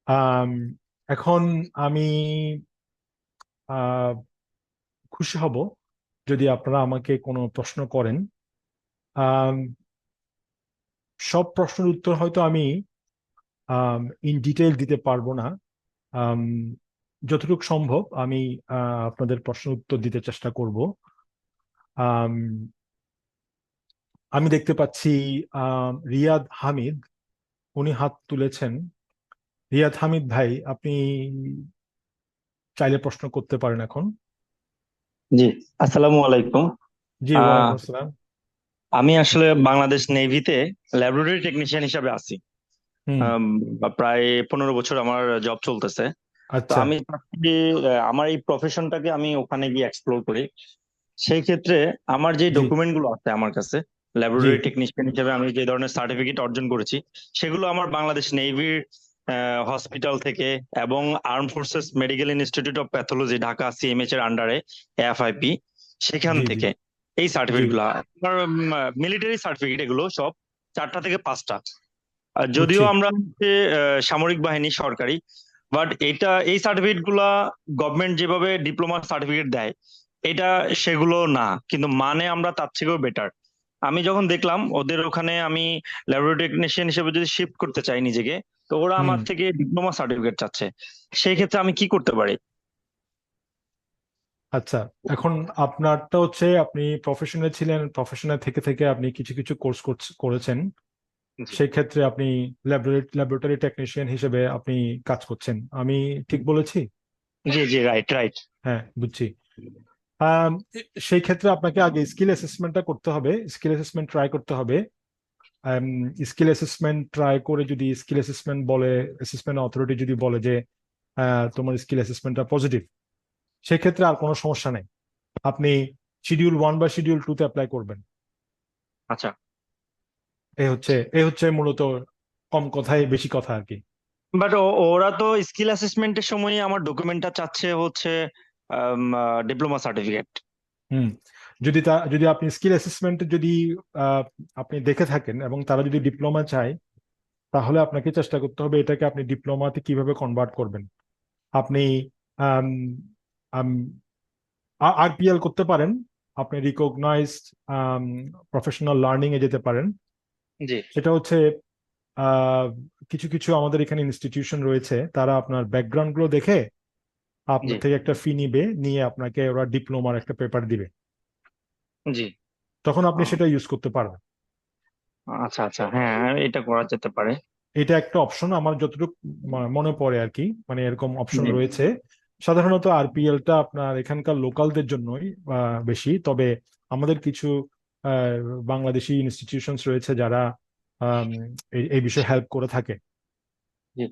আম, এখন আমি আহ, খুশি হব যদি আপনারা আমাকে কোনো প্রশ্ন করেন। আম, সব প্রশ্নের উত্তর হয়তো আমি ইন ডিটেল দিতে পারবো না। আম, যতটুকু সম্ভব আমি আপনাদের প্রশ্নের উত্তর দিতে চেষ্টা করব। আম, আমি দেখতে পাচ্ছি রিয়াদ হামিদ, উনি হাত তুলেছেন। রিয়াদ হামিদ ভাই, আপনি চাইলে প্রশ্ন করতে পারেন এখন। জি, আসসালামু আলাইকুম। জি, আহ, ওয়ালাইকুম আসসালাম। আমি আসলে বাংলাদেশ নেভিতে ল্যাবরেটরি টেকনিশিয়ান হিসাবে আছি। হুম। প্রায় 15 বছর আমার জব চলতেছে। তো আচ্ছা। আমি চাচ্ছি, আমার এই প্রফেশনটাকে আমি ওখানে গিয়ে এক্সপ্লোর করি। সেই ক্ষেত্রে আমার যে জি। ডকুমেন্ট গুলো আছে আমার কাছে, জি। ল্যাবরেটরি টেকনিশিয়ান হিসেবে আমি যে ধরনের সার্টিফিকেট অর্জন করেছি, সেগুলো আমার বাংলাদেশ নেভির হসপিটাল থেকে এবং arm forces medical institute of pathology Dhaka CMH এর আন্ডারে এএফআইপি, সেখান জি। জি। থেকে এই জি। সার্টিফিকেট গুলো আমার মিলিটারি সার্টিফিকেট, এগুলো সব 4টা থেকে 5টা। আর যদিও বুঝছি। আমরা হচ্ছে সামরিক বাহিনী সরকারি, বাট এই সার্টিফিকেট গুলা গভর্নমেন্ট যেভাবে ডিপ্লোমা সার্টিফিকেট দেয়, এটা সেগুলো না, কিন্তু মানে আমরা তার থেকেও বেটার। আমি যখন দেখলাম ওদের ওখানে আমি ল্যাবরেটরি টেকনিশিয়ান হিসেবে যদি শিফট করতে চাই নিজেকে, তো ওরা হুম। আমার থেকে ডিপ্লোমা সার্টিফিকেট চাচ্ছে। সেই ক্ষেত্রে আমি কি করতে পারি? আচ্ছা, এখন আপনারটা হচ্ছে আপনি প্রফেশনে ছিলেন, প্রফেশনে থেকে থেকে আপনি কিছু কিছু কোর্স করেছেন। জি, সেই ক্ষেত্রে আপনি ল্যাবরেটরি টেকনিশিয়ান হিসেবে আপনি কাজ করছেন, আমি ঠিক বলেছি? জি, জি, রাইট, রাইট। হ্যাঁ, বুঝছি। সেই ক্ষেত্রে আপনাকে আগে স্কিল অ্যাসেসমেন্টটা করতে হবে, স্কিল অ্যাসেসমেন্ট ট্রাই করতে হবে। স্কিল অ্যাসেসমেন্ট ট্রাই করে যদি স্কিল অ্যাসেসমেন্ট বলে, অ্যাসেসমেন্ট অথরিটি যদি বলে যে তোমার স্কিল অ্যাসেসমেন্টটা পজিটিভ, সেক্ষেত্রে আর কোনো সমস্যা নেই। আপনি শিডিউল 1 বা শিডিউল 2 তে অ্যাপ্লাই করবেন। আচ্ছা, এই হচ্ছে মূলত কম কথায় বেশি কথা আর কি। বাট ওরা তো স্কিল অ্যাসেসমেন্টের সময় আমার ডকুমেন্টটা চাচ্ছে হচ্ছে ডিপ্লোমা সার্টিফিকেট। হুম। যদি আপনি স্কিল অ্যাসেসমেন্ট যদি আহ, আপনি দেখে থাকেন এবং তারা যদি ডিপ্লোমা চায়, তাহলে আপনাকে চেষ্টা করতে হবে এটাকে আপনি ডিপ্লোমাতে কিভাবে কনভার্ট করবেন। আপনি আরপিএল করতে পারেন, আপনি রিকগনাইজড প্রফেশনাল লার্নিং এ যেতে পারেন। জি, সেটা হচ্ছে আহ, কিছু কিছু আমাদের এখানে ইনস্টিটিউশন রয়েছে, তারা আপনার ব্যাকগ্রাউন্ড গুলো দেখে জি, আপনার থেকে একটা ফি নিবে, নিয়ে আপনাকে ওরা ডিপ্লোমার একটা পেপার দিবে। জি। তখন আপনি আহ, সেটা ইউজ করতে পারবেন। আচ্ছা, আচ্ছা, হ্যাঁ, এটা করা যেতে পারে। এটা একটা অপশন আমার যতটুকু মনে পড়ে আর কি, মানে এরকম অপশন জি, রয়েছে। সাধারণত আরপিএলটা আপনার এখানকার লোকালদের জন্যই বেশি, তবে আমাদের কিছু আহ, বাংলাদেশি ইনস্টিটিউশনস রয়েছে যারা আম, এই বিষয়ে হেল্প করে থাকে। জি।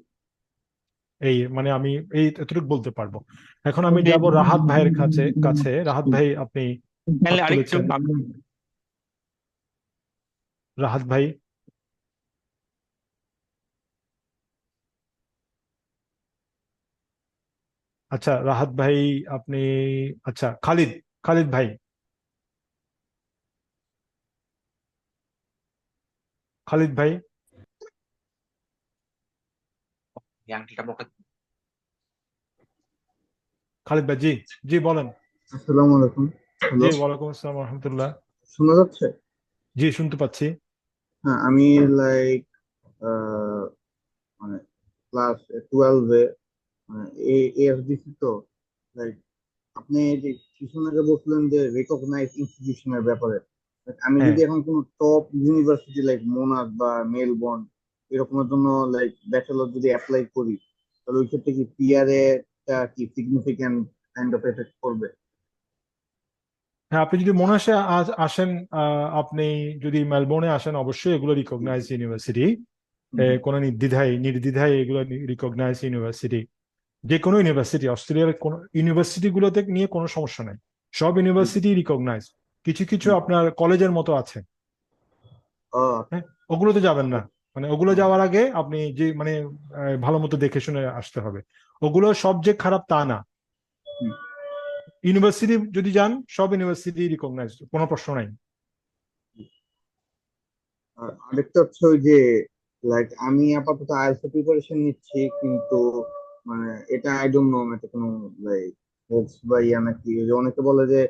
এই মানে আমি এই এতটুকু বলতে পারবো। এখন আমি যাব রাহাত ভাইয়ের কাছে কাছে রাহাত ভাই, আপনি হাত তাহলে আরেকটু তুলেছেন। রাহাত ভাই। আচ্ছা, রাহাত ভাই, আপনি, আচ্ছা, খালিদ, খালিদ ভাই, খালিদ ভাই, খালিদ ভাই, জি, জি বলেন। আসসালামু আলাইকুম। হ্যালো, জি, ওয়ালাইকুম আসসালাম রহমতুল্লাহ। শোনা যাচ্ছে? জি, শুনতে পাচ্ছি। হ্যাঁ, আমি লাইক মানে ক্লাস 12-এ মানে এএফডিসি তো লাইক আপনি যে কিছুক্ষণ আগে বলছিলেন যে রেকগনাইজ ইনস্টিটিউশনের ব্যাপারে, Like, আমি হ্যাঁ। যদি এখন কোনো টপ ইউনিভার্সিটি লাইক মোনাশ বা মেলবোর্ন এরকমের জন্য লাইক ব্যাচেলর যদি অ্যাপ্লাই করি, তাহলে ওই ক্ষেত্রে কি পিআরএ টা কি সিগনিফিক্যান্ট কাইন্ড অফ এফেক্ট করবে? হ্যাঁ, আপনি যদি মনে আসে আসেন, আপনি যদি মেলবোর্নে আসেন, অবশ্যই এগুলো রিকগনাইজ ইউনিভার্সিটি। হুম, কোনো নির্দ্বিধায় নির্দ্বিধায় এগুলো রিকগনাইজ ইউনিভার্সিটি। যে কোনো ইউনিভার্সিটি, অস্ট্রেলিয়ার কোনো ইউনিভার্সিটি গুলোতে নিয়ে কোনো সমস্যা নেই। সব হুম, ইউনিভার্সিটি রিকগনাইজ। কিছু কিছু হুম। আপনার কলেজের মতো আছে। ও, হ্যাঁ, ওগুলোতে যাবেন না। মানে ওগুলো যাওয়ার আগে আপনি যে মানে ভালো মতো দেখে শুনে আসতে হবে। ওগুলো সব যে খারাপ তা না। হুম। ইউনিভার্সিটি যদি যান, সব ইউনিভার্সিটি রিকগনাইজ, কোনো প্রশ্ন নাই। আর আরেকটা হচ্ছে ওই যে লাইক আমি আপাতত আইএলটিএস প্রিপারেশন নিচ্ছি, কিন্তু মানে এটা আই ডোন্ট নো এটা কোনো লাইক হোপস বা ইয়া নাকি। ওই যে অনেকে বলে যে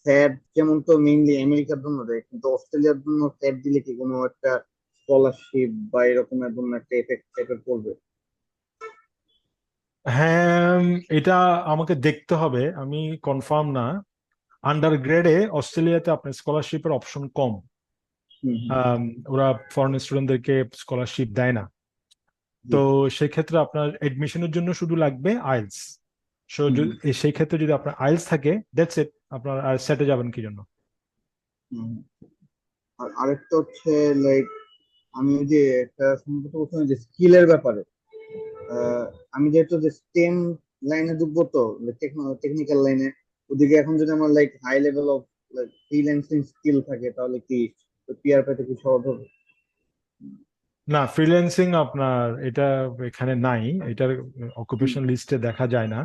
স্যাট যেমন তো মেইনলি আমেরিকার জন্য দেয়, কিন্তু অস্ট্রেলিয়ার জন্য স্যাট দিলে কি কোনো একটা স্কলারশিপ বা এরকমের জন্য একটা এফেক্ট টাইপের পড়বে? হ্যাঁ, এটা আমাকে দেখতে হবে, আমি কনফার্ম না। আন্ডার গ্রেডে অস্ট্রেলিয়াতে আপনার স্কলারশিপের অপশন কম। হুম হুম। আম, ওরা ফরেন স্টুডেন্টদেরকে স্কলারশিপ দেয় না। জি। তো সেক্ষেত্রে আপনার এডমিশনের জন্য শুধু লাগবে আইএলস। সো হুম হুম। সেই ক্ষেত্রে যদি আপনার আইএলস থাকে, দ্যাটস ইট। আপনার আর সেটে যাবেন কি জন্য? হুম। আর আরেকটা হচ্ছে লাইক আমি ওই যে একটা সম্ভবত বলছিলাম যে স্কিলের ব্যাপারে। আহ, আমি যেহেতু যে স্টেম লাইনে ঢুকবো, তো টেকনিক্যাল লাইনে, ওদিকে এখন যদি আমার like high level of like freelancing skill থাকে, তাহলে কি পিআর পেতে কি সহজ হবে? না, ফ্রিল্যান্সিং আপনার এটা এখানে নাই। এটার অকুপেশন লিস্টে দেখা যায় না।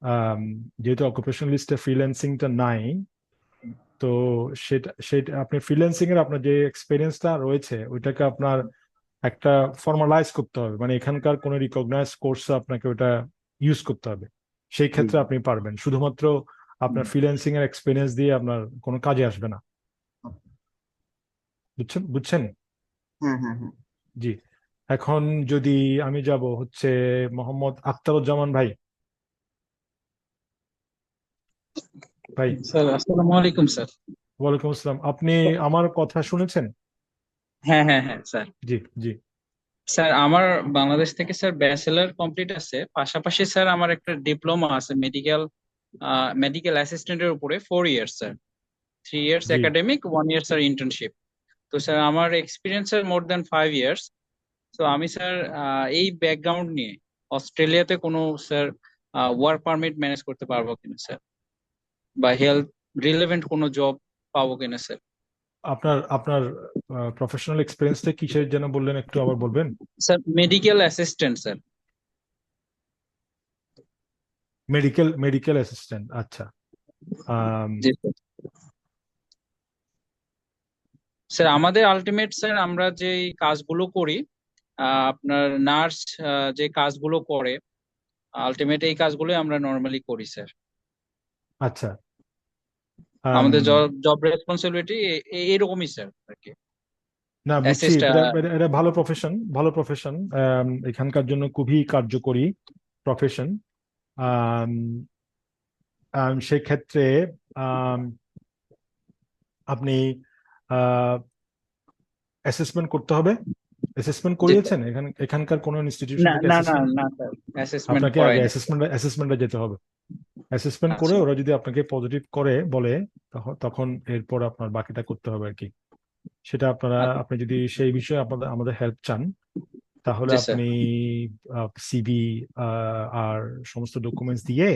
আম, যেহেতু অকুপেশন লিস্টে ফ্রিল্যান্সিংটা নাই, তো সেটা সেটা আপনি ফ্রিল্যান্সিং এর আপনার যে এক্সপিরিয়েন্সটা রয়েছে ওইটাকে আপনার একটা ফর্মালাইজ করতে হবে, মানে এখানকার কোনো রিকগনাইজ কোর্স আপনাকে ওটা ইউজ করতে হবে। সেই জি ক্ষেত্রে জি। আপনি পারবেন, শুধুমাত্র হুম। আপনার ফ্রিল্যান্সিং এর এক্সপিরিয়েন্স দিয়ে আপনার কোনো কাজে আসবে না। বুঝছেন বুঝছেন? হ্যাঁ হ্যাঁ হ্যাঁ। জি। এখন যদি আমি যাব হচ্ছে মোহাম্মদ আখতারুজ্জামান ভাই। ভাই, স্যার আসসালামু আলাইকুম স্যার। ওয়ালাইকুম আসসালাম। আপনি আমার কথা শুনেছেন? হ্যাঁ হ্যাঁ হ্যাঁ স্যার। জি জি। স্যার আমার বাংলাদেশ থেকে স্যার ব্যাচেলর কমপ্লিট আছে, পাশাপাশি স্যার আমার একটা ডিপ্লোমা আছে মেডিকেল মেডিকেল অ্যাসিস্ট্যান্টের উপরে 4 ইয়ার্স স্যার। 3 ইয়ার্স জি, একাডেমিক, 1 ইয়ার স্যার ইন্টার্নশিপ। তো স্যার আমার experience sir more than 5 years. তো আমি স্যার এই ব্যাকগ্রাউন্ড নিয়ে অস্ট্রেলিয়াতে কোনো স্যার ওয়ার্ক পারমিট ম্যানেজ করতে পারবো কিনা স্যার, বা হেলথ রিলেভেন্ট কোনো জব পাবো কিনা স্যার? আপনার আপনার প্রফেশনাল এক্সপিরিয়েন্সটা কিসের যেন বললেন, একটু আবার বলবেন? Sir medical assistant sir. Medical medical assistant, আচ্ছা। আম, জি স্যার। স্যার আমাদের আলটিমেট স্যার আমরা যে কাজগুলো করি, আপনার নার্স যে কাজগুলো করে, আলটিমেট এই কাজগুলোই আমরা নর্মালি করি স্যার। আচ্ছা। আম, আমাদের জব রেসপন্সিবিলিটি এরকমই স্যার আর কি। না, বুঝছি। অ্যাসিস্ট। এটা এটা এটা ভালো প্রফেশন, ভালো প্রফেশন। এখানকার জন্য খুবই কার্যকরী প্রফেশন। সেক্ষেত্রে আম, আপনি অ্যাসেসমেন্ট করতে হবে। অ্যাসেসমেন্ট জি স্যার। করিয়েছেন এখানকার কোনো ইনস্টিটিউশন না থেকে না না অ্যাসেসমেন্ট? না স্যার, অ্যাসেসমেন্ট আপনাকে আগে করাইনি স্যার। অ্যাসেসমেন্টে যেতে হবে। অ্যাসেসমেন্ট করে আচ্ছা। ওরা যদি আপনাকে পজিটিভ করে বলে, তখন তখন এরপর আপনার বাকিটা করতে হবে আর কি। সেটা আচ্ছা। আপনি যদি সেই বিষয়ে আমাদের হেল্প চান, তাহলে জি স্যার। আপনি সিভি আর সমস্ত ডকুমেন্টস দিয়ে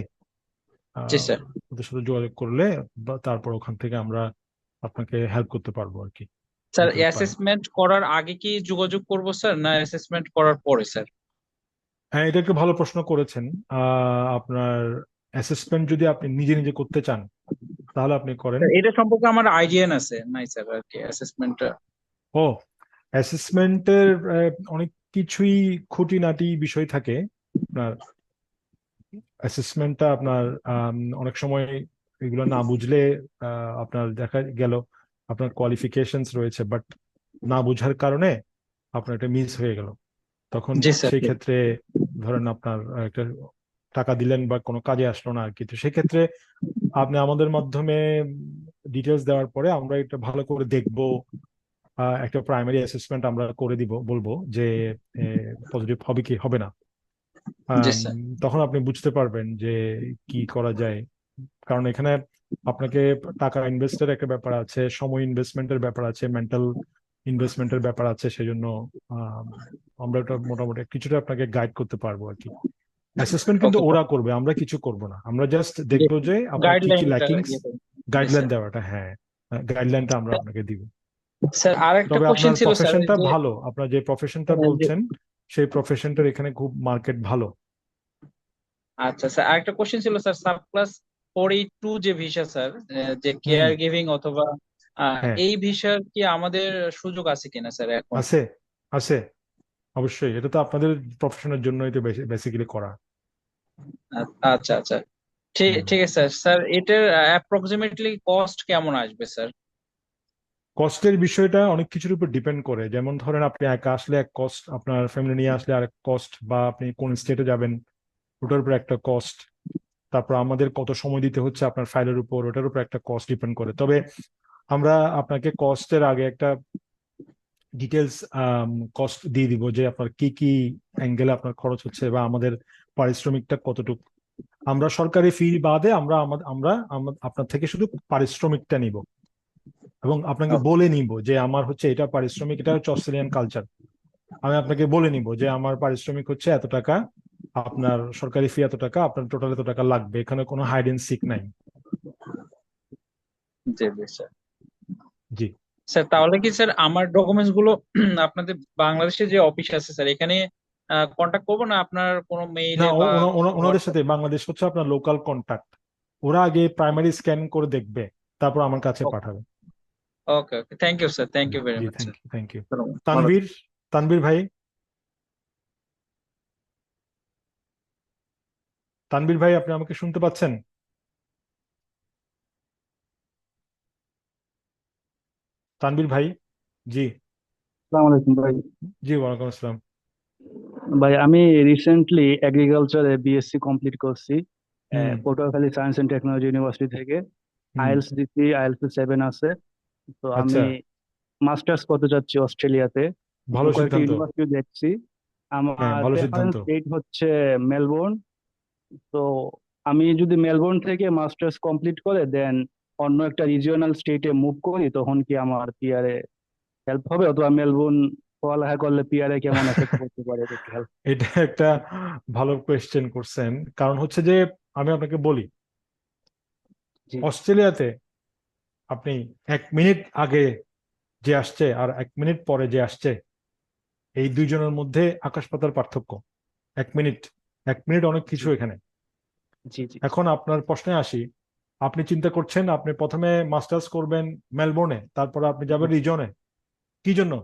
জি আহ, স্যার। ওদের সাথে যোগাযোগ করলে তারপর ওখান থেকে আমরা আপনাকে হেল্প করতে পারবো আর কি, স্যার যতটুকু পারি। অ্যাসেসমেন্ট করার আগে কি যোগাযোগ করব স্যার, না অ্যাসেসমেন্ট করার পরে স্যার? হ্যাঁ, এটা একটু ভালো প্রশ্ন করেছেন। আপনার অ্যাসেসমেন্ট যদি আপনি নিজে নিজে করতে চান, তাহলে আপনি করেন। স্যার এটা সম্পর্কে আমার আইডিয়া আছে নাই স্যার আর কি অ্যাসেসমেন্টটা। ও, অ্যাসেসমেন্টের অনেক কিছুই খুঁটিনাটি বিষয় থাকে। আপনার অ্যাসেসমেন্টটা আপনার অনেক সময় এগুলো না বুঝলে আপনার দেখা গেল আপনার কোয়ালিফিকেশনস রয়েছে, বাট না বুঝার কারণে আপনার এটা মিস হয়ে গেল। তখন জি স্যার। সেই ক্ষেত্রে ধরেন আপনার একটা টাকা দিলেন বা কোনো কাজে আসলো না আর কি। তো সেক্ষেত্রে আপনি আমাদের মাধ্যমে ডিটেলস দেওয়ার পরে আমরা এটা ভালো করে দেখব। একটা প্রাইমারি অ্যাসেসমেন্ট আমরা করে দিব, বলবো যে পজিটিভ হবে কি হবে না। জি আম, স্যার। তখন আপনি বুঝতে পারবেন যে কি করা যায়। কারণ এখানে আপনাকে টাকা ইনভেস্টের একটা ব্যাপার আছে, সময় ইনভেস্টমেন্টের ব্যাপার আছে, মেন্টাল ইনভেস্টমেন্টের ব্যাপার আছে। সেজন্য আম, আমরা এটা মোটামুটি কিছুটা আপনাকে গাইড করতে পারবো আর কি। অ্যাসেসমেন্ট কিন্তু ওকে স্যার। ওরা করবে, আমরা কিছু করব না। আমরা জাস্ট দেখবো যে আপনার কি কি গাইডলাইনটা ল্যাকিংস, ইয়ে করুন। জি গাইডলাইন স্যার। দেওয়াটা, হ্যাঁ, গাইডলাইনটা আমরা আপনাকে দিব। স্যার আর একটা তবে কোশ্চেন আপনার ছিল স্যার, ওই প্রফেশনটা যে ভালো, আপনার যে প্রফেশনটা যে বলছেন সেই প্রফেশনটার এখানে খুব মার্কেট ভালো। আচ্ছা স্যার আরেকটা কোশ্চেন ছিল স্যার, সাব ক্লাস 482 যে ভিসা স্যার, যে হুম। কেয়ার গিভিং অথবা হ্যাঁ, এই ভিসার কি আমাদের সুযোগ আছে কিনা স্যার এখন? আছে আছে অবশ্যই, এটা তো আপনাদের প্রফেশনের জন্যই তো বেসিক্যালি করা। আচ্ছা আচ্ছা, ঠিক হুম। ঠিক আছে স্যার। স্যার এটার অ্যাপ্রক্সিমেটলি কস্ট কেমন আসবে স্যার? কস্টের বিষয়টা অনেক কিছুর উপর ডিপেন্ড করে, যেমন ধরেন আপনি একা আসলে এক কস্ট, আপনার ফ্যামিলি নিয়ে আসলে আরেক কস্ট, বা আপনি কোন স্টেটে যাবেন ওটার উপর একটা কস্ট, তারপর আমাদের কত সময় দিতে হচ্ছে আপনার ফাইলের উপর, ওটার উপর একটা কস্ট ডিপেন্ড করে। তবে আমরা আপনাকে কস্টের আগে একটা ডিটেলস কস্ট দিয়ে দিব, যে আপনার কি কি অ্যাঙ্গেলে আপনার খরচ হচ্ছে বা আমাদের পারিশ্রমিকটা কতটুকু। আমরা সরকারি ফি বাদে আমরা আপনার থেকে শুধু পারিশ্রমিকটা নিব, এবং আপনাকে বলে নিব যে আমার হচ্ছে এটা পারিশ্রমিক, এটা হচ্ছে অস্ট্রেলিয়ান কালচার। আমি আপনাকে বলে নিব যে আমার পারিশ্রমিক হচ্ছে এত টাকা, আপনার সরকারি ফি এত টাকা, আপনার টোটাল এত টাকা লাগবে, এখানে কোনো হাইড এন্ড সিক নাই। জি জি স্যার। জি। স্যার তাহলে কি স্যার আমার ডকুমেন্টস গুলো আপনাদের বাংলাদেশে যে অফিস আছে স্যার এখানে কন্ট্যাক্ট করবো, না আপনার কোনো না, মেইলে বা ওনাদের হোয়াটসঅ্যাপ? সাথে, বাংলাদেশ হচ্ছে আপনার লোকাল কন্ট্যাক্ট, ওরা আগে প্রাইমারি স্ক্যান করে দেখবে, তারপর আমার কাছে পাঠাবে। Okay okay, thank you sir, thank you very জি, much thank sir. You, thank you. ভালো তানভীর, তানভীর ভাই, তানভীর ভাই আপনি আমাকে শুনতে পাচ্ছেন? তানভীর ভাই। জি। আসসালামু আলাইকুম ভাই। জি, ওয়ালাইকুম আসসালাম। ভাই আমি রিসেন্টলি এগ্রিকালচারে বিএসসি কমপ্লিট করছি হুম। Patuakhali science and technology university থেকে। হুম। আইএলটিএস দিচ্ছি, আইএলটিএস 7 আছে। তো আচ্ছা। আমি মাস্টার্স করতে চাচ্ছি অস্ট্রেলিয়াতে। ভালো কয়েকটি সিদ্ধান্ত। ইউনিভার্সিটি দেখছি। হ্যাঁ, আমার ভালো প্রেফারেন্স সিদ্ধান্ত। স্টেট হচ্ছে মেলবোর্ন। তো আমি যদি মেলবোর্ন থেকে মাস্টার্স কমপ্লিট করে দেন অন্য একটা রিজিওনাল স্টেটে মুভ করি, তখন কি আমার পিআরএ হেল্প হবে, অথবা মেলবোর্ন পড়ালেখা করলে পিআরএ কেমন এফেক্ট করতে পারে, এটা একটু হেল্প। এটা একটা ভালো কোয়েশ্চেন করছেন। কারণ হচ্ছে যে আমি আপনাকে বলি, জি অস্ট্রেলিয়াতে আপনি 1 মিনিট আগে যে আসছে আর 1 মিনিট পরে যে আসছে, এই দুইজনের মধ্যে আকাশ পাতাল পার্থক্য। 1 মিনিট, 1 মিনিট অনেক জি কিছু এখানে। জি জি এখন আপনার প্রশ্নে আসি, আপনি চিন্তা করছেন আপনি প্রথমে মাস্টার্স করবেন মেলবোর্নে, তারপর আপনি জি যাবেন রিজনে। কি জন্য?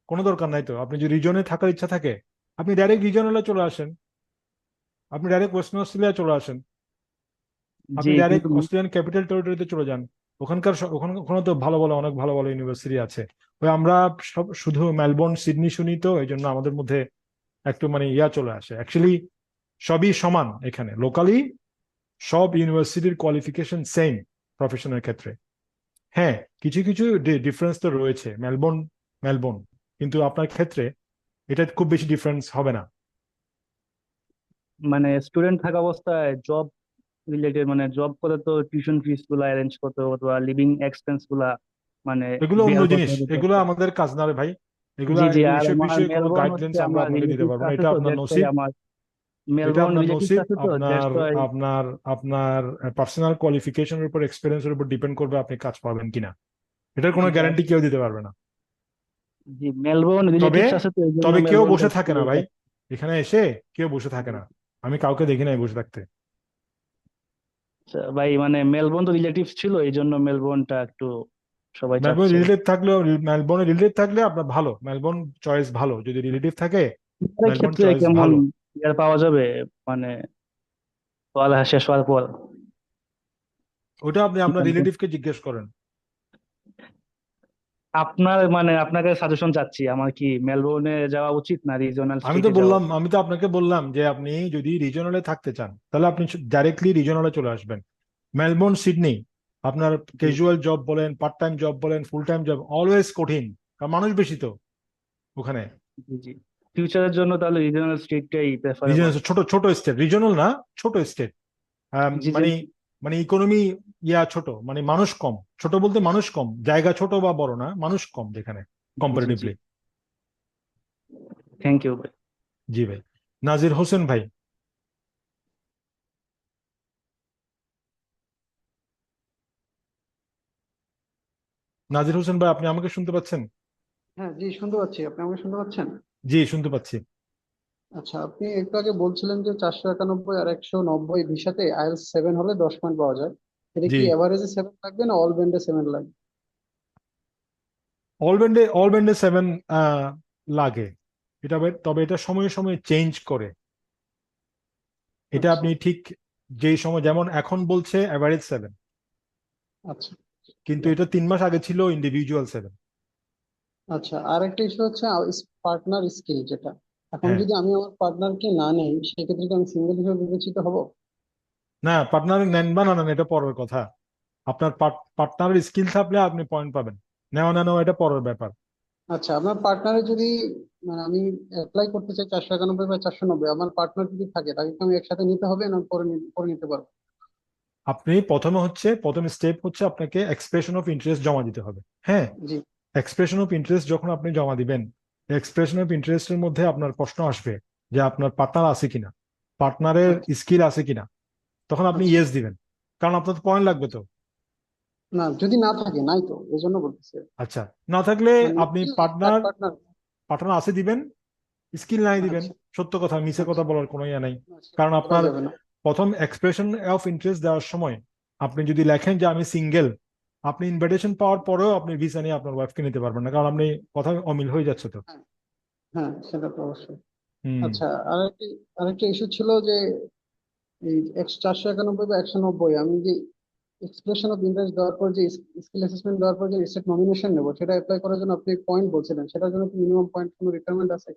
কোনো দরকার নাই তো। আপনি যদি রিজনে থাকার ইচ্ছা থাকে, আপনি ডাইরেক্ট রিজনালে চলে আসেন, আপনি ডাইরেক্ট ওয়েস্টার্ন অস্ট্রেলিয়া চলে আসেন, জি আপনি ডাইরেক্ট কিন্তু অস্ট্রেলিয়ান ক্যাপিটাল টেরিটরিতে চলে যান। ওখানকার ওখানে ওখানে তো ভালো ভালো, অনেক ভালো ভালো ইউনিভার্সিটি আছে। ওই আমরা সব শুধু মেলবোর্ন সিডনি শুনি, তো এই জন্য আমাদের মধ্যে একটু মানে ইয়া চলে আসে। অ্যাকচুয়ালি সবই সমান এখানে লোকালি, সব ইউনিভার্সিটির কোয়ালিফিকেশন সেম প্রফেশনের ক্ষেত্রে। হ্যাঁ, কিছু কিছু ডিফারেন্স তো রয়েছে, মেলবোর্ন মেলবোর্ন, কিন্তু আপনার ক্ষেত্রে এটা খুব বেশি ডিফারেন্স হবে না। মানে স্টুডেন্ট থাকা অবস্থায় জব রিলেটেড, মানে জব করে তো টিউশন ফিস গুলা অ্যারেঞ্জ করতে হবে, অথবা লিভিং এক্সপেন্স গুলা মানে এগুলো অন্য বিয়ার করতে জিনিস, হবে এগুলো জবটা। আমাদের কাজ না রে ভাই। এগুলা জি জি, এই আর বিষয়ে আমার বিষয়ে কোনো মেলবোর্ন হচ্ছে গাইডলাইন্স আমরা আমার আপনাকে দিতে রিলেটিভস পারবো না, আছে, এটা তো আপনার দ্যাটস ওয়াই নসিব। আমার এটা মেলবোর্ন আপনার রিলেটিভস নসিব। আছে, তো আপনার দ্যাটস ওয়াই। আপনার আপনার পার্সোনাল কোয়ালিফিকেশনের উপর, এক্সপিরিয়েন্সের উপর ডিপেন্ড করবে আপনি কাজ পাবেন কিনা। এটার কোনো জি জি গ্যারান্টি কেউ দিতে পারবে না। জি, মেলবোর্ন তবে রিলেটিভস আছে, তো এই জন্য তবে কেউ মেলবোর্নটা বসে একটু থাকে না ভাই, এখানে এসে কেউ বসে থাকে না। আমি কাউকে দেখি নাই বসে থাকতে। ভাই, মানে মেলবোর্ন তো রিলেটিভস ছিল, এই জন্য মেলবোর্নটা একটু সবাই মেলবোর্ন চাচ্ছে। রিলেটিভ থাকলেও, মেলবোর্নে রিলেটিভ থাকলে আপনার ভালো, মেলবোর্ন চয়েস ভালো। যদি রিলেটিভ থাকে, এর মেলবোর্ন ক্ষেত্রে চয়েস কেমন ভালো। ইয়ার পাওয়া যাবে, মানে পড়ালেখা শেষ হওয়ার পর? ওটা আপনি আপনার রিলেটিভকে জিজ্ঞেস করেন। আপনার মানে আপনাকে সাজেশন চাচ্ছি, আমার কি মেলবোর্নে যাওয়া উচিত না রিজিওনাল স্টেটে যাওয়া উচিত? আমি তো আপনাকে বললাম যে আপনি যদি রিজনালে থাকতে চান, তাহলে আপনি ডাইরেক্টলি রিজনালে চলে আসবেন। মেলবোর্ন, সিডনি, আপনার জি ক্যাজুয়াল জব বলেন, পার্ট টাইম জব বলেন, ফুল টাইম জব, অলওয়েজ কঠিন, কারণ মানুষ বেশি তো ওখানে। জি জি, ফিউচারের জন্য তাহলে রিজিওনাল স্টেটটাই প্রেফারেবল। রিজনাল ছোট ছোট স্টেট, রিজনাল না, ছোট স্টেট। জি জি মানে মানে ইকোনমি ইয়া ছোট, মানে মানুষ কম। ছোট বলতে মানুষ কম, জায়গা ছোট বা বড় না, মানুষ কম যেখানে জি জি জি, কম্পারেটিভলি। Thank you. জি ভাই। নাজির হোসেন ভাই, নাজির হোসেন ভাই আপনি আমাকে শুনতে পাচ্ছেন? হ্যাঁ জি, শুনতে পাচ্ছি। আপনি আমাকে শুনতে পাচ্ছেন? জি, শুনতে পাচ্ছি। আচ্ছা, আপনি একটু আগে বলছিলেন যে 491 আর 190 ভিসাতে IELTS 7 হলে 10 পয়েন্ট পাওয়া যায়। এটা জি, কি এভারেজে 7 লাগবে না অল ব্যান্ডে 7 লাগবে? অল ব্যান্ডে 7 লাগে। তবে এটা সময়ে সময়ে চেঞ্জ করে। এটা আচ্ছা আপনি ঠিক যেই সময়, যেমন এখন বলছে অ্যাভারেজ 7, আচ্ছা কিন্তু এটা 3 মাস আগে ছিল ইন্ডিভিজুয়াল 7। আচ্ছা, আর একটা ইস্যু হচ্ছে পার্টনার স্কিল, যেটা এখন হ্যাঁ, যদি আমি আমার পার্টনারকে না নেই সেক্ষেত্রে কি আমি সিঙ্গেল হিসেবে বিবেচিত হব? না পার্টনার নেন বা না নেন এটা পরের কথা। আপনার পার্টনারের স্কিল থাকলে আপনি পয়েন্ট পাবেন, নেওয়া না নেওয়া এটা পরের ব্যাপার। আচ্ছা, আমার পার্টনারে যদি, মানে আমি অ্যাপ্লাই করতে চাই 491 বা 490, আমার পার্টনার যদি থাকে তাকে কি আমি একসাথে নিতে হবে না পরে পরে নিতে পারবো? আপনি প্রথম স্টেপ হচ্ছে আপনাকে এক্সপ্রেশন অফ ইন্টারেস্ট জমা দিতে হবে। হ্যাঁ, জি। এক্সপ্রেশন অফ ইন্টারেস্ট যখন আপনি জমা দিবেন, এক্সপ্রেশন অফ ইন্টারেস্টের মধ্যে আপনার প্রশ্ন আসবে যে আপনার পার্টনার আছে কিনা, পার্টনারের আচ্ছা স্কিল আছে কিনা। তখন আপনি আচ্ছা। ইয়েস দিবেন, কারণ আপনার তো পয়েন্ট লাগবে তো। না, যদি না থাকে, নাই তো, এই জন্য বলতেছি। আচ্ছা, না থাকলে মানে আপনি স্কিল তার পার্টনার পার্টনার। পার্টনার আছে দিবেন, স্কিল নাই দিবেন। আচ্ছা সত্য কথা, মিছে আচ্ছা। কথা বলার কোনো ইয়ে নাই। না, সেটা কারণ করা আপনার যাবে না। প্রথম এক্সপ্রেশন অফ ইন্টারেস্ট দেওয়ার সময় আপনি যদি লেখেন যে আমি সিঙ্গেল, আপনি ইনভিটেশন পাওয়ার পরেও আপনি ভিসা নিয়ে আপনার ওয়াইফকে নিতে পারবেন না, কারণ আপনি কথা অমিল হয়ে যাচ্ছে তো। হ্যাঁ হ্যাঁ, সেটা তো অবশ্যই। হুম। আচ্ছা, আরেকটা ইস্যু ছিল যে এই 491 বা 190, আমি যে এক্সপ্রেশন অফ ইন্টারেস্ট দেওয়ার পর যে স্কিল অ্যাসেসমেন্ট দেওয়ার পর যে স্টেট নমিনেশন নেবো, সেটা অ্যাপ্লাই করার জন্য আপনি পয়েন্ট বলছিলেন, সেটার জন্য কি মিনিমাম পয়েন্ট কোনো রিকোয়ারমেন্ট আছে?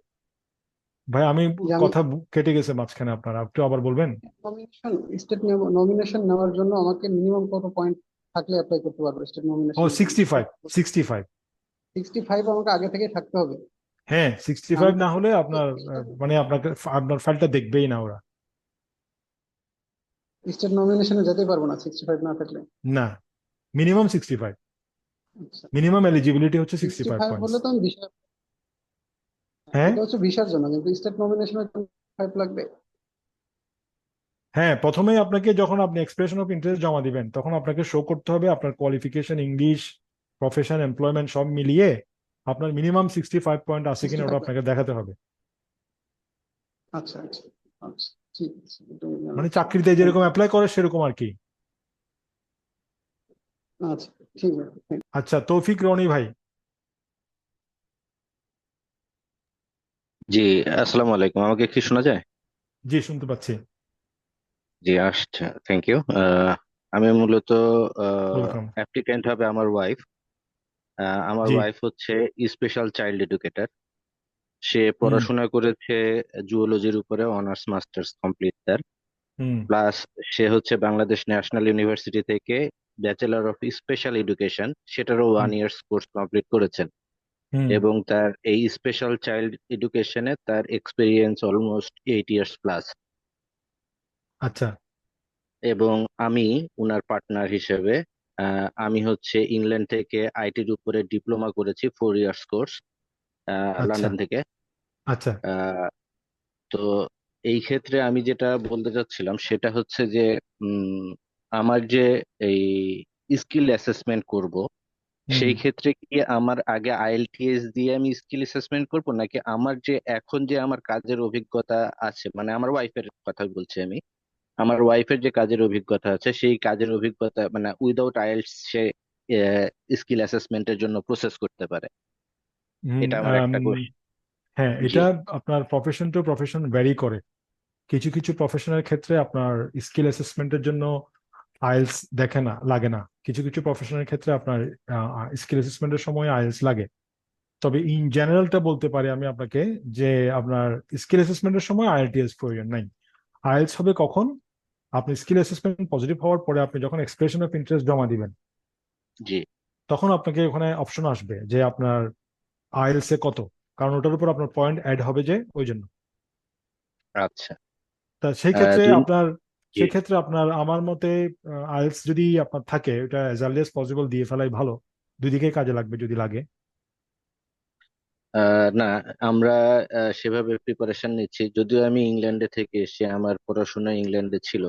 ভাই আমি যে আমি কথা কেটে গেছে মাঝখানে, আপনারা একটু আবার বলবেন? নমিনেশন স্টেট নমিনেশন নেওয়ার জন্য আমাকে মিনিমাম কত পয়েন্ট থাকলে অ্যাপ্লাই করতে পারবো স্টেট ও নমিনেশনের জন্য? 65, 65। 65 আমাকে আগে থেকে থাকতে হবে? হ্যাঁ, 65 আমি না হলে আপনার মানে আপনাকে আপনার ফাইলটা দেখবেই না ওরা। স্টেট নমিনেশনে যেতে পারবো না 65 না থাকলে? না, মিনিমাম 65। আচ্ছা, মিনিমাম এলিজিবিলিটি হচ্ছে 65 65 পয়েন্টস। হলে তো আমি ভিসা, হ্যাঁ এটা হচ্ছে ভিসার জন্য, কিন্তু স্টেট নমিনেশনের জন্য 5 লাগবে? হ্যাঁ, প্রথমেই আপনাকে যখন আপনি এক্সপ্রেশন অফ ইন্টারেস্ট জমা দিবেন তখন আপনাকে শো করতে হবে আপনার কোয়ালিফিকেশন, ইংলিশ, প্রফেশন, এমপ্লয়মেন্ট সব মিলিয়ে আপনার মিনিমাম 65 পয়েন্ট আছে কিনা ওটা 65 আপনাকে দেখাতে হবে। আচ্ছা আচ্ছা আচ্ছা, ঠিক আছে, এটা আমি মানে জানাচ্ছি। চাকরিতে Thank যেরকম you. অ্যাপ্লাই করে সেরকম আর কি। আচ্ছা, ঠিক আছে। আচ্ছা, তৌফিক রনি ভাই। জি, আসসালামু আলাইকুম। আমাকে কি শোনা যায়? জি, শুনতে পাচ্ছি। জি, আসছে। Thank you. আমি মূলত ওয়েলকাম। অ্যাপ্লিক্যান্ট হবে আমার ওয়াইফ। আমার জি। ওয়াইফ হচ্ছে স্পেশাল চাইল্ড এডুকেটর। সে হুম। পড়াশোনা করেছে জুওলজির উপরে, অনার্স মাস্টার্স কমপ্লিট তার। হুম। প্লাস সে হচ্ছে বাংলাদেশ ন্যাশনাল ইউনিভার্সিটি থেকে ব্যাচেলর অফ স্পেশাল এডুকেশন, সেটারও হুম। 1 ইয়ার্স কোর্স কমপ্লিট করেছেন। হুম। এবং তার এই স্পেশাল চাইল্ড এডুকেশনে তার এক্সপিরিয়েন্স অলমোস্ট 8 ইয়ার্স প্লাস। আচ্ছা। এবং আমি উনার পার্টনার হিসেবে, আমি হচ্ছে ইংল্যান্ড থেকে আইটির উপরে ডিপ্লোমা করেছি, 4 ইয়ার্স কোর্স, আচ্ছা। লন্ডন থেকে। আচ্ছা। আহ, তো এই ক্ষেত্রে আমি যেটা বলতে চাচ্ছিলাম সেটা হচ্ছে যে উম, আমার যে এই স্কিল অ্যাসেসমেন্ট করব, হুম। সেই ক্ষেত্রে কি আমার আগে আইএলটিএস দিয়ে আমি স্কিল অ্যাসেসমেন্ট করব, নাকি আমার যে এখন যে আমার কাজের অভিজ্ঞতা আছে, মানে আমার ওয়াইফের কথা বলছি আমি, আমার ওয়াইফের যে কাজের অভিজ্ঞতা আছে সেই কাজের অভিজ্ঞতা মানে উইদাউট আইএলটিএস সে স্কিল অ্যাসেসমেন্টের জন্য প্রসেস করতে পারে? হুম। এটা আমার একটা কোশ্চেন। হ্যাঁ, জি। এটা আপনার প্রফেশন টু প্রফেশন ভ্যারি করে। কিছু কিছু প্রফেশনের ক্ষেত্রে আপনার স্কিল অ্যাসেসমেন্টের জন্য আইএলস দেখে না, লাগে না। কিছু কিছু প্রফেশনের ক্ষেত্রে আপনার স্কিল অ্যাসেসমেন্টের সময় আইএলস লাগে। তবে ইন জেনারেলটা বলতে পারি আমি আপনাকে যে আপনার স্কিল অ্যাসেসমেন্টের সময় আইএলটিএস প্রয়োজন নাই। আইএলস হবে কখন? আপনি স্কিল অ্যাসেসমেন্ট পজিটিভ হওয়ার পরে আপনি যখন এক্সপ্রেশন অফ ইন্টারেস্ট জমা দিবেন জি। তখন আপনাকে ওখানে অপশন আসবে যে আপনার আইএলস এ কত, কারণ ওটার উপর আপনার পয়েন্ট অ্যাড হবে যে ওই জন্য। আচ্ছা। তা সেই ক্ষেত্রে দুই। আপনার জি। সেই ক্ষেত্রে আপনার আমার মতে আইএলস যদি আপনার থাকে ওটা অ্যাজ আর্লি এস পসিবল দিয়ে ফেলাই ভালো। দুই দিকেই কাজে লাগবে যদি লাগে। না, আমরা সেভাবে প্রিপারেশন নিচ্ছি, যদিও আমি ইংল্যান্ডে থেকে এসে আমার পড়াশোনা ইংল্যান্ডে ছিল।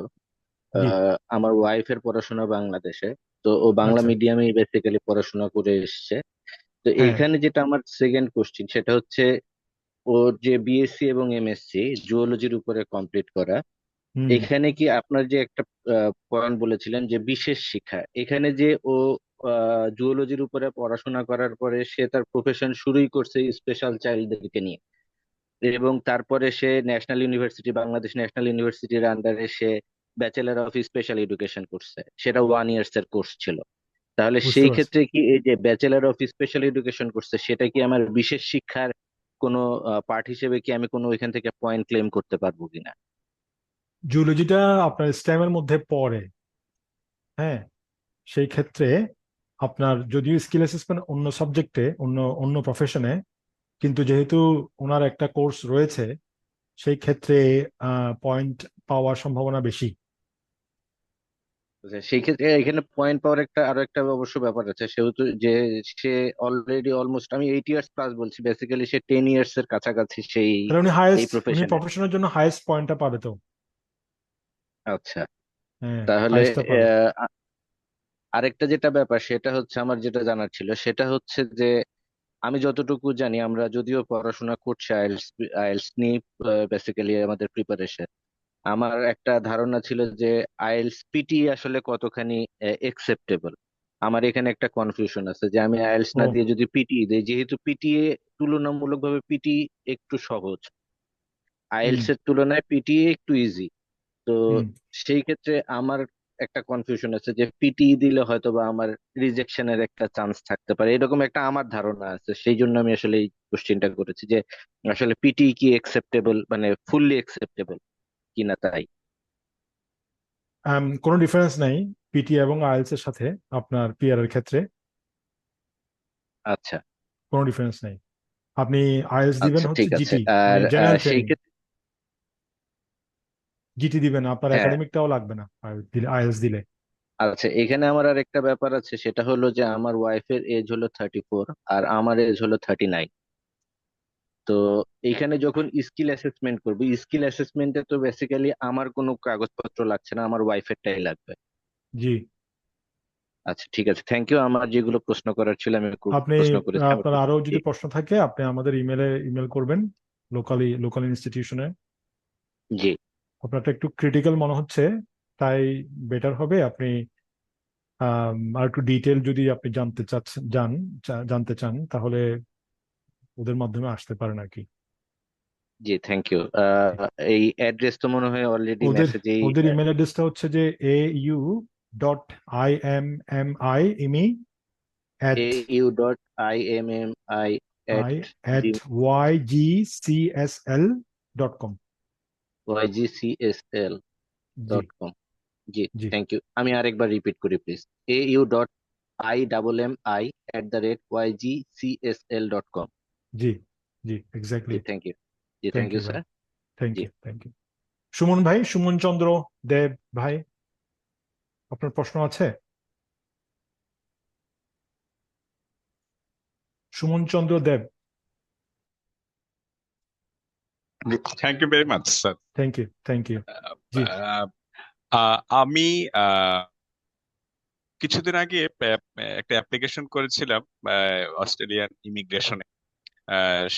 জি। আমার ওয়াইফের পড়াশোনা বাংলাদেশে। তো ও বাংলা আচ্ছা। মিডিয়ামে বেসিক্যালি পড়াশোনা করে এসেছে। তো হ্যাঁ। এইখানে যেটা আমার সেকেন্ড কোশ্চিন সেটা হচ্ছে, ওর যে বিএসসি এবং এমএসসি জুওলজির উপরে কমপ্লিট করা, হুম। এখানে কি আপনার যে একটা পয়েন্ট বলেছিলেন যে বিশেষ শিক্ষা, এখানে যে ও জুওলজির উপরে পড়াশোনা করার পরে সে তার প্রফেশন শুরুই করছে স্পেশাল চাইল্ডদেরকে নিয়ে, এবং তারপরে সে ন্যাশনাল ইউনিভার্সিটি, বাংলাদেশ ন্যাশনাল ইউনিভার্সিটির আন্ডারে সে ব্যাচেলর অফ স্পেশাল এডুকেশন করছে, সেটা 1 ইয়ার্স এর কোর্স ছিল। তাহলে বুঝতে সেই পারছি। ক্ষেত্রে কি এই যে ব্যাচেলর অফ স্পেশাল এডুকেশন করছে, সেটা কি আমার বিশেষ শিক্ষার কোনো পার্ট হিসেবে কি আমি কোনো ওইখান থেকে পয়েন্ট ক্লেম করতে পারবো কিনা? জুলজিটা আপনার স্টেমের মধ্যে পড়ে, হ্যাঁ। সেই ক্ষেত্রে আপনার যদিও স্কিল অ্যাসেসমেন্ট অন্য সাবজেক্টে, অন্য অন্য প্রফেশনে, কিন্তু যেহেতু ওনার একটা কোর্স রয়েছে, সেই ক্ষেত্রে পয়েন্ট পাওয়ার সম্ভাবনা বেশি। আচ্ছা, সেই ক্ষেত্রে এখানে পয়েন্ট পাওয়ার আরো একটা অবশ্য ব্যাপার আছে, সেহেতু যে সে অলরেডি অলমোস্ট, আমি 8 ইয়ার্স প্লাস বলছি, বেসিক্যালি সে 10 ইয়ার্স এর কাছাকাছি সেই তাহলে উনি এই হায়েস্ট, উনি প্রফেশনে। প্রফেশনের জন্য হায়েস্ট পয়েন্টটা পাবে তো। আচ্ছা, হ্যাঁ, তাহলে হায়েস্টটা পাবে। আরেকটা যেটা ব্যাপার, সেটা হচ্ছে আমার যেটা জানার ছিল, সেটা হচ্ছে যে আমি যতটুকু জানি, আমরা যদিও পড়াশোনা করছি আইএলটিএস, আইএলটিএস নিয়ে বেসিক্যালি আমাদের প্রিপারেশন, আমার একটা ধারণা ছিল যে আইএলটিএস পিটি আসলে কতখানি একসেপ্টেবল। আমার এখানে একটা কনফিউশন আছে যে আমি আইএলটিএস ও। না দিয়ে যদি পিটি দিই, যেহেতু পিটি তুলনামূলকভাবে পিটি একটু সহজ, হুম। আইএলটিএস এর তুলনায় পিটি একটু ইজি। তো হুম। সেই ক্ষেত্রে আমার একটা কনফিউশন আছে যে পিটি দিলে হয়তো বা আমার রিজেকশনের একটা চান্স থাকতে পারে, এরকম একটা আমার ধারণা আছে। সেই জন্য আমি আসলে এই কোশ্চেনটা করেছি যে আসলে পিটি কি একসেপ্টেবল, মানে ফুললি একসেপ্টেবল কিনা, তাই। কোনো ডিফারেন্স নাই পিটি এবং আইএলটিএস এর সাথে আপনার পিআর এর ক্ষেত্রে। আচ্ছা। কোনো ডিফারেন্স নাই। আপনি আইএলটিএস দিবেন আচ্ছা, হচ্ছে ঠিক আছে। জিটি, মানে আর জেনারেল সেই ট্রেনিং। ক্ষেত্রে, জিটি দিবেন, আপনার হ্যাঁ, একাডেমিকটাও লাগবে না আইএলটিএস দিলে। আচ্ছা, এখানে আমার আর একটা ব্যাপার আছে, সেটা হলো যে আমার ওয়াইফের এজ হলো 34 আর আমার এজ হলো 39। তো এইখানে যখন স্কিল অ্যাসেসমেন্ট করবো, স্কিল অ্যাসেসমেন্টে তো বেসিক্যালি আমার কোনো কাগজপত্র লাগছে না, আমার ওয়াইফেরটাই লাগবে। জি। আচ্ছা, ঠিক আছে, থ্যাংক ইউ। আমার যেগুলো প্রশ্ন করার ছিল আমি আপনি প্রশ্ন করেছি আমার আপনার আরো জি। যদি প্রশ্ন থাকে আপনি আমাদের ইমেল করবেন, লোকাল ইনস্টিটিউশনে। জি। আপনারটা একটু ক্রিটিক্যাল মনে হচ্ছে, তাই বেটার হবে আপনি আর একটু ডিটেল যদি আপনি জানতে চান, তাহলে ওদের মাধ্যমে আসতে পারেন আর কি। জি, থ্যাংক ইউ। এই অ্যাড্রেস তো মনে হয় অলরেডি ওদের মেসেজেই। ওদের ইমেল অ্যাড্রেসটা হচ্ছে যে au.immimi@এ U dot I M M I i at at ygcsl.com। ygcsl জি। Dot com. জি, জি। Thank you. আমি আরেকবার রিপিট করি please. au dot I double M I @ygcsl.com। জি। জি, এক্স্যাক্টলি। জি, থ্যাংক ইউ। জি, থ্যাংক থ্যাংক ইউ ইউ ভাই। স্যার। থ্যাংক জি। You, thank you. সুমন ভাই, সুমন চন্দ্র দেব ভাই, আপনার প্রশ্ন আছে? Suman Chandra Deb. Thank you very much sir. Thank you, thank you. জি। আমি কিছুদিন আগে একটা অ্যাপ্লিকেশন করেছিলাম অস্ট্রেলিয়ান ইমিগ্রেশনে।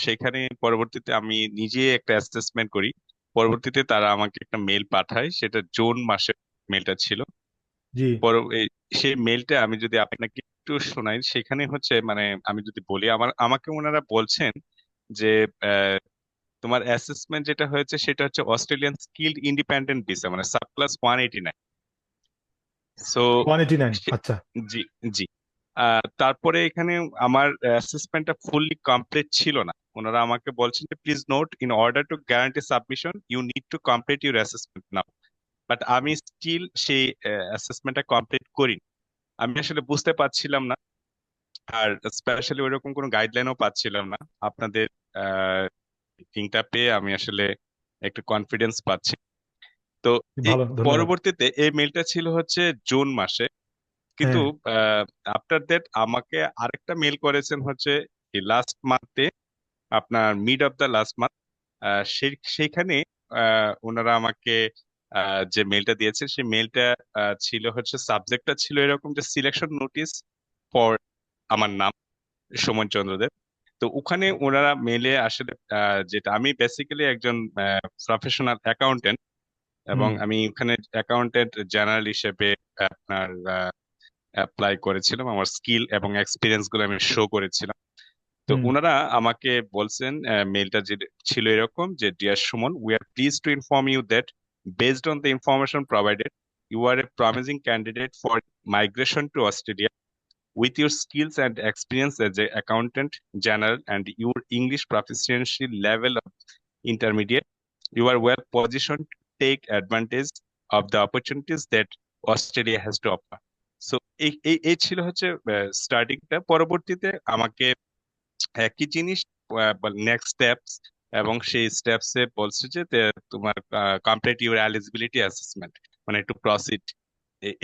সেখানে পরবর্তীতে আমি নিজে একটা অ্যাসেসমেন্ট করি। পরবর্তীতে তারা আমাকে একটা মেল পাঠায়, সেটা জুন মাসের মেলটা ছিল। জি। সেই মেলটা আমি যদি আপনাকে একটু শোনাই, সেখানে হচ্ছে মানে আমি যদি বলি, আমাকে ওনারা বলছেন যে তোমার অ্যাসেসমেন্ট যেটা হয়েছে সেটা হচ্ছে অস্ট্রেলিয়ান স্কিলড ইন্ডিপেন্ডেন্ট ভিসা, মানে সাব ক্লাস 189। সো 189, আচ্ছা। জি, জি। তারপরে এখানে আমার অ্যাসেসমেন্টটা ফুললি কমপ্লিট ছিল না। ওনারা আমাকে বলছেন যে please note, in order to guarantee submission you need to complete your assessment now. But আমি স্টিল সেই অ্যাসেসমেন্টটা কমপ্লিট করিনি। আমি আসলে বুঝতে পারছিলাম না, আর স্পেশালি ওইরকম কোনো গাইডলাইনও পাচ্ছিলাম না। আপনাদের লিঙ্কটা পেয়ে আমি আসলে একটু কনফিডেন্স পাচ্ছি। তো এই ভালো, ধন্যবাদ। পরবর্তীতে এই মেলটা ছিল হচ্ছে জুন মাসে, কিন্তু হ্যাঁ। আফটার দ্যাট আমাকে আরেকটা মেল করেছেন হচ্ছে লাস্ট মান্থে, আপনার mid of the last month. সেইখানে ওনারা আমাকে যে মেলটা দিয়েছে, সেই মেলটা ছিল হচ্ছে, সাবজেক্টটা ছিল এরকম যে সিলেকশন নোটিস ফর আমার নাম সুমন চন্দ্রদেব। তো ওখানে ওনারা মেলে আসলে যেটা, আমি বেসিক্যালি একজন প্রফেশনাল অ্যাকাউন্টেন্ট, এবং হুম। আমি ওখানে অ্যাকাউন্টেন্ট জেনারেল হিসেবে আপনার অ্যাপ্লাই করেছিলাম। আমার স্কিল এবং এক্সপিরিয়েন্স গুলো আমি শো করেছিলাম। তো হুম ওনারা আমাকে বলছেন, মেইলটা যে ছিল এরকম যে, dear Suman, we are please to inform you that based on the information provided you are a promising candidate for migration to Australia. With your skills and experience as an accountant general and your English proficiency level of intermediate, you are well positioned to take advantage of the opportunities that Australia has to offer. So এই ছিল হচ্ছে স্টার্টিংটা। পরবর্তীতে আমাকে একই জিনিস next steps, এবং সেই স্টেপসে বলছে যে তোমার কমপ্লিট ইউর এলিজিবিলিটি অ্যাসেসমেন্ট, মানে একটু প্রসিড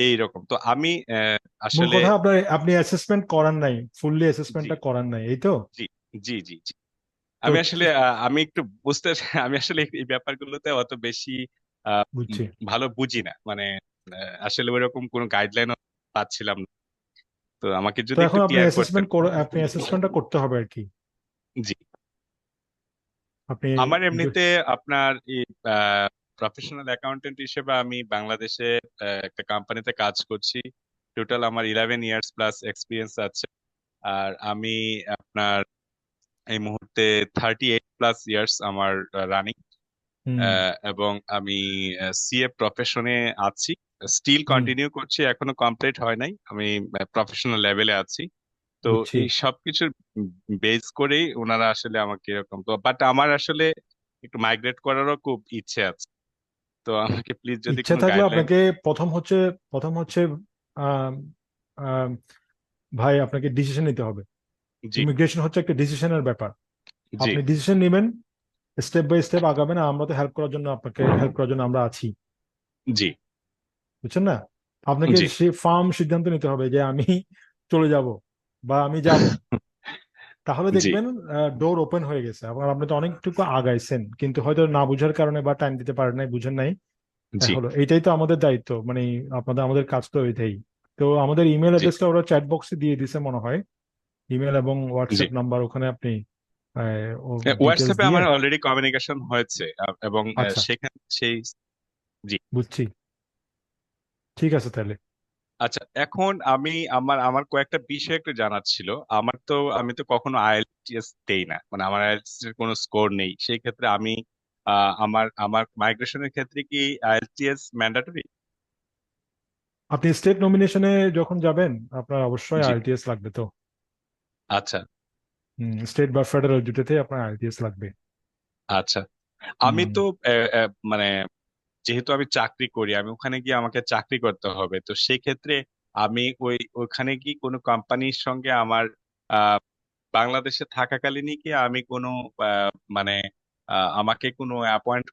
এইরকম। তো আমি মূল আসলে কথা আপনি অ্যাসেসমেন্ট করান নাই, ফুললি জি অ্যাসেসমেন্টটা করান নাই, এই তো? জি জি জি জি তো আমি আসলে আমি একটু বুঝতে আমি আসলে এই ব্যাপারগুলোতে অত বেশি বুঝছি। ভালো বুঝি না, মানে আসলে ওইরকম কোনো গাইডলাইনও পাচ্ছিলাম না। তো আমাকে তো যদি একটু এখন আপনি ক্লিয়ার করতেন। অ্যাসেসমেন্টটা করতে হবে আর কি। জি, আপনি আমার এমনিতে আপনার এই প্রফেশনাল অ্যাকাউন্টেন্ট হিসেবে আমি বাংলাদেশে একটা কোম্পানিতে কাজ করছি। টোটাল আমার 11 ইয়ার্স প্লাস এক্সপিরিয়েন্স আছে। আর আমি আপনার এই মুহূর্তে 38 প্লাস ইয়ার্স আমার রানিং, এবং আমি সিএ প্রফেশনে আছি, স্টিল কন্টিনিউ করছি, এখনো কমপ্লিট হয় নাই, আমি প্রফেশনাল লেভেলে আছি। তো বুঝছি। এই সবকিছুর বেস করেই ওনারা আসলে আমাকে এরকম, তো বাট আমার আসলে একটু মাইগ্রেট করারও খুব ইচ্ছে আছে। তো আমাকে প্লিজ যদি ইচ্ছে কোনো থাকলে গাইডলাইন। আপনাকে প্রথম হচ্ছে আম, আম, ভাই আপনাকে ডিসিশন নিতে হবে। জি ইমিগ্রেশন হচ্ছে একটা ডিসিশনের ব্যাপার। জি আপনি ডিসিশন নেবেন, স্টেপ বাই স্টেপ আগাবেন, আর আমরা তো হেল্প করার জন্য আমরা আছি, জি বুঝছেন না? আপনাকে জি সে ফার্ম সিদ্ধান্ত নিতে হবে যে আমি চলে যাব বা আমি যাব, তাহলে জি দেখবেন ডোর ওপেন হয়ে গেছে। আবার আপনি তো অনেকটুকু আগাইছেন, কিন্তু হয়তো না বুঝার কারণে বা টাইম দিতে পারেন নাই, বুঝেন নাই। জি হলো, এটাই তো আমাদের দায়িত্ব, মানে আমাদের কাজ তো এটাই। তো আমাদের ইমেল জি অ্যাড্রেসটা ওরা চ্যাট বক্সে দিয়ে দিছে মনে হয়, ইমেল এবং জি হোয়াটসঅ্যাপ নাম্বার, ওখানে আপনি ডিটেলস হোয়াটসঅ্যাপে দিয়ে। আমার অলরেডি কমিউনিকেশন হয়েছে, এবং আচ্ছা, সেখানে সেই। জি বুঝছি, ঠিক আছে তাহলে। আচ্ছা, এখন আমি আমার আমার কয়েকটা বিষয় একটু জানার ছিল। আমি তো কখনো আইএলটিএস দেই না, মানে আমার আইএলটিএস এর কোনো স্কোর নেই। সেই ক্ষেত্রে আমি আমার আমার মাইগ্রেশনের ক্ষেত্রে কি আইএলটিএস ম্যান্ডেটরি? আপনি স্টেট নমিনেশনে যখন যাবেন আপনার অবশ্যই জি আইএলটিএস লাগবে তো। আচ্ছা স্টেট বা ফেডারেল দুটোতে আপনার আইএলটিএস লাগবে। আচ্ছা। আমি হুম। তো মানে যেহেতু আমি চাকরি করি, আমি ওখানে গিয়ে আমাকে চাকরি করতে হবে। তো সেই ক্ষেত্রে আমি ওখানে কি কোনো কোম্পানির সঙ্গে আমার আহ, বাংলাদেশে থাকাকালীনই কি আমি কোনো মানে আমাকে কোনো অ্যাপয়েন্ট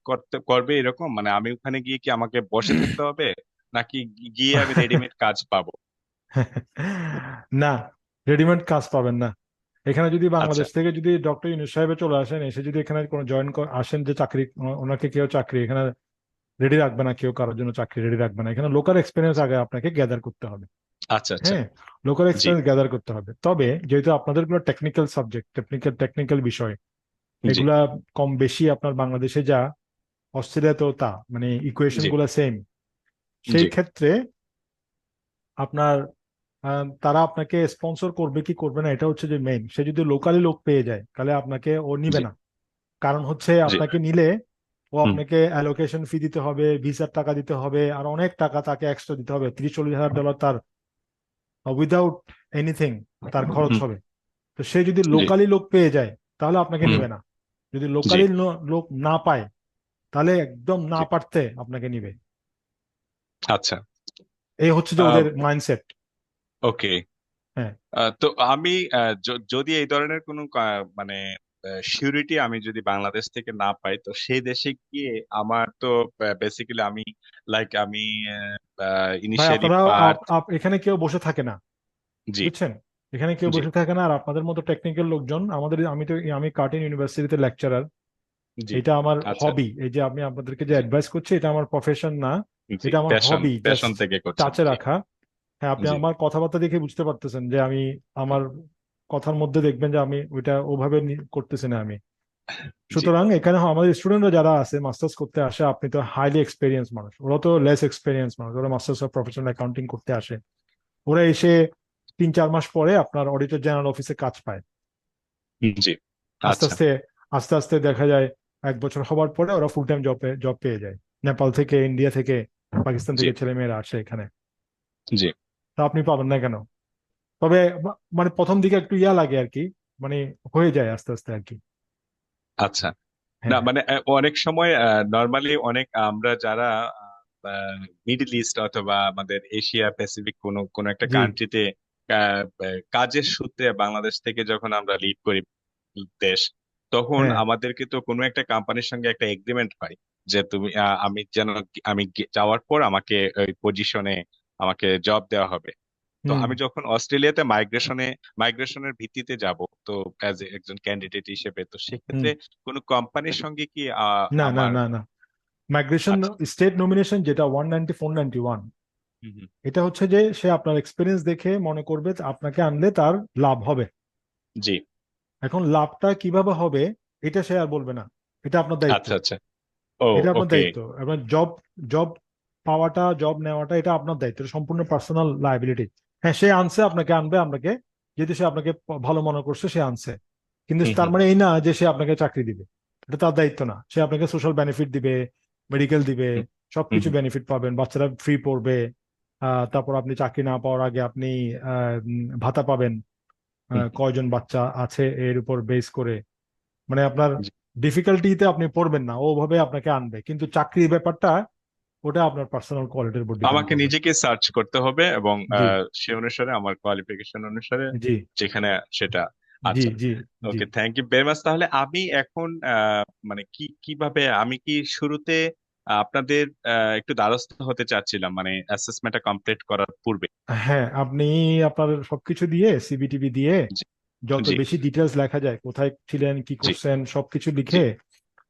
করবে এরকম, মানে আমি ওখানে গিয়ে কি আমাকে বসে থাকতে হবে, নাকি গিয়ে আমি রেডিমেড কাজ পাবো? না, রেডিমেড কাজ পাবেন না। এখানে যদি আচ্ছা বাংলাদেশ থেকে যদি ডক্টর ইউনূস সাহেবে চলে আসেন, এসে যদি এখানে কোনো আসেন যে চাকরি, ওনাকে কেউ চাকরি এখানে রেডি রাখবে না, কেউ কারোর জন্য চাকরি রেডি রাখবে না। এখানে লোকাল এক্সপিরিয়েন্স আগে আপনাকে গ্যাদার করতে হবে। আচ্ছা আচ্ছা। হ্যাঁ, লোকাল জি এক্সপিরিয়েন্স গ্যাদার করতে হবে। তবে যেহেতু আপনাদের গুলো টেকনিক্যাল সাবজেক্ট, টেকনিক্যাল বিষয়, জি এগুলা কম বেশি আপনার বাংলাদেশে যা, অস্ট্রেলিয়াতেও তা, মানে ইকুয়েশন জি গুলা সেম। জি সেই ক্ষেত্রে আপনার তারা আপনাকে স্পন্সর করবে কি করবে না, এটা হচ্ছে যে মেইন। সে যদি লোকালি লোক পেয়ে যায় তাহলে আপনাকে ও নিবে জি না। কারণ হচ্ছে জি আপনাকে নিলে ও হুম আপনাকে অ্যালোকেশন ফি দিতে হবে, ভিসার টাকা দিতে হবে, আর অনেক টাকা তাকে এক্সট্রা দিতে হবে, 30-40 হাজার ডলার তার উইদাউট এনিথিং তার খরচ হুম হবে। তো সে যদি জি লোকালি লোক পেয়ে যায় তাহলে আপনাকে হুম নিবে না। যদি জি লোকালি লোক না পায় তাহলে একদম না জি পারতে আপনাকে নিবে। আচ্ছা। এই হচ্ছে যে ওদের মাইন্ডসেট। ওকে। হ্যাঁ, তো আমি যদি এই ধরনের কোনো মানে সিউরিটি আমি যদি বাংলাদেশ থেকে না পাই, তো সেই দেশে গিয়ে আমার তো বেসিক্যালি আমি আমি ভাই ইনিশিয়ালি আপনারা পার্ট। এখানে কেউ বসে থাকে না, জি বুঝছেন? এখানে কেউ জি বসে থাকে না। আর আপনাদের মতো টেকনিক্যাল লোকজন, আমি কার্টিন ইউনিভার্সিটিতে লেকচারার, জি এটা আমার আচ্ছা। হবি। এই যে আমি আপনাদেরকে যে জি অ্যাডভাইস করছি, এটা আমার প্রফেশন না, জি এটা আমার প্যাশন হবি, প্যাশন জাস্ট থেকে করছেন। টাচে জি রাখা। হ্যাঁ, আপনি জি আমার কথাবার্তা দেখে বুঝতে পারতেছেন যে আমি আমার কথার মধ্যে দেখবেন যে আমি ওইটা ওভাবে করতেছি না আমি। জি সুতরাং এখানে আমাদের স্টুডেন্টরা যারা আছে মাস্টার্স করতে আসে, আপনি তো হাইলি এক্সপেরিয়েন্স মানুষ, ওরা তো লেস এক্সপেরিয়েন্স মানুষ, ওরা মাস্টার্স অফ প্রফেশনাল অ্যাকাউন্টিং করতে আসে। ওরা এসে 3-4 মাস পরে আপনার অডিটর জেনারেল অফিসে কাজ পায়। জি। আস্তে আচ্ছা। আস্তে আস্তে আস্তে দেখা যায় 1 বছর হবার পরে ওরা ফুল টাইম জব পেয়ে যায়। নেপাল থেকে, ইন্ডিয়া থেকে, পাকিস্তান জি। থেকে ছেলেমেয়েরা আসে এখানে। জি। তা আপনি পাবেন না কেন? তবে মানে প্রথম দিকে একটু ইয়া লাগে আর কি, মানে হয়ে যায় আস্তে আস্তে আর কি। আচ্ছা। না হ্যাঁ, মানে অনেক সময় নর্মালি অনেক আমরা যারা মিডল ইস্ট অথবা আমাদের এশিয়া প্যাসিফিক কোনো কোনো একটা জি, কান্ট্রিতে কাজের সূত্রে বাংলাদেশ থেকে যখন আমরা লিড করি দেশ, তখন হ্যাঁ, আমাদেরকে তো কোনো একটা কোম্পানির সঙ্গে একটা এগ্রিমেন্ট পাই যে তুমি আমি যেন আমি যাওয়ার পর আমাকে ওই পজিশনে আমাকে জব দেওয়া হবে। তো হুম, আমি যখন অস্ট্রেলিয়াতে মাইগ্রেশনের ভিত্তিতে যাব, তো অ্যাজ একজন ক্যান্ডিডেট হিসেবে, তো হুম। সেক্ষেত্রে কোনো কোম্পানির সঙ্গে কি না, না, আমার না, না। মাইগ্রেশন আচ্ছা। স্টেট নমিনেশন যেটা 19491, হুম, হুম। এটা হচ্ছে যে সে আপনার এক্সপিরিয়েন্স দেখে মনে করবে যে আপনাকে আনলে তার লাভ হবে। জি। এখন লাভটা কিভাবে হবে এটা সে আর বলবে না, এটা আপনার দায়িত্ব। আচ্ছা, আচ্ছা। ও, এটা আপনার ওকে। দায়িত্ব। এবং জব জব পাওয়াটা, জব নেওয়াটা এটা আপনার দায়িত্ব, এটা সম্পূর্ণ পার্সোনাল লায়াবিলিটি। হ্যাঁ, সে আনছে, আপনাকে আনবে, আপনাকে যদি সে আপনাকে ভালো মনে করছে সে আনছে, কিন্তু হুম, তার হুম, মানে এই না যে সে আপনাকে চাকরি দিবে। এটা তার দায়িত্ব না। সে আপনাকে সোশ্যাল বেনিফিট দিবে, মেডিকেল দিবে, হুম, হুম, সবকিছু হুম, বেনিফিট পাবেন, বাচ্চারা ফ্রি পড়বে। তারপর আপনি চাকরি না পাওয়ার আগে আপনি ভাতা পাবেন। হুম, কয়জন বাচ্চা আছে এর উপর বেস করে, মানে আপনার জি। ডিফিকাল্টিতে আপনি পড়বেন না, ওভাবে আপনাকে আনবে। কিন্তু চাকরির ব্যাপারটা ওটা আপনার পার্সোনাল কোয়ালিটির উপর ডিপেন্ড আমাকে করবে। নিজেকে সার্চ করতে হবে এবং জি, সে অনুসারে আমার কোয়ালিফিকেশন অনুসারে জি, যেখানে সেটা। জি, আচ্ছা। জি, জি। ওকে, থ্যাংক ইউ ভেরি মাচ। তাহলে আমি এখন মানে কিভাবে আমি কি শুরুতে আপনাদের একটু দ্বারস্থ হতে চাচ্ছিলাম মানে অ্যাসেসমেন্টটা কমপ্লিট করার পূর্বে। হ্যাঁ, আপনি আপনার সবকিছু দিয়ে, সিবিটিভি দিয়ে, জি। যত জি। বেশি ডিটেলস লেখা যায়, কোথায় ছিলেন, কি জি। করছেন, সবকিছু জি। লিখে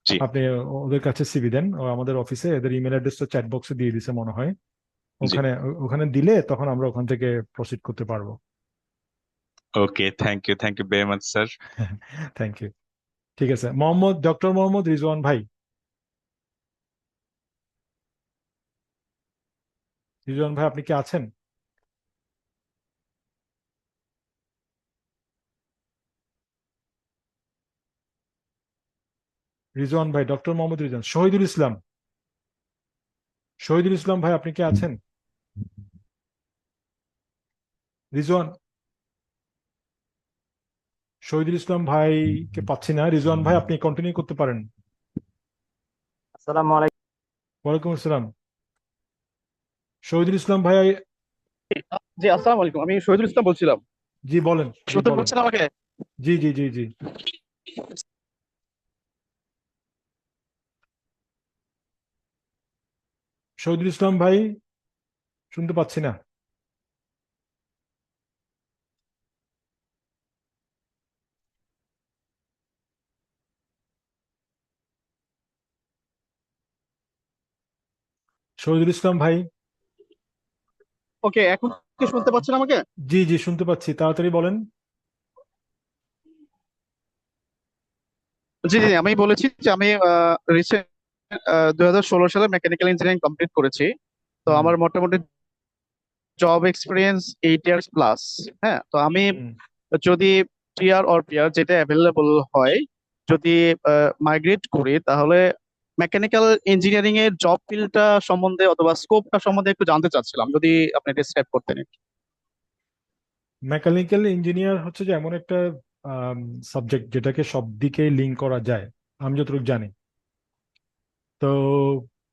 জি। আপনি ওদের কাছে সিভি দেন। ও আমাদের অফিসে এদের ইমেল অ্যাড্রেসটা চ্যাট বক্সে দিয়ে দিছে মনে হয়। জি। ওখানে ওখানে দিলে তখন আমরা ওখান থেকে প্রসিড করতে পারবো। Okay, thank you very much sir. Thank you. ঠিক আছে, ডক্টর মোহাম্মদ রিজওয়ান ভাই। রিজওয়ান ভাই, আপনি কি আছেন? রিজওয়ান ভাই, ডক্টর মোহাম্মদ রিজওয়ান, শহীদুল ইসলাম, শহীদুল ইসলাম ভাই, আপনি কি আছেন? রিজওয়ান, শহীদুল ইসলাম ভাইকে পাচ্ছি না। রিজওয়ান ভাই, আপনি কন্টিনিউ করতে পারেন। আসসালামু আলাইকুম। ওয়ালাইকুম আসসালাম। শহীদুল ইসলাম ভাই, জি, আসসালামু আলাইকুম, আমি শহীদুল ইসলাম বলছিলাম। জি বলেন, জি শুনতে বলেন। পাচ্ছেন আমাকে? জি, জি, জি, জি। শহীদুল ইসলাম ভাই, শুনতে পাচ্ছি না। শহীদুল ইসলাম ভাই। ওকে, এখন কি শুনতে পাচ্ছেন আমাকে? জি, জি, শুনতে পাচ্ছি, তাড়াতাড়ি বলেন। জি জি, আমি বলেছি যে আমি রিসেন্ট 2016 সালে মেকানিক্যাল ইঞ্জিনিয়ারিং কমপ্লিট করেছি। তো হুম, আমার মোটামুটি জব এক্সপিরিয়েন্স 8 ইয়ার্স প্লাস। হ্যাঁ, তো আমি হুম। যদি টিআর অর পিআর যেটা অ্যাভেলেবল হয়, যদি মাইগ্রেট করি, তাহলে মেকানিক্যাল ইঞ্জিনিয়ারিং এর জব ফিল্ডটা সম্বন্ধে অথবা স্কোপটা সম্বন্ধে একটু জানতে চাচ্ছিলাম, যদি আপনি ডিসক্রাইব করতেন। মেকানিক্যাল ইঞ্জিনিয়ার হচ্ছে যে এমন একটা সাবজেক্ট যেটাকে সব দিকে লিঙ্ক করা যায়, আমি যতটুকু জানি। তো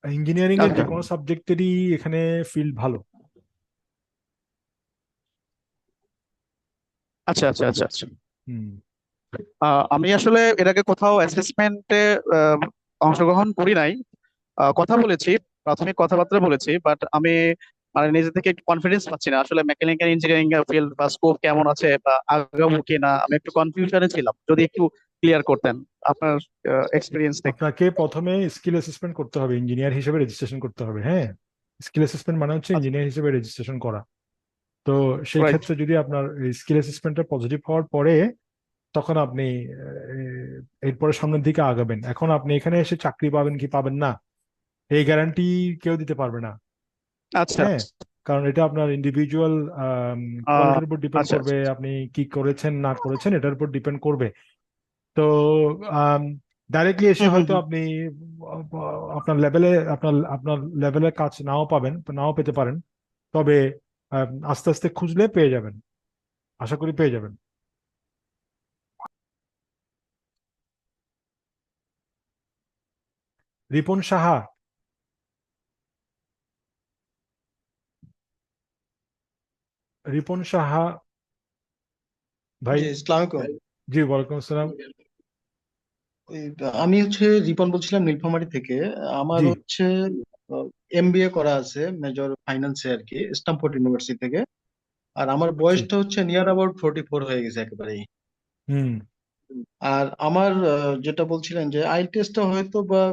ইঞ্জিনিয়ারিং এর যে কোনো সাবজেক্টেরই এখানে ফিল্ড ভালো। আচ্ছা আচ্ছা আচ্ছা আচ্ছা। হুম, আমি আসলে এর আগে কোথাও অ্যাসেসমেন্টে অংশগ্রহণ করি নাই। কথা বলেছি, প্রাথমিক কথাবার্তা বলেছি, বাট আমি মানে নিজে থেকে একটু কনফিডেন্স পাচ্ছি না আসলে মেকানিক্যাল ইঞ্জিনিয়ারিং এর ফিল্ড বা স্কোপ কেমন আছে বা আগাবো কিনা। আমি একটু কনফিউশনে ছিলাম, যদি একটু ক্লিয়ার করতেন আপনার এক্সপিরিয়েন্স থেকে। আপনাকে প্রথমে স্কিল অ্যাসেসমেন্ট করতে হবে, ইঞ্জিনিয়ার হিসেবে রেজিস্ট্রেশন করতে হবে। হ্যাঁ, স্কিল অ্যাসেসমেন্ট মানে হচ্ছে ইঞ্জিনিয়ার হিসেবে রেজিস্ট্রেশন করা। তো সেই রাইট। ক্ষেত্রে যদি আপনার স্কিল অ্যাসেসমেন্টটা পজিটিভ হওয়ার পরে তখন আপনি এরপরে সামনের দিকে আগাবেন। এখন আপনি এখানে এসে চাকরি পাবেন কি পাবেন না এই গ্যারান্টি কেউ দিতে পারবে না। আচ্ছা হ্যাঁ, কারণ এটা আপনার ইন্ডিভিজুয়াল আহ, কোয়ালিটির উপর ডিপেন্ড আচ্ছা করবে, আচ্ছা আপনি কি করেছেন না করেছেন এটার উপর ডিপেন্ড করবে। তো ডাইরেক্টলি এসে হুম হুম হয়তো হুম। আপনি আপনার লেভেলে আপনার লেভেলের কাজ নাও পাবেন, নাও পেতে পারেন। তবে আস্তে আস্তে খুঁজলে পেয়ে যাবেন, আশা করি পেয়ে যাবেন। রিপন সাহা, রিপন সাহা ভাই। জি আসসালামু আলাইকুম। জি, ওয়ালাইকুম আসসালাম। এই, আমি রিপন বলছিলাম নীলফামারী থেকে। আমার জি, এমবিএ করা আছে মেজর ফাইন্যান্সে আর কি, স্ট্যামফোর্ড ইউনিভার্সিটি থেকে। আর আমার জি। বয়সটা হচ্ছে নিয়ার অ্যাবাউট 44 হয়ে গেছে একেবারেই। হুম। আর আমার যেটা বলছিলেন যে আইএল টেস্টটা হয়তো বা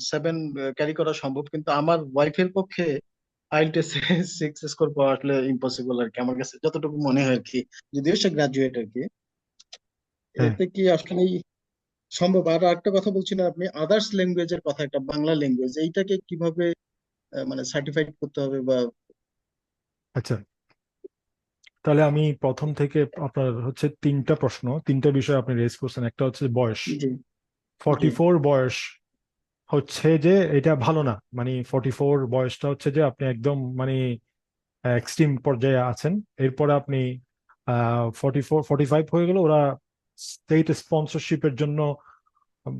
7 ক্যারি করা সম্ভব, কিন্তু আমার ওয়াইফের পক্ষে আইএল টেস্টে 6 স্কোর পাওয়া আসলে ইম্পসিবল আর কি, আমার কাছে যতটুকু মনে হয় আর কি, যদিও সে গ্রাজুয়েট আর কি। হ্যাঁ, এতে কি আসলে সম্ভব? আর একটা কথা বলছিলেন আপনি আদার্স ল্যাঙ্গুয়েজের কথা, একটা বাংলা ল্যাঙ্গুয়েজ, এইটাকে কিভাবে মানে সার্টিফাইড করতে হবে বা? আচ্ছা। তাহলে আমি প্রথম থেকে, আপনার হচ্ছে তিনটা প্রশ্ন, তিনটা বিষয় আপনি রেজ করছেন। একটা হচ্ছে বয়স। জি জি 44 বয়স হচ্ছে যে এটা ভালো না, মানে 44 বয়সটা হচ্ছে যে আপনি একদম মানে এক্সট্রিম পর্যায়ে আছেন। এরপরে আপনি 45 হয়ে গেল, ওরা স্টেট স্পন্সরশিপের জন্য উম,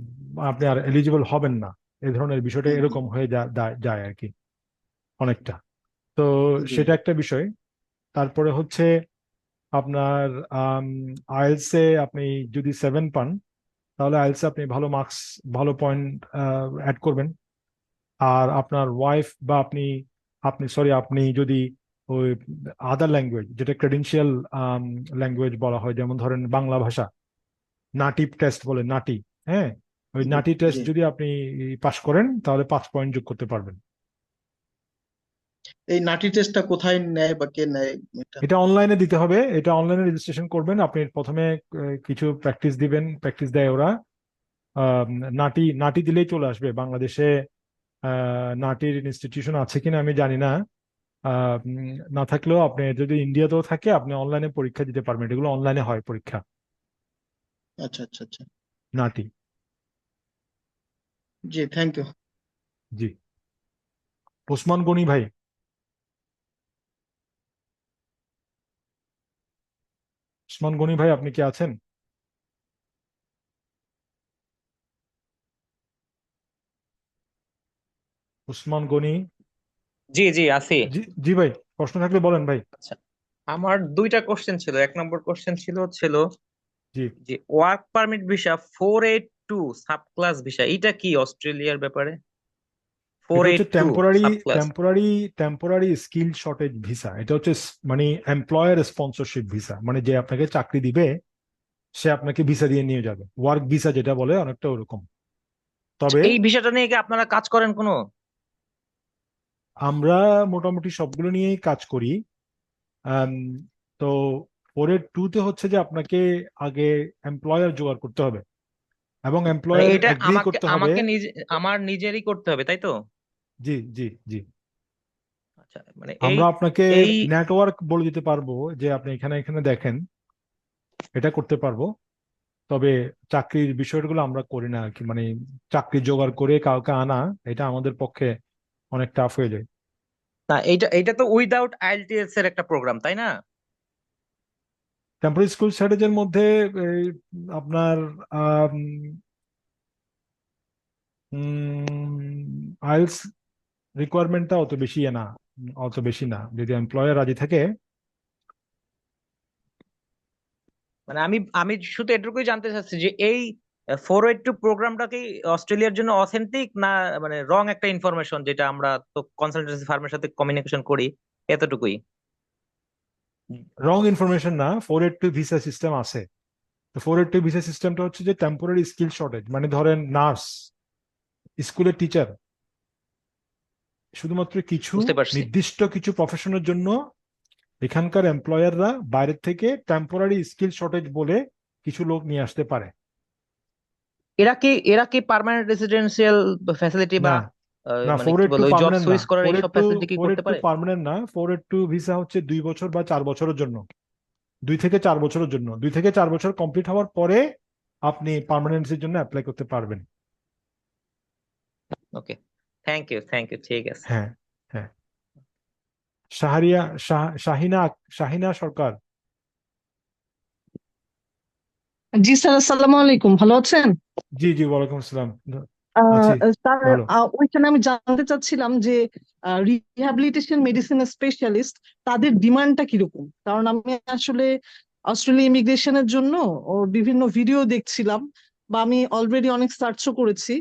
আপনি আর এলিজিবল হবেন না। এই ধরনের বিষয়টা হুম হুম, এরকম হয়ে যায় আর কি, অনেকটা। তো জি সেটা একটা বিষয়। তারপরে হচ্ছে আপনার আইএলসে আপনি যদি 7 পান, তাহলে আইএলসে আপনি ভালো মার্কস, ভালো পয়েন্ট অ্যাড করবেন। আর আপনার ওয়াইফ বা আপনি, সরি, আপনি যদি ওই আদার ল্যাঙ্গুয়েজ, যেটা ক্রেডেন্সিয়াল ল্যাঙ্গুয়েজ বলা হয়, যেমন ধরেন বাংলা ভাষা, নাটি টেস্ট বলে, নাটি, হ্যাঁ, ওই জি নাটি জি। টেস্ট যদি আপনি পাশ করেন তাহলে 5 পয়েন্ট যোগ করতে পারবেন। এই নাটি টেস্টটা কোথায় নেয় বা কে নেয় এটা? এটা অনলাইনে দিতে হবে, এটা অনলাইনে রেজিস্ট্রেশন করবেন আপনি। প্রথমে কিছু প্র্যাকটিস দিবেন, প্র্যাকটিস দেয় ওরা। আহ, নাটি নাটি দিলেই চলে আসবে বাংলাদেশে। নাটির ইনস্টিটিউশন আছে কিনা আমি জানি না। না থাকলেও আপনি যদি ইন্ডিয়াতেও থাকে, আপনি অনলাইনে পরীক্ষা দিতে পারবেন। এগুলো অনলাইনে হয় পরীক্ষা, আচ্ছা আচ্ছা আচ্ছা। নাটি। জি থ্যাংক ইউ। জি। ওসমান গনি ভাই, ওসমান গনি ভাই, আপনি কি আছেন? ওসমান গনি। জি জি আছি। জি, জি ভাই, প্রশ্ন থাকলে বলেন ভাই। আচ্ছা, আমার দুইটা কোশ্চেন ছিল। এক নম্বর কোশ্চেন ছিল জি। যে work permit visa 482 sub class visa, এটা কি অস্ট্রেলিয়ার ব্যাপারে? ফোর এটা হচ্ছে eight two temporary, sub class. Temporary temporary skill shortage visa. এটা হচ্ছে মানে এমপ্লয়ার স্পন্সরশিপ ভিসা, মানে যে আপনাকে চাকরি দিবে সে আপনাকে ভিসা দিয়ে নিয়ে যাবে, ওয়ার্ক ভিসা যেটা বলে, অনেকটা ওরকম। তবে এই ভিসাটা নিয়ে কি আপনারা কাজ করেন কোনো? আমরা মোটামুটি সবগুলো নিয়েই কাজ করি। আম, তো 482-তে হচ্ছে যে আপনাকে আগে এমপ্লয়ার জোগাড় করতে হবে এবং মানে এমপ্লয়ার এটা এগ্রি আমাকে করতে হবে। আমাকে নিজে, আমার নিজেরই করতে হবে তাই তো? জি, জি, জি। আচ্ছা, মানে এই আমরা আপনাকে এই নেটওয়ার্ক বলে দিতে পারবো যে আপনি এখানে এখানে দেখেন, এটা করতে পারবো। তবে চাকরির বিষয়গুলো আমরা করি না আর কি, মানে চাকরি জোগাড় করে কাউকে আনা, এটা আমাদের পক্ষে অনেক টাফ হয়ে যায়। না, এইটা এইটা তো উইদাউট আইএলটিএস এর একটা প্রোগ্রাম তাই না? টেম্পোরারি স্কুল স্ট্র্যাটেজির মধ্যে এই, আপনার আইএলস রিকোয়ারমেন্টটা অত বেশি না, অত বেশি না, যদি এমপ্লয়ার রাজি থাকে। মানে আমি আমি শুধু এটুকুই জানতে চাচ্ছি যে এই 482 প্রোগ্রামটা কি অস্ট্রেলিয়ার জন্য অথেন্টিক না মানে রং একটা ইনফরমেশন, যেটা আমরা তো কনসালটেন্সি ফার্মের সাথে কমিউনিকেশন করি, এতটুকুই। রং ইনফরমেশন না, 482 ভিসা সিস্টেম আছে। তো 482 ভিসা সিস্টেমটা হচ্ছে যে টেম্পোরারি স্কিল শর্টেজ, মানে ধরেন নার্স, স্কুলের টিচার, শুধুমাত্র কিছু বুঝতে পারছি। নির্দিষ্ট কিছু প্রফেশনের জন্য এখানকার এমপ্লয়াররা বাইরের থেকে টেম্পোরারি স্কিল শর্টেজ বলে কিছু লোক নিয়ে আসতে পারে। এরা কি পার্মানেন্ট রেসিডেন্সিয়াল ফ্যাসিলিটি বা না, না, মানে ফোর কি এইট টু বলে ওই জব পার্মানেন্ট না, সুইচ করার ফোর এইসব এইট টু ফ্যাসিলিটি কি ফোর করতে এইট টু পারে? পার্মানেন্ট না, 482 ভিসা হচ্ছে 2 বছর বা 4 বছরের জন্য। 2 থেকে 4 বছরের জন্য, 2 থেকে 4 বছর কমপ্লিট হওয়ার পরে আপনি পার্মানেন্সির জন্য অ্যাপ্লাই করতে পারবেন। ওকে, থ্যাংক ইউ, ঠিক আছে। হ্যাঁ, হ্যাঁ। শাহরিয়া শাহিনা শাহিনা সরকার। জি স্যার, আসসালামু আলাইকুম, ভালো আছেন? জি জি, ওয়ালাইকুম আসসালাম। আছি স্যার, ভালো। ওইখানে আমি জানতে চাচ্ছিলাম যে রিহ্যাবিলিটেশন মেডিসিন স্পেশালিস্ট তাদের ডিমান্ডটা কিরকম, কারণ আমি আসলে অস্ট্রেলিয়া ইমিগ্রেশনের জন্য বিভিন্ন ভিডিও দেখছিলাম, বা আমি অলরেডি অনেক সার্চও করেছি,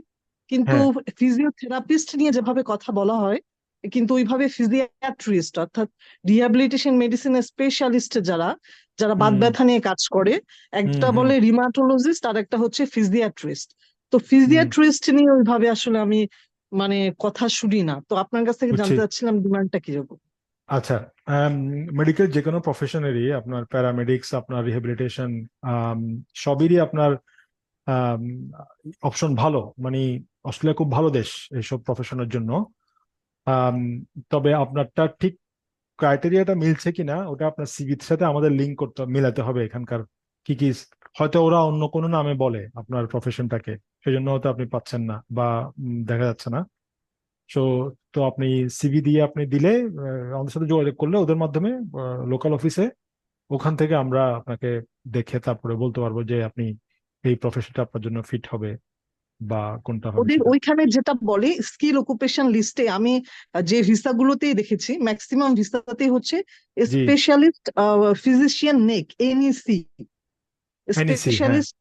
কিন্তু হ্যাঁ। ফিজিওথেরাপিস্ট নিয়ে যেভাবে কথা বলা হয়, কিন্তু ওইভাবে ফিজিয়াট্রিস্ট অর্থাৎ রিহ্যাবিলিটেশন মেডিসিন স্পেশালিস্ট যারা যারা বাত হুম ব্যথা নিয়ে কাজ করে, হুম একটা হুম বলে রিমাটোলজিস্ট আর একটা হচ্ছে ফিজিয়াট্রিস্ট। তো হুম ফিজিয়াট্রিস্ট নিয়ে ওইভাবে আসলে আমি মানে কথা শুনি না, তো আপনার কাছ থেকে বুঝছি। জানতে চাচ্ছিলাম ডিমান্ডটা কিরকম। আচ্ছা, মেডিকেল যে কোনো প্রফেশনেরই আপনার প্যারামেডিক্স, আপনার রিহেবিলিটেশন, সবেরই আপনার অপশন ভালো, মানে অস্ট্রেলিয়া খুব ভালো দেশ এইসব প্রফেশনের জন্য। আম, তবে আপনারটা ঠিক ক্রাইটেরিয়াটা মিলছে কিনা ওটা আপনার সিভির সাথে আমাদের লিঙ্ক করতে মিলাতে হবে। এখানকার কি কি, হয়তো ওরা অন্য কোনো নামে বলে আপনার প্রফেশনটাকে, সেজন্য হয়তো আপনি পাচ্ছেন না বা দেখা যাচ্ছে না। সো তো আপনি সিভি দিয়ে আপনি দিলে, আমাদের সাথে যোগাযোগ করলে ওদের মাধ্যমে লোকাল অফিসে, ওখান থেকে আমরা আপনাকে দেখে তারপরে বলতে পারবো যে আপনি এই প্রফেশনটা আপনার জন্য ফিট হবে বা কোনটা হবে ওদের সেটা। ওইখানে যেটা বলে স্কিল অকুপেশন লিস্টে আমি যে ভিসাগুলোতেই দেখেছি, ম্যাক্সিমাম ভিসাতেই হচ্ছে জি, স্পেশালিস্ট ফিজিশিয়ান নেক, এনইসি, এনইসি, হ্যাঁ স্পেশালিস্ট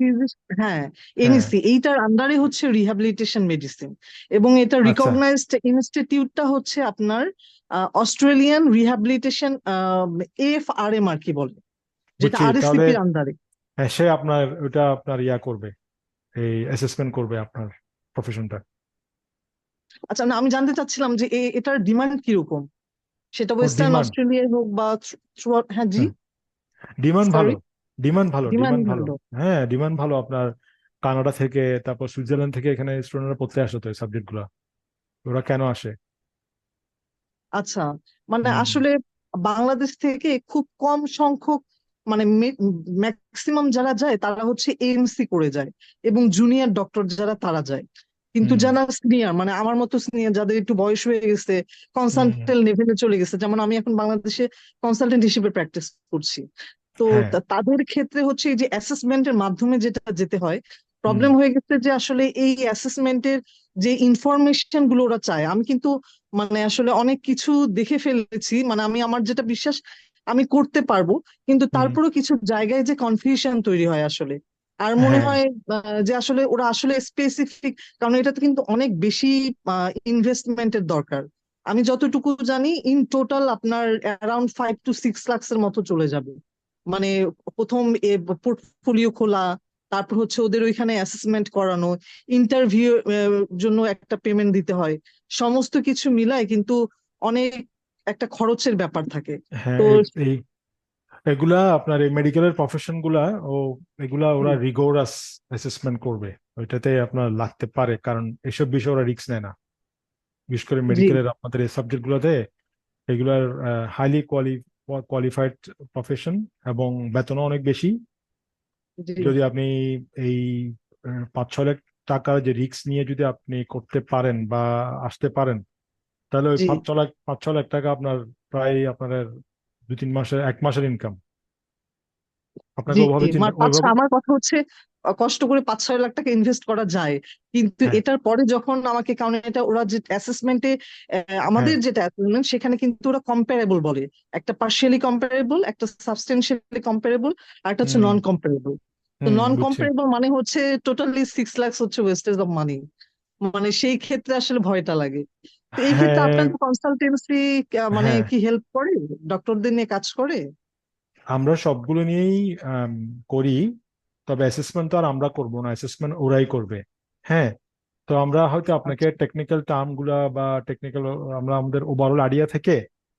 হ্যাঁ, হ্যাঁ। এনইসি এইটার আন্ডারে হচ্ছে রিহ্যাবিলিটেশন মেডিসিন, এবং এটা আচ্ছা, রিকগনাইজড ইনস্টিটিউটটা হচ্ছে আপনার অস্ট্রেলিয়ান রিহ্যাবিলিটেশন এএফআরএম আর কি বলে, যেটা বুঝছি তাহলে। আরএসসিপির আন্ডারে। হ্যাঁ, সে আপনার ওটা আপনার ইয়া করবে, এই অ্যাসেসমেন্ট করবে আপনার প্রফেশনটা। আচ্ছা, না আমি জানতে চাচ্ছিলাম যে এটার ডিমান্ড কিরকম, সেটা ও ওয়েস্টার্ন ডিমান্ড, অস্ট্রেলিয়ায় হোক বা থ্রু, হ্যাঁ জি, হ্যাঁ ডিমান্ড ভালো, সরি, ডিমান্ড ভালো, ডিমান্ড ডিমান্ড ভালো। ভালো। হ্যাঁ, ডিমান্ড ভালো আপনার। কানাডা থেকে, তারপর সুইজারল্যান্ড থেকে এখানে স্টুডেন্টরা পড়তে আসে তো এই সাবজেক্ট গুলা। ওরা কেন আসে? আচ্ছা, মানে হুম আসলে বাংলাদেশ থেকে খুব কম সংখ্যক, মানে ম্যাক্সিমাম যারা যায় তারা হচ্ছে এএমসি করে যায়, এবং জুনিয়র ডক্টর যারা তারা যায়, কিন্তু হুম যারা সিনিয়র মানে আমার মতো সিনিয়র যাদের একটু বয়স হয়ে গেছে, হুম কনসালটেন্ট লেভেলে চলে গেছে, যেমন আমি এখন বাংলাদেশে কনসালটেন্ট হিসেবে প্র্যাকটিস করছি, তো হ্যাঁ তাদের ক্ষেত্রে হচ্ছে এই যে অ্যাসেসমেন্টের মাধ্যমে যেটা যেতে হয়, হুম প্রবলেম হয়ে গেছে যে আসলে এই অ্যাসেসমেন্টের যে ইনফরমেশন গুলো ওরা চায়, আমি কিন্তু মানে আসলে অনেক কিছু দেখে ফেলেছি, মানে আমি আমার যেটা বিশ্বাস আমি করতে পারবো, কিন্তু হুম তারপরেও কিছু জায়গায় যে কনফিউশন তৈরি হয় আসলে, আর মনে হ্যাঁ হয় যে আসলে ওরা আসলে স্পেসিফিক, কারণ এটাতে কিন্তু অনেক বেশি ইনভেস্টমেন্টের দরকার। আমি যতটুকু জানি ইন টোটাল আপনার অ্যারাউন্ড 5 to 6 লাখস এর মতো চলে যাবে, মানে প্রথম পোর্টফোলিও খোলা, তারপর হচ্ছে ওদের ওইখানে অ্যাসেসমেন্ট করানো, ইন্টারভিউ জন্য একটা পেমেন্ট দিতে হয়, সমস্ত কিছু মিলায় কিন্তু অনেক একটা খরচের ব্যাপার থাকে। হ্যাঁ। তো এই এগুলা আপনার এই মেডিকেলের প্রফেশন গুলা, ও এগুলা ওরা হুম, রিগোরাস অ্যাসেসমেন্ট করবে, ওইটাতে আপনার লাগতে পারে, কারণ এসব বিষয়ে ওরা রিস্ক নেয় না। বিশেষ করে জি মেডিকেলের আপনাদের এই সাবজেক্ট গুলোতে, এগুলার হাইলি কোয়ালিফাইড প্রফেশন, এবং বেতনও অনেক বেশি। জি যদি আপনি এই 5-6 লাখ টাকার যে রিস্ক নিয়ে যদি আপনি করতে পারেন বা আসতে পারেন, তাহলে ওই জি 5-6 লাখ টাকা আপনার প্রায় আপনার 2-3 মাসের, 1 মাসের ইনকাম। আপনাকে জি ওভাবে চিন্তা, আচ্ছা, ওইভাবে। আমার কথা হচ্ছে কষ্ট করে 5-6 লাখ টাকা ইনভেস্ট করা যায়, কিন্তু হ্যাঁ এটার পরে যখন আমাকে, কারণ এটা ওরা যে অ্যাসেসমেন্টে, হ্যাঁ আমাদের যেটা অ্যাসেসমেন্ট সেখানে কিন্তু ওরা কম্পারেবল বলে, একটা পার্শিয়ালি কম্পারেবল, একটা সাবস্টেন্সিয়ালি কম্পারেবল, আর একটা হচ্ছে হুম নন কম্পারেবল। তো হুম নন বুঝছি। কম্পারেবল মানে হচ্ছে টোটালি 6 লাখস হচ্ছে ওয়েস্টেজ অফ মানি, মানে সেই ক্ষেত্রে আসলে ভয়টা লাগে। তো এই ক্ষেত্রে হ্যাঁ, আপনার কনসালটেন্সি মানে হ্যাঁ কি হেল্প করে, ডক্টরদের নিয়ে কাজ করে? আমরা সবগুলো নিয়েই করি। তবে অ্যাসেসমেন্ট তো আর আমরা করব না, অ্যাসেসমেন্ট ওরাই করবে। হ্যাঁ, তো আমরা হয়তো আপনাকে আচ্ছা, টেকনিক্যাল টার্ম গুলা বা টেকনিক্যাল, আমরা আমাদের ওভারঅল আইডিয়া থেকে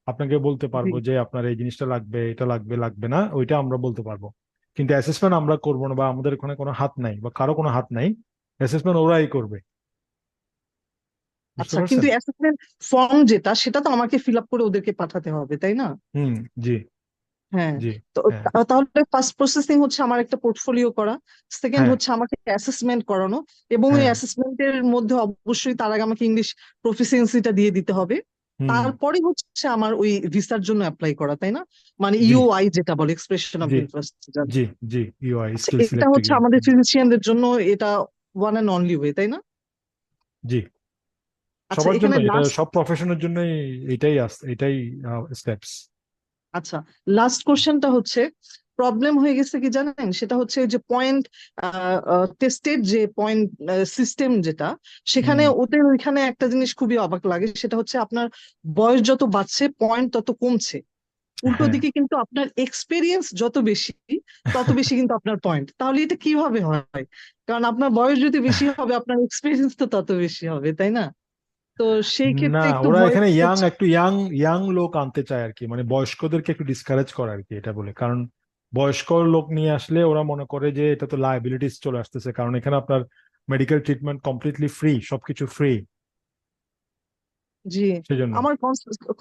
আপনাকে বলতে জি পারবো যে আপনার এই জিনিসটা লাগবে, এটা লাগবে, লাগবে না, ওইটা আমরা বলতে পারবো। কিন্তু অ্যাসেসমেন্ট আমরা করবো না, বা আমাদের ওখানে কোনো হাত নাই বা কারো কোনো হাত নাই। অ্যাসেসমেন্ট ওরাই করবে। বুঝতে আচ্ছা, পারছেন? কিন্তু অ্যাসেসমেন্ট ফর্ম যেটা সেটা তো আমাকে ফিল আপ করে ওদেরকে পাঠাতে হবে, তাই না? হুম, জি। হ্যাঁ, জি তো হ্যাঁ তাহলে ফার্স্ট প্রসেসিং হচ্ছে আমার একটা পোর্টফোলিও করা, সেকেন্ড হ্যাঁ হচ্ছে আমাকে অ্যাসেসমেন্ট করানো, এবং ওই হ্যাঁ অ্যাসেসমেন্টের মধ্যে অবশ্যই তার আগে আমাকে ইংলিশ প্রফিসিয়েন্সিটা দিয়ে দিতে হবে। হুম তারপরে হচ্ছে আমার ওই ভিসার জন্য অ্যাপ্লাই করা, তাই না? মানে জি ইউআই যেটা বলে, এক্সপ্রেশন অফ জি ইন্টারেস্ট। জি জি ইউআই আচ্ছা, স্কিল এটা সিলেক্টিং হচ্ছে আমাদের ফিজিশিয়ানদের জন্য এটা ওয়ান অ্যান্ড অনলি ওয়ে, তাই না? জি আচ্ছা, সবার জন্য এখানে এটা লাস্ট, সব প্রফেশনের জন্যই এটাই স্টেপস আচ্ছা, লাস্ট কোশ্চেনটা হচ্ছে, প্রবলেম হয়ে গেছে কি জানেন, সেটা হচ্ছে যে পয়েন্ট টেস্টেড যে পয়েন্ট সিস্টেম যেটা, সেখানে হুম ওদের ওইখানে একটা জিনিস খুবই অবাক লাগে, সেটা হচ্ছে আপনার বয়স যত বাড়ছে পয়েন্ট তত কমছে। উল্টো হ্যাঁ দিকে কিন্তু আপনার এক্সপেরিয়েন্স যত বেশি, তত বেশি কিন্তু আপনার পয়েন্ট। তাহলে এটা কিভাবে হয়? কারণ আপনার বয়স যদি বেশি হবে, আপনার এক্সপেরিয়েন্স তো তত বেশি হবে, তাই না? তো সেই না ক্ষেত্রে একটু ওরা ভয় এখানে হচ্ছে। একটু ইয়াং লোক আনতে চায় আর কি, মানে বয়স্কদেরকে একটু ডিসকারেজ করে আর কি এটা বলে, কারণ বয়স্ক লোক নিয়ে আসলে ওরা মনে করে যে এটা তো লায়াবিলিটিস চলে আসতেছে, কারণ এখানে আপনার মেডিকেল ট্রিটমেন্ট কমপ্লিটলি ফ্রি, সবকিছু ফ্রি, জি, সেজন্য। আমার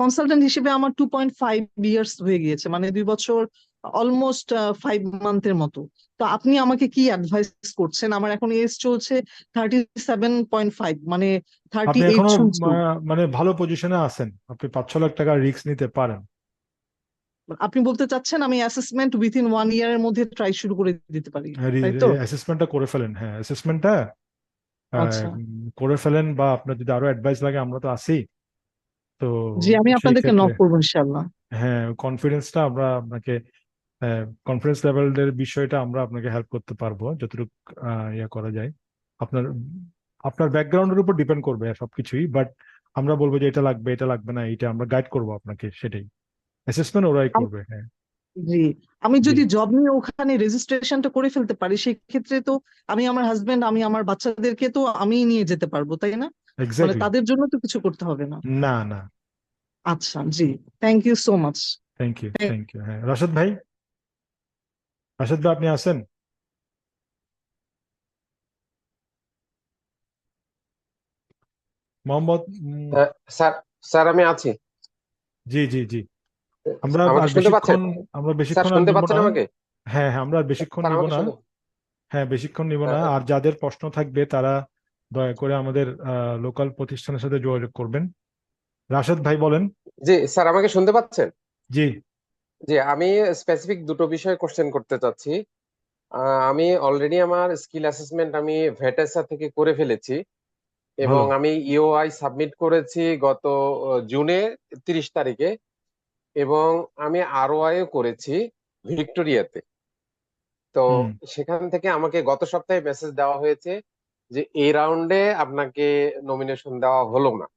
কনসালটেন্ট হিসেবে আমার 2.5 ইয়ার্স হয়ে গিয়েছে, মানে 2 বছর, অলমোস্ট 5 মান্থের মতো। তো আপনি আমাকে কি অ্যাডভাইস করছেন? আমার এখন এজ চলছে 37.5, মানে থার্টি আপনি এইট এখনো শুনছি। মানে ভালো পজিশনে আছেন, আপনি 5-6 লাখ টাকা রিস্ক নিতে পারেন। আপনি বলতে চাচ্ছেন আমি অ্যাসেসমেন্ট উইথিন 1 ইয়ারের মধ্যে ট্রাই শুরু করে দিতে পারি, তাই তো? অ্যাসেসমেন্টটা করে ফেলেন, হ্যাঁ অ্যাসেসমেন্টটা আচ্ছা, করে ফেলেন, বা আপনার যদি আরো অ্যাডভাইস লাগে আমরা তো আছি তো জি, আমি সেই আপনাদেরকে ক্ষেত্রে। নক করবো ইনশাল্লাহ। হ্যাঁ কনফিডেন্সটা আমরা আপনাকে, কনফিডেন্স লেভেলের বিষয়টা আমরা আপনাকে হেল্প করতে পারবো যতটুকু ইয়ে করা যায়। আপনার আপনার ব্যাকগ্রাউন্ডের উপর ডিপেন্ড করবে সবকিছুই, বাট আমরা বলবো যে এটা লাগবে এটা লাগবে না, এটা আমরা গাইড করবো আপনাকে, সেটাই অ্যাসেসমেন্ট ওরাই করবে। হ্যাঁ জি, আমি জি যদি জব নিয়ে ওখানে রেজিস্ট্রেশনটা করে ফেলতে পারি, সেই ক্ষেত্রে তো আমি আমার হাজবেন্ড, আমি আমার বাচ্চাদেরকে তো আমিই নিয়ে যেতে পারবো, তাই না? মানে এক্স্যাক্টলি। তাদের জন্য তো কিছু করতে হবে না। না না, আচ্ছা, জি, thank you so much. Thank you. হ্যাঁ রাশেদ ভাই আপনি আছেন? মোহাম্মদ স্যার স্যার আমি আছি। জি জি জি। আমরা আমাকে আর শুনতে পাচ্ছেন? বেশিক্ষণ স্যার আর শুনতে নিব পাচ্ছেন না। আমাকে? হ্যাঁ হ্যাঁ আমরা আর বেশিক্ষণ স্যার নিব আমাকে না। শুনতে হ্যাঁ বেশিক্ষণ নিব না, আহ, আর যাদের প্রশ্ন থাকবে তারা দয়া করে আমাদের লোকাল প্রতিষ্ঠানের সাথে যোগাযোগ করবেন। রাশেদ ভাই বলেন। জি স্যার আমাকে শুনতে পাচ্ছেন? জি জি আমি স্পেসিফিক দুটো বিষয়ে কোশ্চেন করতে চাচ্ছি। আমি অলরেডি আমার স্কিল অ্যাসেসমেন্ট আমি ভেটেসা থেকে করে ফেলেছি এবং ভালো। আমি ইওআই সাবমিট করেছি গত জুনে 30 তারিখে, এবং আমি আরওআই করেছি ভিক্টোরিয়াতে। তো হুম সেখান থেকে আমাকে গত সপ্তাহে মেসেজ দেওয়া হয়েছে যে এই রাউন্ডে আপনাকে নমিনেশন দেওয়া হলো না।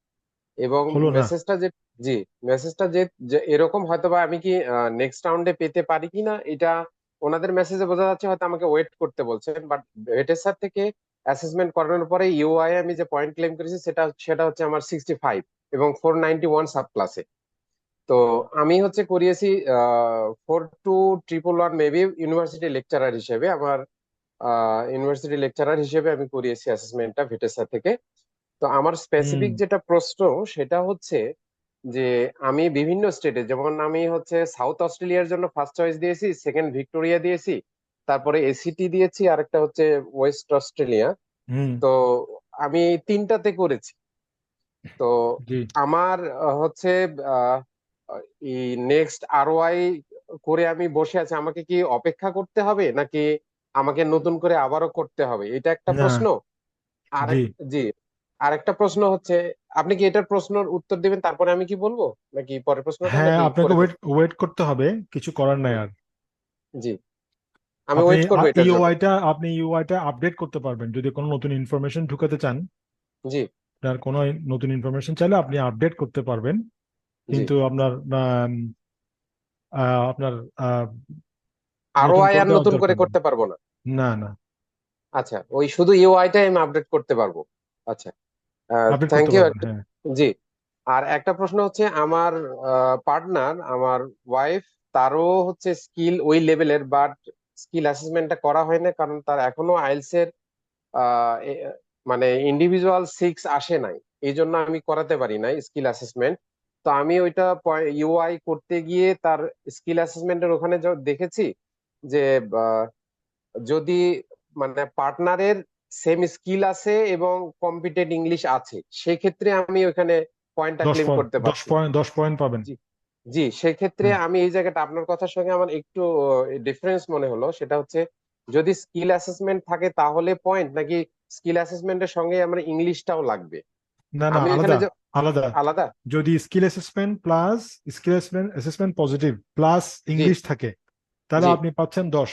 এবং হলো না। মেসেজটা যে, জি মেসেজটা যে যে এরকম হয়তো বা আমি কি নেক্সট রাউন্ডে পেতে পারি কিনা এটা ওনাদের মেসেজে বোঝা যাচ্ছে, হয়তো আমাকে ওয়েট করতে বলছেন। বাট ভেটেসার থেকে অ্যাসেসমেন্ট করানোর পরে ইউআই আমি যে পয়েন্ট ক্লেম করেছি সেটা সেটা হচ্ছে আমার 65 এবং 491 সাব ক্লাসে। তো আমি হচ্ছে করিয়েছি 4211 মেবি ইউনিভার্সিটি লেকচারার হিসেবে, আমার ইউনিভার্সিটি লেকচারার হিসেবে আমি করিয়েছি অ্যাসেসমেন্টটা ভেটেসা থেকে। তো আমার হুম স্পেসিফিক যেটা প্রশ্ন সেটা হচ্ছে যে আমি বিভিন্ন স্টেটে, যেমন আমি হচ্ছে সাউথ অস্ট্রেলিয়ার জন্য ফার্স্ট চয়েস দিয়েছি, সেকেন্ড ভিক্টোরিয়া দিয়েছি, তারপরে এসিটি দিয়েছি, আর একটা হচ্ছে ওয়েস্ট অস্ট্রেলিয়া। হুম তো আমি তিনটাতে করেছি। তো জি আমার হচ্ছে আহ, এই নেক্সট আরওআই করে আমি বসে আছি, আমাকে কি অপেক্ষা করতে হবে নাকি আমাকে নতুন করে আবারও করতে হবে, এটা একটা না প্রশ্ন। জি আরেক জি আরেকটা প্রশ্ন হচ্ছে, আপনি কি এটার প্রশ্নের উত্তর দিবেন তারপরে আমি কি বলবো, নাকি পরের প্রশ্নটা, হ্যাঁ নাকি আপনাকে পরে ওয়েট করবো? ওয়েট করতে হবে, কিছু করার নাই আর। জি আমি আপনি ওয়েট করবো এটার জন্য। ইউআইটা আপডেট করতে পারবেন যদি কোনো নতুন ইনফরমেশন ঢুকাতে চান। জি আপনার কোনো নতুন ইনফরমেশন চাইলে আপনি আপডেট করতে পারবেন, জি কিন্তু আপনার নতুন আরওআই করে আর দেওয়ার নতুন করে দরকার নেই। করতে পারবো না? না না, আচ্ছা, ওই শুধু ইউআইটাই আমি আপডেট করতে পারবো। আচ্ছা, আপডেট থ্যাংক করতে ইউ। পারবেন হ্যাঁ। জি আর একটা প্রশ্ন হচ্ছে, আমার পার্টনার, আমার ওয়াইফ, তারও হচ্ছে স্কিল ওই লেভেলের, বাট স্কিল অ্যাসেসমেন্টটা করা হয় না, কারণ তার এখনো আইএলটিএস এর মানে ইন্ডিভিজুয়াল 6 আসে নাই। এই জন্য আমি করাতে পারি নাই স্কিল অ্যাসেসমেন্ট। তো আমি ওইটা ইউআই করতে গিয়ে তার স্কিল অ্যাসেসমেন্টের ওখানে দেখেছি যে যদি মানে পার্টনারের সেম স্কিল আছে এবং কম্পিটেন্ট ইংলিশ আছে, সেক্ষেত্রে আমি ওখানে পয়েন্টটা ক্লেম করতে পারছি। 10 পয়েন্ট পাবেন। জি জি, সেক্ষেত্রে হ্যাঁ আমি এই জায়গাটা আপনার কথার সঙ্গে আমার একটু ডিফারেন্স মনে হলো। সেটা হচ্ছে যদি স্কিল অ্যাসেসমেন্ট থাকে তাহলে পয়েন্ট, নাকি স্কিল অ্যাসেসমেন্টের সঙ্গে আমার ইংলিশটাও লাগবে? না না, আমি এখানে আলাদা আলাদা। আলাদা। যদি skill assessment plus skill assessment positive plus জি ইংলিশ থাকে তাহলে জি। আপনি পাচ্ছেন 10।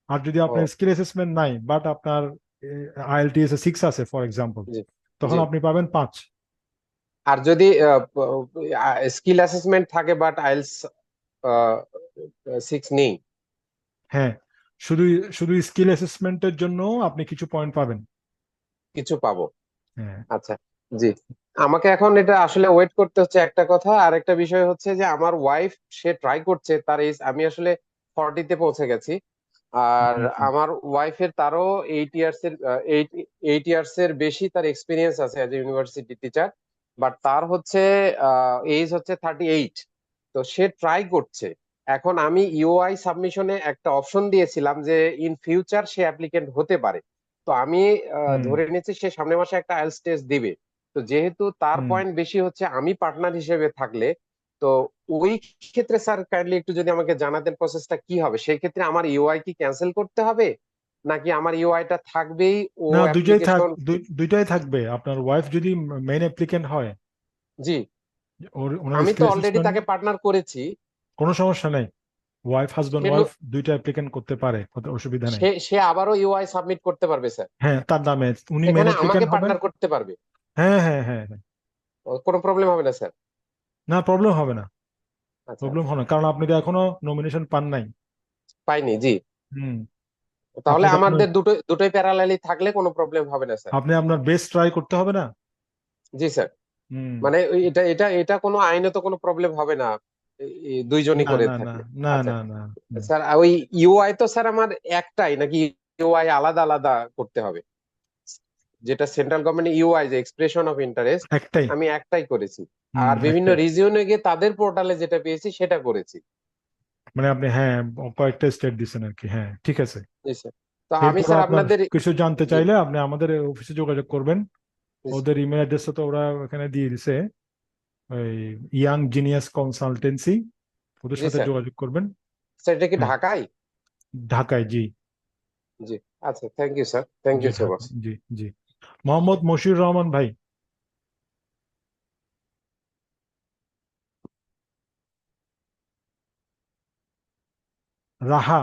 আর যদি ও আপনার স্কিল অ্যাসেসমেন্ট নাই বাট আপনার আইএলটিএস এ 6 আছে ফর এক্সাম্পল, জি তখন জি। আপনি পাবেন 5। আর যদি স্কিল অ্যাসেসমেন্ট থাকে বাট আইএলস 6 নেই? হ্যাঁ, শুধু শুধু স্কিল অ্যাসেসমেন্টের জন্য আপনি কিছু পয়েন্ট পাবেন। কিছু পাবো। হ্যাঁ আচ্ছা। জি, আমাকে এখন এটা আসলে ওয়েট করতে হচ্ছে একটা কথা। আর একটা বিষয় হচ্ছে যে আমার ওয়াইফ সে ট্রাই করছে, তার এজ আমি আসলে 40-তে পৌঁছে গেছি। আর আমার ওয়াইফের তারও 8 ইয়ার্স এর বেশি তার এক্সপিরিয়েন্স আছে as a university teacher, but তার হচ্ছে এজ হচ্ছে 38। তো সে ট্রাই করছে। এখন আমি ইউআই সাবমিশনে একটা অপশন দিয়েছিলাম যে ইন ফিউচার সে অ্যাপ্লিকেন্ট হতে পারে। তো আমি ধরে নিচ্ছি সে সামনের মাসে একটা আইএলটিএস টেস্ট দিবে। তো যেহেতু তার পয়েন্ট বেশি হচ্ছে আমি পার্টনার হিসেবে থাকলে, তো ওই ক্ষেত্রে স্যার কাইন্ডলি একটু যদি আমাকে জানাতেন প্রসেসটা কি হবে। সেই ক্ষেত্রে আমার ইউআই কি ক্যান্সেল করতে হবে, নাকি আমার ইউআইটা থাকবেই ও না, অ্যাপ্লিকেশন? দুইটাই থাকবে। আপনার ওয়াইফ যদি মেইন অ্যাপ্লিকেন্ট হয়, জি, ওনার আমি তো স্কিল অলরেডি অ্যাসেসমেন্ট তাকে পার্টনার করেছি। কোনো সমস্যা নেই। ওয়াইফ হাজব্যান্ড সে ওয়াইফ দুইটা অ্যাপ্লিকেন্ট করতে পারে, কোনো অসুবিধা নেই। সে সে আবারও ইউআই সাবমিট করতে পারবে স্যার? হ্যাঁ, তার নামে উনি মেইন এখানে আমাকে অ্যাপ্লিকেন্ট হবেন। পার্টনার করতে পারবে? হ্যাঁ হ্যাঁ হ্যাঁ হ্যাঁ। কোনো প্রবলেম হবে না স্যার? না, প্রবলেম হবে না, আচ্ছা প্রবলেম আচ্ছা। হবে না, কারণ আপনি তো এখনো নমিনেশন পান নাই। পাইনি, জি। হুম। তাহলে আপনি তো আপনার আমাদের দুটোই প্যারালালি থাকলে কোনো প্রবলেম হবে না স্যার? আপনি আপনার বেস্ট ট্রাই করতে হবে না। জি স্যার। হুম। মানে এটা এটা এটা কোনো আইনত কোনো প্রবলেম হবে না দুইজনই না করে না না থাকলে? না আচ্ছা না না। স্যার, ওই ইউআই তো স্যার আমার একটাই, নাকি ইউআই আলাদা আলাদা করতে হবে? যেটা সেন্ট্রাল গভর্নমেন্ট ইউআই যে এক্সপ্রেশন অফ ইন্টারেস্ট, একটাই। আমি একটাই করেছি। আর বিভিন্ন একটাই। রিজিয়নে গিয়ে তাদের পোর্টালে যেটা পেয়েছি সেটা করেছি। মানে আপনি, হ্যাঁ, কয়েকটা স্টেট দিচ্ছেন আর কি। হ্যাঁ, ঠিক আছে। জি স্যার। তো আমি এরপর স্যার আপনার আপনাদের। কিছু জানতে জি চাইলে আপনি আমাদের অফিসে যোগাযোগ করবেন। জি ওদের ইমেল অ্যাড্রেসটা তো ওরা এখানে দিয়ে দিছে, ওই ইয়াং জিনিয়াস কনসালটেন্সি, ওদের জি সাথে স্যার। যোগাযোগ করবেন। স্যার এটা কি হ্যাঁ, ঢাকায়? ঢাকায়, জি। জি। আচ্ছা, থ্যাংক ইউ স্যার, থ্যাংক জি ইউ সো মাচ। ঢাকা, জি জি। মোহাম্মদ মশিউর রহমান ভাই। রাহা।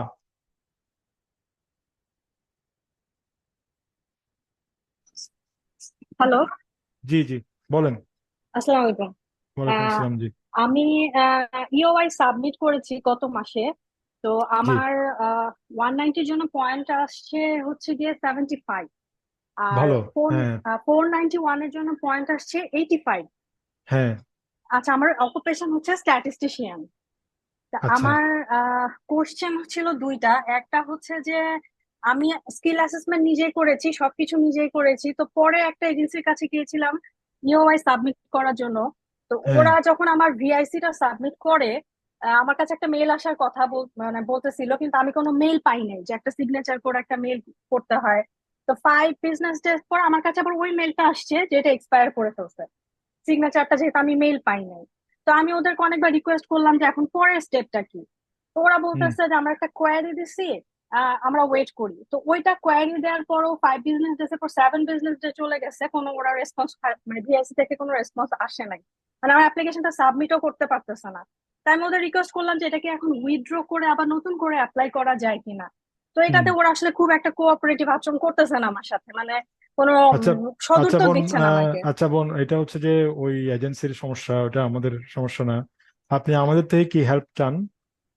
হ্যালো, জি জি, বলেন। আসসালামু আলাইকুম। ওয়ালাইকুম আহ, আসসালাম, জি আমি ইওআই সাবমিট করেছি গত মাসে। তো জি। আমার 190-র জন্য পয়েন্ট আসছে হচ্ছে গিয়ে 75, আর ভালো। ফোর হ্যাঁ 491-এর জন্য পয়েন্ট আসছে 85। হ্যাঁ। আচ্ছা, আমার অকুপেশন হচ্ছে স্ট্যাটিস্টিশিয়ান। আচ্ছা। আমার কোশ্চেন ছিল দুইটা। একটা হচ্ছে যে আমি স্কিল অ্যাসেসমেন্ট নিজেই করেছি, সবকিছু নিজেই করেছি। তো পরে একটা এজেন্সির কাছে গিয়েছিলাম ইওআই সাবমিট করার জন্য। তো হ্যাঁ ওরা যখন আমার ভিআইসি টা সাবমিট করে, আমার কাছে একটা মেল আসার কথা মানে বলতেছিল, কিন্তু আমি কোনো মেল পাই নাই যে একটা সিগনেচার করে একটা মেল করতে হয়। তো 5 বিজনেস ডেজ পর আমার কাছে আবার ওই মেলটা আসছে যেটা এক্সপায়ার করে ফেলছে, সিগনেচারটা, যেহেতু আমি মেল পাই নাই। তো আমি ওদেরকে অনেকবার রিকোয়েস্ট করলাম যে এখন পরের স্টেপটা কি। তো ওরা হুম। বলতেছে যে আমরা একটা কোয়ারি দিছি, আমরা ওয়েট করি। তো ওইটা কোয়ারি দেওয়ার পরও 5 বিজনেস ডেজ পর 7 বিজনেস ডে চলে গেছে, কোনো ওরা রেসপন্স, মানে ভিআইসি থেকে কোনো রেসপন্স আসে নাই। মানে আমার অ্যাপ্লিকেশনটা সাবমিটও করতে পারতেছে না। তাই আমি ওদের রিকোয়েস্ট করলাম যে এটাকে এখন উইথড্র করে আবার নতুন করে অ্যাপ্লাই করা যায় কিনা। তো হুম। এটাতে ওরা আসলে খুব একটা কোঅপারেটিভ আচরণ করতেছে না আমার সাথে, মানে কোনো আচ্ছা আচ্ছা সদুত্তর বোন, দিচ্ছে না আমাকে। আচ্ছা বোন, এটা হচ্ছে যে ওই এজেন্সির সমস্যা, ওটা আমাদের সমস্যা না। আপনি আমাদের থেকে কি হেল্প চান,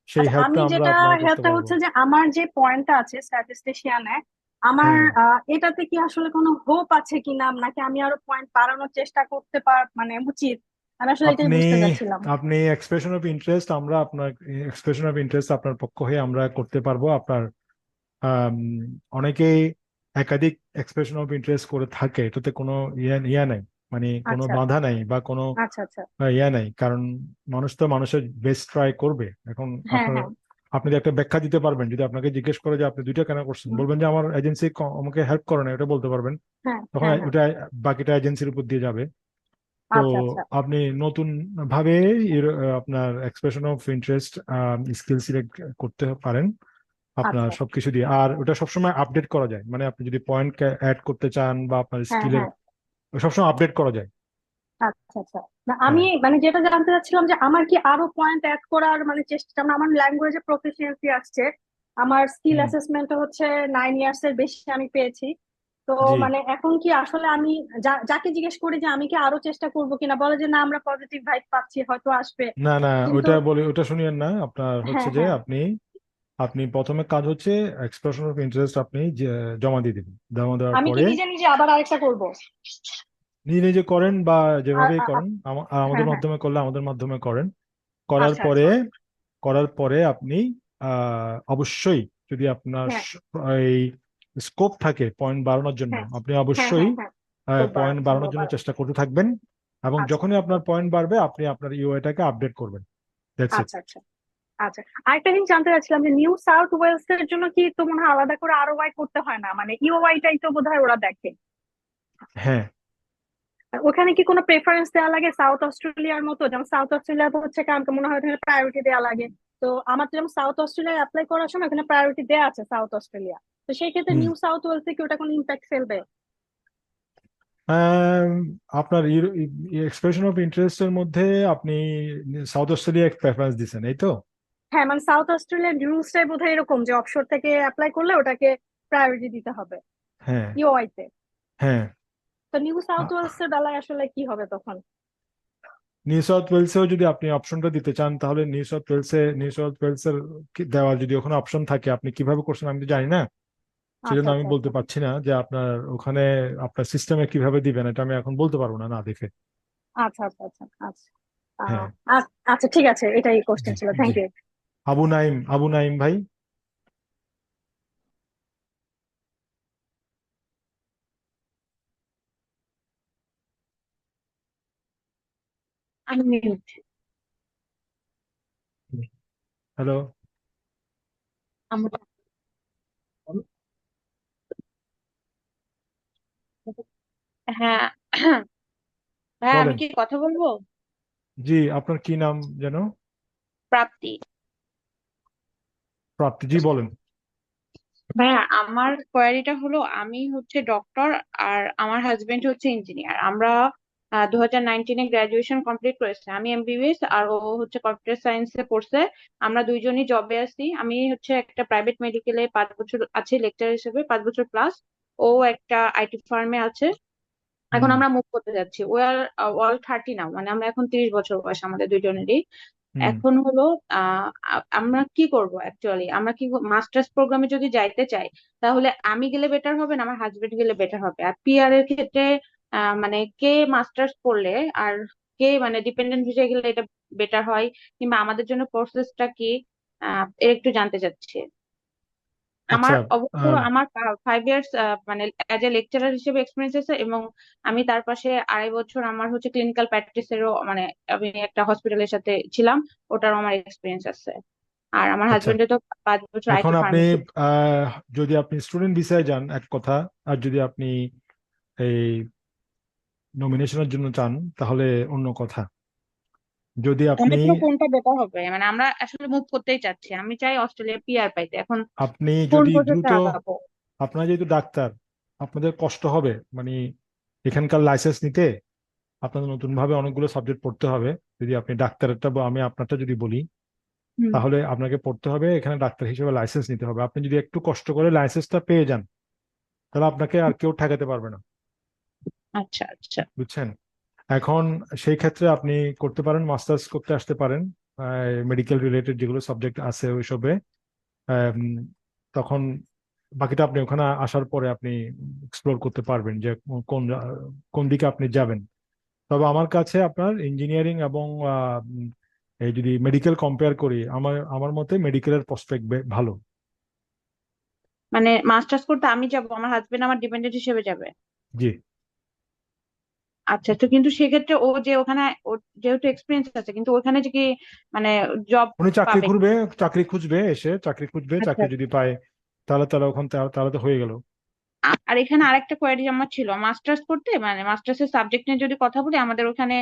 সেই আচ্ছা, হেল্পটা আমি আমরা যেটা আপনাকে করতে হেল্পটা পারবো। হচ্ছে যে আমার যে পয়েন্টটা আছে স্ট্যাটিস্টিশিয়ানে, আমার হ্যাঁ, এটাতে কি আসলে কোনো হোপ আছে কিনা, নাকি আমি আরো পয়েন্ট বাড়ানোর চেষ্টা করতে মানে উচিত। আমি আসলে এটাই আপনি বুঝতে চাচ্ছিলাম। আপনি এক্সপ্রেশন অফ ইন্টারেস্ট, আমরা আপনার এক্সপ্রেশন অফ ইন্টারেস্ট আপনার পক্ষ হয়ে আমরা করতে পারবো। আপনার আম, অনেকেই একাধিক এক্সপ্রেশন অফ ইন্টারেস্ট করে থাকে, এটাতে কোনো ইয়া নাই। মানে কোনো আচ্ছা বাধা নাই বা কোনো আচ্ছা আচ্ছা ইয়া নাই, কারণ মানুষ তো মানুষের বেস্ট ট্রাই করবে। এখন হ্যাঁ আপনার, হ্যাঁ আপনি যে একটা ব্যাখ্যা দিতে পারবেন, যদি আপনাকে জিজ্ঞেস করে যে আপনি দুইটা কেন করছেন, বলবেন যে আমার এজেন্সি আমাকে হেল্প করে না, এটা বলতে পারবেন। হ্যাঁ তখন হ্যাঁ হ্যাঁ ওটা বাকিটা এজেন্সির উপর দিয়ে যাবে। তো আচ্ছা আচ্ছা আপনি নতুন ভাবে আপনার expression of interest skill select করতে পারেন আপনার আচ্ছা সবকিছু দিয়ে। আর ওটা সবসময় আপডেট করা যায়, মানে আপনি যদি পয়েন্ট অ্যাড করতে চান বা আপনার হ্যাঁ স্কিলের, হ্যাঁ সবসময় আপডেট করা যায়। আচ্ছা আচ্ছা। না আমি হ্যাঁ মানে যেটা জানতে চাচ্ছিলাম যে আমার কি আরো পয়েন্ট অ্যাড করার মানে চেষ্টা, মানে আমার ল্যাঙ্গুয়েজে প্রফিসিয়েন্সি আসছে, আমার স্কিল হুম, অ্যাসেসমেন্ট হচ্ছে 9 ইয়ার্স এর বেশি আমি পেয়েছি। তো জি। মানে এখন কি আসলে আমি যাকে জিজ্ঞেস করি যে আমি কি আরো চেষ্টা করবো কিনা, বলে যে না আমরা পজিটিভ ভাইব পাচ্ছি, হয়তো আসবে। না না, কিন্তু ওইটা বলে ওটা শুনিয়েন না। আপনার হচ্ছে হ্যাঁ যে হ্যাঁ, আপনি আপনি প্রথমে কাজ হচ্ছে এক্সপ্রেশন অফ ইন্টারেস্ট আপনি জমা দিয়ে দিবেন। জমা দেওয়ার আমি কি পরে নিজে নিজে আবার আরেকটা করব? নিজে নিজে করেন বা আর যেভাবেই করেন, আর আমাদের হ্যাঁ হ্যাঁ, মাধ্যমে করলে আমাদের মাধ্যমে করেন। করার আচ্ছা পরে আচ্ছা, করার পরে আপনি অবশ্যই, যদি আপনার হ্যাঁ এই স্কোপ থাকে পয়েন্ট বাড়ানোর জন্য, হ্যাঁ আপনি হ্যাঁ অবশ্যই হ্যাঁ হ্যাঁ, খুব পয়েন্ট বাড়ানোর সম্ভব জন্য আর চেষ্টা করতে থাকবেন। এবং আচ্ছা যখনই আপনার পয়েন্ট বাড়বে আপনি আপনার ইউআইটাকে আপডেট করবেন। That's it. আচ্ছা আচ্ছা আচ্ছা। আরেকটা জিনিস জানতে চাচ্ছিলাম যে নিউ সাউথ ওয়েলস এর জন্য কি তো মনে হয় আলাদা করে আরওআই করতে হয় না, মানে ইউআইটাই তো বোধহয় ওরা দেখে। হ্যাঁ আর ওখানে কি কোনো প্রেফারেন্স দেওয়া লাগে সাউথ অস্ট্রেলিয়ার মতো? যেমন সাউথ অস্ট্রেলিয়া তো হচ্ছে আমাকে মনে হয় ওখানে প্রায়োরিটি দেওয়া লাগে। তো আমার তো যেমন সাউথ অস্ট্রেলিয়া অ্যাপ্লাই করার সময় ওখানে প্রায়োরিটি দেওয়া আছে সাউথ অস্ট্রেলিয়া, তো সেই ক্ষেত্রে হুম। নিউ সাউথ ওয়েলস এ কি ওটা কোনো ইম্প্যাক্ট ফেলবে? আম, আপনার এক্সপ্রেশন অফ ইন্টারেস্টের মধ্যে আপনি সাউথ অস্ট্রেলিয়া প্রেফারেন্স দিচ্ছেন, এই তো? হ্যাঁ মানে সাউথ অস্ট্রেলিয়ার রুলসটাই বোধহয় এরকম যে অফশোর থেকে অ্যাপ্লাই করলে ওটাকে প্রায়োরিটি দিতে হবে হ্যাঁ ইউআই তে। হ্যাঁ। তো নিউ সাউথ আ- ওয়েলস এর বেলায় আসলে কি হবে তখন? নিউ সাউথ ওয়েলসেও যদি আপনি অপশনটা দিতে চান, তাহলে নিউ সাউথ ওয়েলসের দেওয়ার যদি ওখানে অপশন থাকে, আপনি কিভাবে করছেন আমি তো জানি না, আচ্ছা সেজন্য আমি আচ্ছা বলতে আচ্ছা পারছি না যে আপনার ওখানে আপনার সিস্টেমে কিভাবে দিবেন, এটা আমি এখন বলতে পারবো না না দেখে। আচ্ছা আচ্ছা আচ্ছা আচ্ছা। হ্যাঁ। আচ্ছা ঠিক আছে, এটাই কোশ্চেন জি ছিল, জি। Thank you. আবু নাইম ভাই। আনমিউট। হ্যালো। আমরা হ্যাঁ ভাই আমি বলেন। কি কথা বলবো? জি, আপনার কি নাম যেন? প্রাপ্তি। প্রাপ্তি, জি বলেন। ভাইয়া আমার কোয়ারিটা হলো আমি হচ্ছে ডক্টর আর আমার হাজবেন্ড হচ্ছে ইঞ্জিনিয়ার। আমরা 2019-এ গ্রাজুয়েশন কমপ্লিট করেছে। আমি এমবিবিএস আর ও হচ্ছে কম্পিউটার সায়েন্সে পড়ছে। আমরা দুইজনই জবে আছি। আমি হচ্ছে একটা প্রাইভেট মেডিকেলে 5 বছর আছি লেকচার হিসেবে, 5 বছর প্লাস। ও একটা আইটি ফার্মে আছে। এখন হুম আমরা মুভ করতে যাচ্ছি। ওই আর অল 30 নাও, মানে আমরা এখন 30 বছর বয়স আমাদের দুইজনেরই। হুম। এখন হলো আমরা কি করব অ্যাকচুয়ালি, আমরা কি মাস্টার্স প্রোগ্রামে যদি যাইতে চাই তাহলে আমি গেলে বেটার হবে না আমার হাজবেন্ড গেলে বেটার হবে? আর পিআর এর ক্ষেত্রে মানে কে মাস্টার্স করলে আর কে মানে ডিপেন্ডেন্ট ভিসায় গেলে এটা বেটার হয়, কিংবা আমাদের জন্য প্রসেসটা কি, এর একটু জানতে চাচ্ছি। আমার আচ্ছা। অবশ্য আহ, আমার 5 ইয়ার্স মানে অ্যাজ এ লেকচারার হিসেবে এক্সপিরিয়েন্স আছে, এবং আমি তার পাশে 2.5 বছর আমার হচ্ছে ক্লিনিক্যাল প্র্যাকটিসেরও, মানে আমি একটা হসপিটালের সাথে ছিলাম, ওটারও আমার এক্সপিরিয়েন্স আছে। আর আমার আচ্ছা, হাজবেন্ডের তো 5 বছর এখন আইটি আপনি ফার্মে। আহ, যদি আপনি স্টুডেন্ট ভিসায় যান এক কথা, আর যদি আপনি এই নমিনেশনের জন্য চান তাহলে অন্য কথা। যদি আপনি আমাদের জন্য কোনটা বেটার হবে? মানে আমরা আসলে মুভ করতেই চাচ্ছি, আমি চাই অস্ট্রেলিয়া পিআর পাইতে। এখন আপনি কোন যদি প্রসেসে দ্রুত, আগাবো? আপনারা যেহেতু ডাক্তার, আপনাদের কষ্ট হবে, মানে এখানকার লাইসেন্স নিতে আপনাদের নতুন ভাবে অনেকগুলো সাবজেক্ট পড়তে হবে। যদি আপনি ডাক্তারেরটা আমি আপনারটা যদি বলি, হুম। তাহলে আপনাকে পড়তে হবে এখানে ডাক্তার হিসেবে লাইসেন্স নিতে হবে। আপনি যদি একটু কষ্ট করে লাইসেন্সটা পেয়ে যান, তাহলে আপনাকে আর কেউ ঠেকাতে পারবে না। আচ্ছা আচ্ছা। বুঝছেন? এখন সেই ক্ষেত্রে আপনি করতে পারেন, মাস্টার্স করতে আসতে পারেন মেডিকেল রিলেটেড যেগুলো সাবজেক্ট আছে ওইসবে। আম, তখন বাকিটা আপনি ওখানে আসার পরে আপনি এক্সপ্লোর করতে পারবেন যে কোন কোন দিকে আপনি যাবেন। তবে আমার কাছে আপনার ইঞ্জিনিয়ারিং এবং এই যদি মেডিকেল কম্পেয়ার করি, আমার আমার মতে মেডিকেলের প্রসপেক্ট ভালো। মানে মাস্টার্স করতে আমি যাব, আমার হাজবেন্ড আমার ডিপেন্ডেন্ট হিসেবে যাবে? জি। আচ্ছা, তো কিন্তু সেক্ষেত্রে ও যে ওখানে ওর যেহেতু এক্সপিরিয়েন্স আছে, কিন্তু ওখানে যে কি মানে জব উনি চাকরি পাবে? খুঁজবে, চাকরি খুঁজবে, এসে চাকরি খুঁজবে, আচ্ছা। চাকরি যদি পায় তাহলে তাহলে ওখান তাহলে তো হয়ে গেল। আর এখানে আরেকটা কোয়ারি আমার ছিল, মাস্টার্স করতে মানে মাস্টার্স এর সাবজেক্ট নিয়ে যদি কথা বলি, আমাদের ওখানে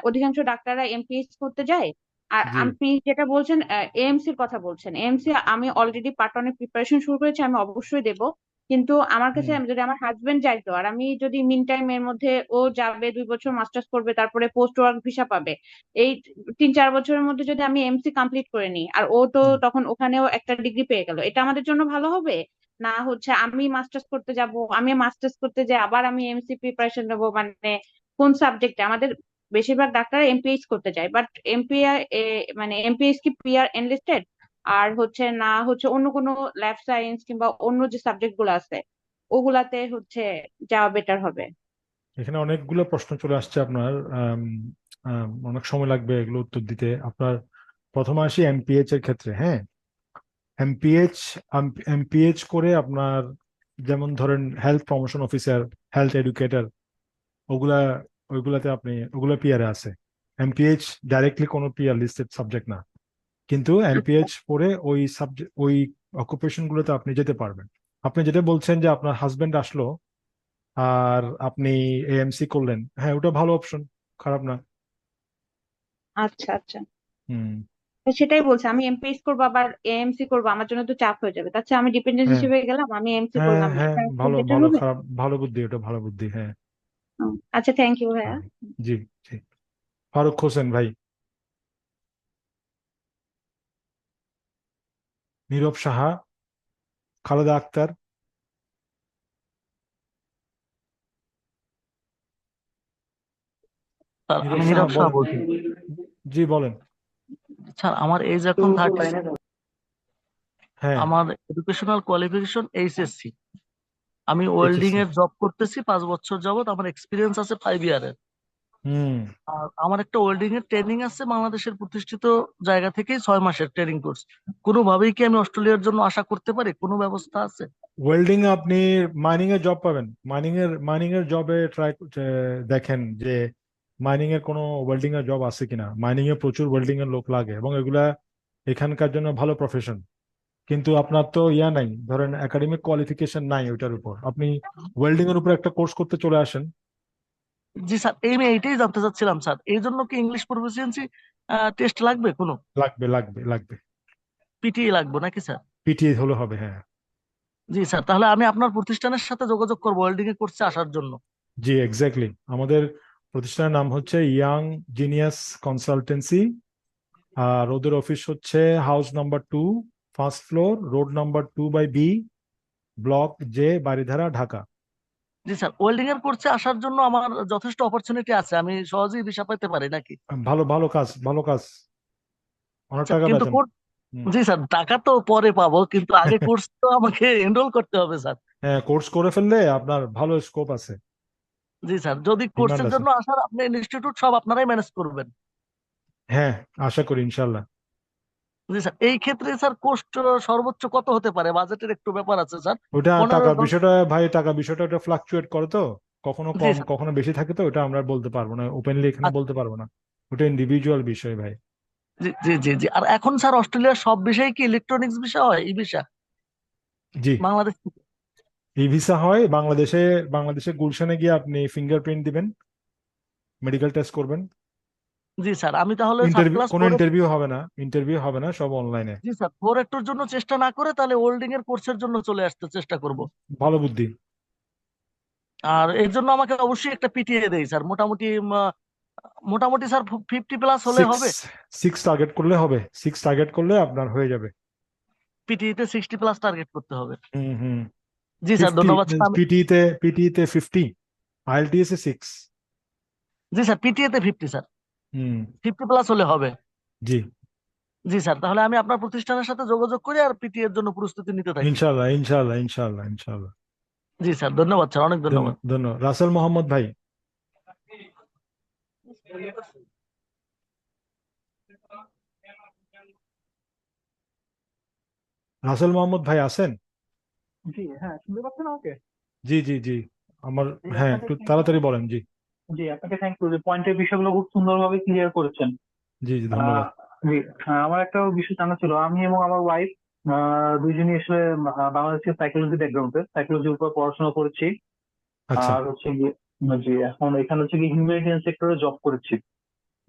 অধিকাংশ ডাক্তাররা এমপিএইচ করতে যায়। আর জি আপনি যেটা বলছেন এএমসি এর কথা বলছেন, এএমসি আমি অলরেডি পার্ট 1 এর প্রিপারেশন শুরু করেছি, আমি অবশ্যই দেব। কিন্তু আমার কাছে হুম যদি আমার হাজবেন্ড যাইতো, আর আমি যদি মিন টাইম এর মধ্যে ও যাবে 2 বছর মাস্টার্স করবে, তারপরে পোস্ট ওয়ার্ক ভিসা পাবে, এই 3-4 বছরের মধ্যে যদি আমি এমসি কমপ্লিট করে নিই, আর ও তো হুম। তখন ওখানেও একটা ডিগ্রি পেয়ে গেল, এটা আমাদের জন্য ভালো হবে? না হচ্ছে আমি মাস্টার্স করতে যাব, আমি মাস্টার্স করতে যাই আবার আমি এমসি প্রিপারেশন নেবো, মানে কোন সাবজেক্টে? আমাদের বেশিরভাগ ডাক্তার এমপিএইচ করতে যায়, বাট এমপিআর মানে এমপিএইচ কি পিআর এনলিস্টেড? আর হচ্ছে না হচ্ছে অন্য কোনো ল্যাব সায়েন্স কিংবা অন্য যে সাবজেক্ট গুলো আছে ওগুলাতে হচ্ছে যাওয়া বেটার হবে? এখানে অনেকগুলো প্রশ্ন চলে আসছে আপনার। অনেক সময় লাগবে এগুলো উত্তর দিতে আপনার। প্রথমে আসি এমপিএইচ এর ক্ষেত্রে। হ্যাঁ, এমপিএইচ এমপিএইচ করে আপনার, যেমন ধরেন health promotion officer, health educator, ওগুলা ওইগুলাতে আপনি, ওগুলা পিআরে আছে। এমপিএইচ ডাইরেক্টলি কোনো পিআর লিস্টেড সাবজেক্ট না, কিন্তু এমপিএইচ পরে ওই সাবজেক্ট, ওই অকুপেশন গুলোতে আপনি যেতে পারবেন। আপনি যেটা বলছেন যে আপনার হাজবেন্ড আসলো আর আপনি এএমসি করলেন, হ্যাঁ ওটা ভালো অপশন, খারাপ না। আচ্ছা আচ্ছা, হুম। তো সেটাই বলছি, আমি এমপিএইচ করবো আবার এএমসি করবো, আমার জন্য তো চাপ হয়ে যাবে। তাছাড়া আমি ডিপেন্ডেন্ট হ্যাঁ হিসেবে গেলাম, আমি এমসি হ্যাঁ করলাম না, হ্যাঁ, এটা কি ভালো বেটার ভালো, হবে? খারাপ, ভালো বুদ্ধি, ওটা ভালো বুদ্ধি, হ্যাঁ। আচ্ছা, থ্যাংক ইউ ভাইয়া। হ্যাঁ, জি জি। ফারুক হোসেন ভাই, নীরব সাহা, খালেদা আক্তার। স্যার নীরব আমি সাহা নীরব শাহ বলেন। বলছি। জি বলেন। স্যার আমার এজ এখন 30, হ্যাঁ। আমার এডুকেশনাল কোয়ালিফিকেশন এইচএসসি। আমি ওয়েল্ডিং এইচএসসি। এর জব করতেছি 5 বছর যাবত, আমার এক্সপিরিয়েন্স আছে 5 ইয়ারের। হুম। আর আমার একটা ওয়েল্ডিং এর ট্রেনিং আছে বাংলাদেশের প্রতিষ্ঠিত জায়গা থেকে, 6 মাসের ট্রেনিং কোর্স। কোনোভাবেই কি আমি অস্ট্রেলিয়ার জন্য আশা করতে পারি? কোনো ব্যবস্থা আছে? ওয়েল্ডিং এ আপনি মাইনিং এর জব পাবেন। মাইনিং এর জবে ট্রাই দেখেন যে মাইনিং এর কোনো ওয়েল্ডিং এর জব আছে কিনা। মাইনিং এ প্রচুর ওয়েল্ডিং এর লোক লাগে এবং এগুলা এখানকার জন্য ভালো প্রফেশন। কিন্তু আপনার তো ইয়া নাই, ধরেন একাডেমিক কোয়ালিফিকেশন নাই ওইটার উপর, আপনি ওয়েল্ডিং এর উপর একটা কোর্স করতে চলে আসেন। জি স্যার, আমি এইটাই জানতে চাচ্ছিলাম স্যার, এই জন্য কি ইংলিশ প্রফিসিয়েন্সি টেস্ট লাগবে কোনো? লাগবে লাগবে লাগবে। পিটিই লাগবে নাকি স্যার? পিটিএ হলে হবে, হ্যাঁ। জি স্যার, তাহলে আমি আপনার প্রতিষ্ঠানের সাথে যোগাযোগ করবো ওয়েল্ডিং এর কোর্সে আসার জন্য। জি এক্স্যাক্টলি, আমাদের প্রতিষ্ঠানের নাম হচ্ছে ইয়াং জিনিয়াস কনসালটেন্সি, আর ওদের অফিস হচ্ছে house number 2, first floor, road number 2/B, block J, Baridhara, Dhaka. জি স্যার, ওয়েল্ডিং এর কোর্সে আসার জন্য আমার যথেষ্ট অপরচুনিটি আছে, আমি সহজেই ভিসা পেতে পারি নাকি? ভালো ভালো কাজ, ভালো কাজ, অনেক আচ্ছা, টাকা কিন্তু বেতন। হুম। জি স্যার, টাকা তো পরে পাবো, কিন্তু আগে কোর্স তো আমাকে এনরোল করতে হবে স্যার। হ্যাঁ, কোর্স করে ফেললে আপনার ভালো স্কোপ আছে, জি স্যার, যদি ডিমান্ড কোর্সের আছে। জন্য আসার আপনি ইনস্টিটিউট সব আপনারাই ম্যানেজ করবেন? হ্যাঁ, আশা করি ইনশাল্লাহ। জি স্যার, এই ক্ষেত্রে স্যার কোর্স সর্বোচ্চ কত হতে পারে? বাজেটের একটু ব্যাপার আছে স্যার। ওটা টাকা 15-10। বিষয়টা ভাই, টাকা বিষয়টা ওটা ফ্লাকচুয়েট করে তো, কখনো জি কম স্যার। কখনো বেশি থাকে, তো ওটা আমরা বলতে পারবো না ওপেনলি, এখানে বলতে পারবো না, ওটা ইন্ডিভিজুয়াল বিষয় ভাই। জি জি জি জি, আর এখন স্যার অস্ট্রেলিয়ার সব বিষয় কি ইলেকট্রনিক্স বিষয় হয়, ই ভিসা জি, বাংলাদেশ থেকে? ই ভিসা হয় বাংলাদেশে। বাংলাদেশে গুলশানে গিয়ে আপনি ফিঙ্গারপ্রিন্ট দিবেন, মেডিকেল টেস্ট করবেন। জি স্যার, আমি তাহলে থার্ড ইন্টারভিউ, ক্লাস কোনো ইন্টারভিউ হবে না, ইন্টারভিউ হবে না, সব অনলাইনে। জি স্যার, 4 একটুর জন্য চেষ্টা না করে তাহলে ওয়েল্ডিং এর কোর্সের জন্য চলে আসতে চেষ্টা করব। ভালো বুদ্ধি। আর এর জন্য আমাকে অবশ্যই একটা পিটিএ দেই স্যার, মোটামুটি মোটামুটি স্যার 50+ হলে সিক্স হবে? সিক্স টার্গেট করলে হবে, 6 টার্গেট করলে আপনার হয়ে যাবে। পিটিইতে 60+ টার্গেট করতে হবে? হুম হুম। জি স্যার, 50, ধন্যবাদ স্যার। পিটিতে 50, আইএলটিএস এ 6। জি স্যার, পিটিএতে 50 স্যার, হুম। 50+ হলে হবে? জি। জি স্যার, তাহলে আমি আপনার প্রতিষ্ঠানের সাথে যোগাযোগ করি আর পিটি এর জন্য প্রস্তুতি নিতে থাকি। ইনশাল্লাহ ইনশাল্লাহ ইনশাল্লাহ ইনশাল্লাহ। জি স্যার, ধন্যবাদ স্যার, অনেক ধন্যবাদ। ধন্যবাদ। রাসেল মোহাম্মদ ভাই, রাসেল মোহাম্মদ ভাই আছেন? জি হ্যাঁ, শুনতে পাচ্ছেন আমাকে? জি জি জি। আমার, জি হ্যাঁ আপনাকে একটু তাড়াতাড়ি বলেন, জি। জি, আপনাকে থ্যাংক ইউ, যে পয়েন্টের বিষয়গুলো খুব সুন্দরভাবে ক্লিয়ার করেছেন। জি জি ধন্যবাদ। জি, আমার একটা বিষয় জানা ছিল, আমি এবং আমার ওয়াইফ দুইজনই আসলে বাংলাদেশের সাইকোলজি ব্যাকগ্রাউন্ডের, সাইকোলজির উপর পড়াশোনা করেছি। আচ্ছা আর হচ্ছে গিয়ে জি, এখন এখানে হচ্ছে কি হিউম্যানিটেরিয়ান সেক্টরে জব করেছি।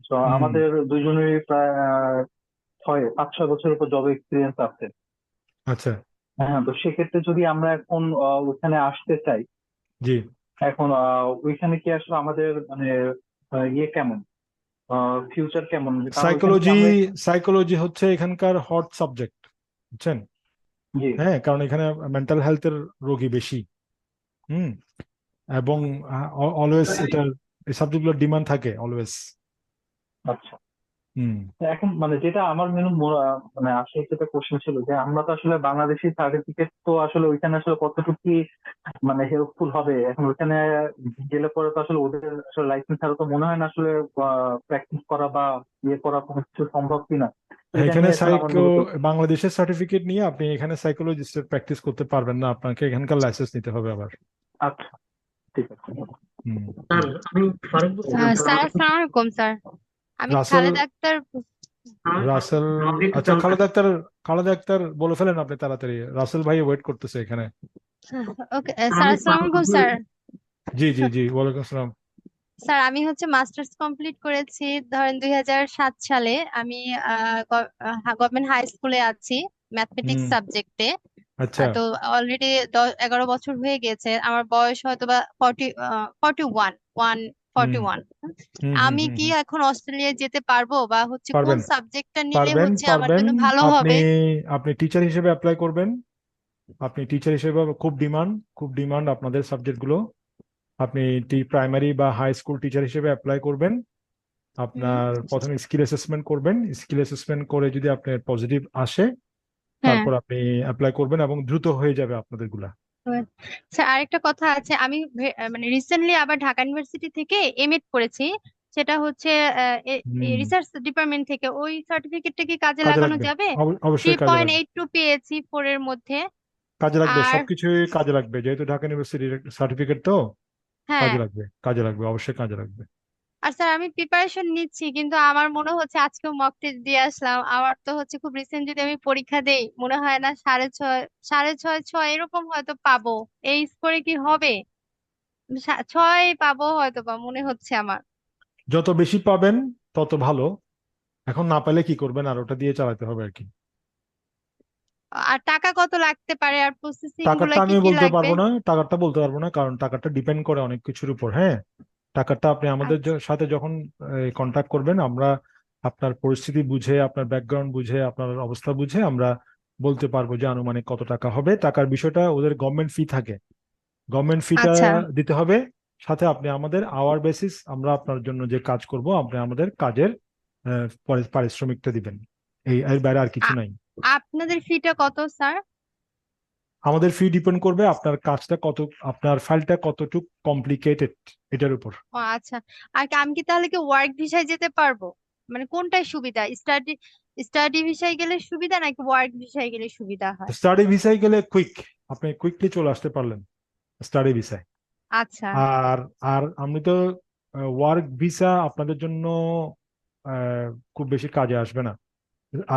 তো হুম আমাদের দুইজনেরই প্রায় 5-6 বছরের উপর জব এক্সপিরিয়েন্স আছে। আচ্ছা হ্যাঁ, তো সেক্ষেত্রে যদি আমরা এখন ওখানে আসতে চাই, জি এখন ওইখানে কি আসলে আমাদের মানে ইয়ে কেমন, ফিউচার কেমন, কারণ ওইখানে কি সাইকোলজি আমরা সাইকোলজি হচ্ছে এখানকার হট সাবজেক্ট, বুঝছেন? জি হ্যাঁ, কারণ এখানে মেন্টাল হেলথের রোগী বেশি। হুম এবং অলওয়েজ এটার এই সাবজেক্টগুলোর ডিমান্ড থাকে অলওয়েজ। আচ্ছা, হুম তো এখন মানে যেটা আমার মানে আসলে যেটা কোশ্চেন ছিল যে আমরা তো আসলে বাংলাদেশি সার্টিফিকেট তো আসলে ওইখানে আসলে কতটুকু কি মানে হেল্পফুল হবে, এখন ওইখানে গেলে পরে তো আসলে ওদের আসলে লাইসেন্স ছাড়া তো মনে হয় না আসলে প্র্যাকটিস করা বা ইয়ে করা কোনো কিছু সম্ভব কিনা। তো এটা এখানে নিয়ে আসলে আমার মূলত বাংলাদেশের সার্টিফিকেট নিয়ে আপনি এখানে সাইকোলজিস্টের প্র্যাকটিস করতে পারবেন না, আপনাকে এখানকার লাইসেন্স নিতে হবে আবার। আচ্ছা, ঠিক আছে। হুম স্যার আমি ফারুক বলছিলাম স্যার, স্যার আমার আসসালামু আলাইকুম স্যার, আমি রাসেল খালেদ আক্তার। রাসেল আপনি একটু আচ্ছা, চালু থাকেন। খালেদ আক্তার বলে ফেলেন আপনি তাড়াতাড়ি, রাসেল ভাই ওয়েট করতেছে এখানে। ওকে স্যার স্যার আমি আসসালামু ফারুক আলাইকুম স্যার। জি জি জি ওয়ালাইকুম আসসালাম। স্যার আমি হচ্ছে মাস্টার্স কমপ্লিট করেছি ধরেন 2007 সালে। আমি গভর্নমেন্ট হাই স্কুলে আছি ম্যাথমেটিক্স হুম সাবজেক্টে। আচ্ছা তো অলরেডি 11 বছর হয়ে গেছে, আমার বয়স হয়তো বা 41 হুম হুম আমি হুম কি হুম। এখন অস্ট্রেলিয়া যেতে পারবো, বা হচ্ছে কোন পারবেন সাবজেক্টটা নিলে পারবেন হচ্ছে আমার পারবেন জন্য ভালো আপনি হবে? আপনি টিচার হিসেবে অ্যাপ্লাই করবেন। আপনি টিচার হিসেবে খুব ডিমান্ড আপনাদের সাবজেক্টগুলো। আপনি প্রাইমারি বা হাই স্কুল টিচার হিসেবে অ্যাপ্লাই করবেন। হুম আপনার প্রথমে স্কিল অ্যাসেসমেন্ট করবেন, স্কিল অ্যাসেসমেন্ট করে যদি আপনার পজিটিভ আসে হ্যাঁ। তারপর আপনি অ্যাপ্লাই করবেন এবং দ্রুত হয়ে যাবে আপনাদের গুলা। স্যার আরেকটা কথা আছে, আমি মানে রিসেন্টলি আবার ঢাকা ইউনিভার্সিটি থেকে এমএড করেছি, সেটা হচ্ছে হুম রিসার্চ ডিপার্টমেন্ট থেকে। ওই সার্টিফিকেটটা কি কাজে কাজে লাগানো লাগবে, যাবে? থ্রি অবশ্যই কাজে পয়েন্ট লাগবে। এইট টু পেয়েছি 4 এর মধ্যে। কাজে লাগবে, আর সবকিছুই কাজে লাগবে, যেহেতু ঢাকা ইউনিভার্সিটির সার্টিফিকেট তো হ্যাঁ, কাজে লাগবে অবশ্যই কাজে লাগবে। আর স্যার আমি প্রিপারেশন নিচ্ছি, কিন্তু আমার মনে হচ্ছে আজকেও মক টেস্ট দিয়ে আসলাম, আমার তো হচ্ছে খুব রিসেন্ট যদি আমি পরীক্ষা দেই মনে হয় না 6.5 6.5 এরকম হয়তো পাবো। এই স্কোরে কি হবে? 6 পাবো হয়তো বা মনে হচ্ছে আমার। যত বেশি পাবেন তত ভালো। এখন না পেলে কি করবেন, আর ওটা দিয়ে চালাতে হবে আর কি। আর টাকা কত লাগতে পারে, আর প্রসেসিং গুলা টাকাটা কি আমি কি বলতে লাগবে? পারবো না, কারণ টাকাটা ডিপেন্ড করে অনেক কিছুর উপর। হ্যাঁ, টাকাটা আপনি আমাদের আচ্ছা সাথে যখন কন্ট্যাক্ট করবেন, আমরা আপনার পরিস্থিতি বুঝে, আপনার ব্যাকগ্রাউন্ড বুঝে, আপনার অবস্থা বুঝে আমরা বলতে পারবো যে আনুমানিক কত টাকা হবে। টাকার বিষয়টা ওদের গভর্নমেন্ট ফি থাকে, গভর্নমেন্ট ফিটা আচ্ছা দিতে হবে। সাথে আপনি আমাদের আওয়ার বেসিস, আমরা আপনার জন্য যে কাজ করব আপনি আমাদের কাজের পারিশ্রমিকটা দিবেন। এর বাইরে আর কিছু আ- নাই। আপনাদের ফিটা কত স্যার? আমাদের ফি ডিপেন্ড করবে আপনার কাজটা কত, আপনার ফাইলটা কতটুকু কমপ্লিকেটেড এটার উপর। ও আচ্ছা, আর আমি কি তাহলে কি ওয়ার্ক ভিসায় যেতে পারবো? মানে কোনটাই সুবিধা, স্টাডি ভিসায় গেলে সুবিধা নাকি ওয়ার্ক ভিসায় গেলে সুবিধা হয়? স্টাডি ভিসায় গেলে আপনি কুইকলি চলে আসতে পারলেন স্টাডি ভিসায়। আচ্ছা আর আর আমি তো ওয়ার্ক ভিসা আপনাদের জন্য খুব বেশি কাজে আসবে না।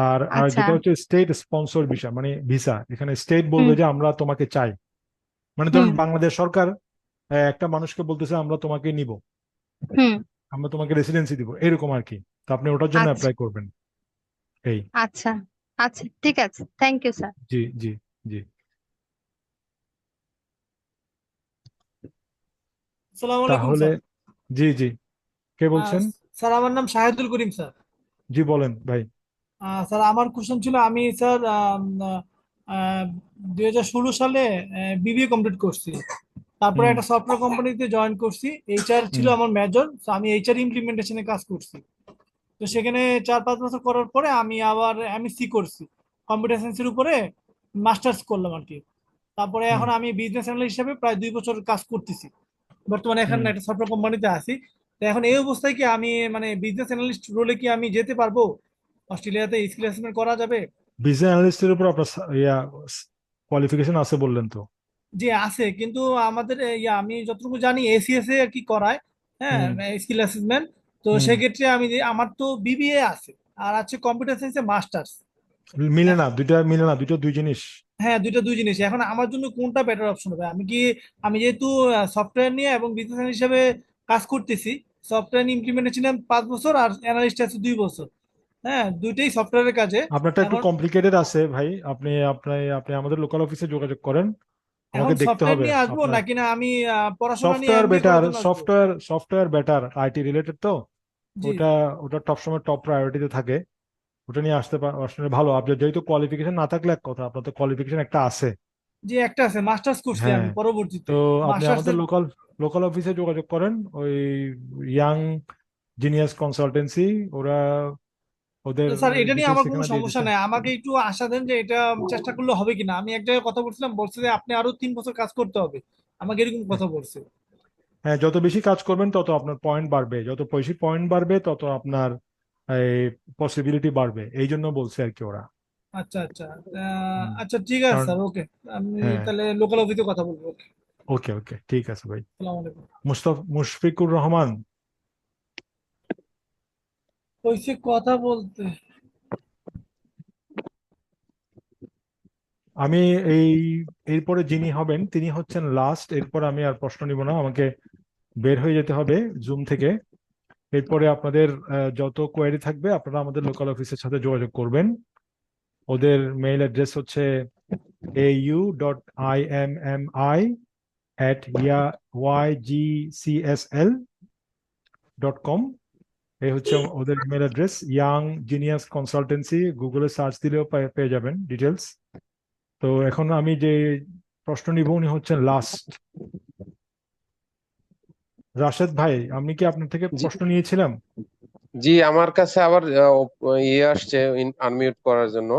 আর আর আচ্ছা। যেটা হচ্ছে স্টেট স্পন্সর ভিসা, মানে ভিসা এখানে স্টেট বলবে হুম যে আমরা তোমাকে চাই। মানে হুম ধরুন বাংলাদেশ সরকার একটা মানুষকে বলতেছে আমরা তোমাকে নিব, হুম আমরা তোমাকে রেসিডেন্সি দিব, এরকম আর কি। তো আপনি ওটার জন্য আচ্ছা অ্যাপ্লাই করবেন। এই আচ্ছা আচ্ছা, ঠিক আছে, থ্যাংক ইউ স্যার। জি জি জি আসসালামু আলাইকুম তাহলে স্যার। জি জি কে আহ, বলছেন? স্যার আমার নাম শাহিদুল করিম স্যার। জি বলেন ভাই। স্যার আমার কোশ্চেন ছিল, আমি স্যার 2016 সালে বিবিএ কমপ্লিট করছি। তারপরে হুম একটা সফটওয়্যার কোম্পানিতে জয়েন করছি, এইচআর ছিল হুম আমার মেজর। তো আমি এইচআর ইমপ্লিমেন্টেশনে কাজ করছি। তো সেখানে 4-5 বছর করার পরে আমি আবার এমএসসি করছি কম্পিউটার সায়েন্সের উপরে, মাস্টার্স করলাম আর কি। তারপরে হুম এখন আমি বিজনেস অ্যানালিস্ট হিসেবে প্রায় 2 বছর কাজ করতেছি। বর্তমানে এখন হুম একটা সফটওয়্যার কোম্পানিতে আছি। তো এখন এই অবস্থায় কি আমি মানে বিজনেস অ্যানালিস্ট রোলে কি আমি যেতে পারবো? অস্ট্রেলিয়াতে স্কিল অ্যাসেসমেন্ট করা যাবে? বিজনেস অ্যানালিস্টের উপর আপনার কোয়ালিফিকেশন আছে বললেন তো? যে আছে, কিন্তু আমাদের আমি যতটুকু জানি এসিএস এ আর কি করায়, হ্যাঁ, হুম স্কিল অ্যাসেসমেন্ট। তো হুম সেক্ষেত্রে আমার তো বিবিএ আছে আর আছে কম্পিউটার সায়েন্সে মাস্টার্স। মিলে না, দুইটা মিলে না, দুটো দুই জিনিস। হ্যাঁ, দুইটা দুই জিনিস। এখন আমার জন্য কোনটা বেটার অপশন হবে? আমি যেহেতু সফটওয়্যার নিয়ে এবং বিজনেস হিসেবে কাজ করতেছি, সফটওয়্যার ইমপ্লিমেন্টেশনে 5 বছর আর অ্যানালিস্ট আছে 2 বছর। হ্যাঁ, দুইটাই সফটওয়্যারের কাজে। আপনারটা একটু এখন কমপ্লিকেটেড আছে ভাই, আপনি আপনি আপনি আমাদের লোকাল অফিসে যোগাযোগ করেন, আমাকে এখন দেখতে সফটওয়্যার হবে নিয়ে আসবো আপনার। নাকি না আমি পড়াশোনা নিয়ে সফটওয়্যার এমবিএ বেটার, করার জন্য আসবো? সফটওয়্যার বেটার, আইটি রিলেটেড তো। জি, ওটা ওটা সবসময় টপ প্রায়োরিটিতে থাকে, ওটা নিয়ে আসলে ভালো। আপনার যেহেতু কোয়ালিফিকেশন না থাকলে এক কথা, আপনার তো কোয়ালিফিকেশন একটা আছে। জি, একটা আছে, মাস্টার্স করছি হ্যাঁ, আমি তো পরবর্তীতে আপনি আমাদের মাস্টার্সের। লোকাল লোকাল অফিসে যোগাযোগ করেন, ওই ইয়াং জিনিয়াস কনসালটেন্সি, ওরা ওদের স্যার, এটা নিয়ে ডিটেলস আমার কোনো এখানে দিয়ে সমস্যা দিছে। নাই, আমাকে একটু আশা দেন যে এটা চেষ্টা করলে হবে কিনা। আমি এক জায়গায় কথা বলছিলাম, বলছে যে আপনি আরো 3 বছর কাজ করতে হবে, আমাকে এরকম কথা বলছে। হ্যাঁ, যত বেশি কাজ করবেন তত আপনার পয়েন্ট বাড়বে, যত বেশি পয়েন্ট বাড়বে তত আপনার এই পসিবিলিটি বাড়বে, এই জন্য বলছে আর কি ওরা। আচ্ছা আচ্ছা। হুম, আচ্ছা, ঠিক আছে কারণ স্যার, ওকে। আমি হ্যাঁ, তাহলে লোকাল অফিসে কথা বলবো। ওকে, ওকে ওকে, ঠিক আছে ভাই। সালাম আলাইকুম। মুশফিকুর রহমান, ওইসে কথা বলতে। আমি এই এরপরে যিনি হবেন তিনি হচ্ছেন লাস্ট, এরপর আমি আর প্রশ্ন নিব না, আমাকে বের হয়ে যেতে হবে জুম থেকে। এরপরে আপনাদের যত কোয়েরি থাকবে আপনারা আমাদের লোকাল অফিসের সাথে যোগাযোগ করবেন। ওদের মেইল অ্যাড্রেস হচ্ছে au.immi@ygcsl.com। এই হচ্ছে ওদের email address, young genius consultancy, গুগলে সার্চ দিলেও পেয়ে যাবেন ডিটেলস। তো এখন আমি যে প্রশ্ন নিব উনি হচ্ছেন লাস্ট, রাশেদ ভাই। আমি কি আপনার থেকে জি প্রশ্ন নিয়েছিলাম? জি, আমার কাছে আবার ইয়ে আসছে আনমিউট করার জন্য।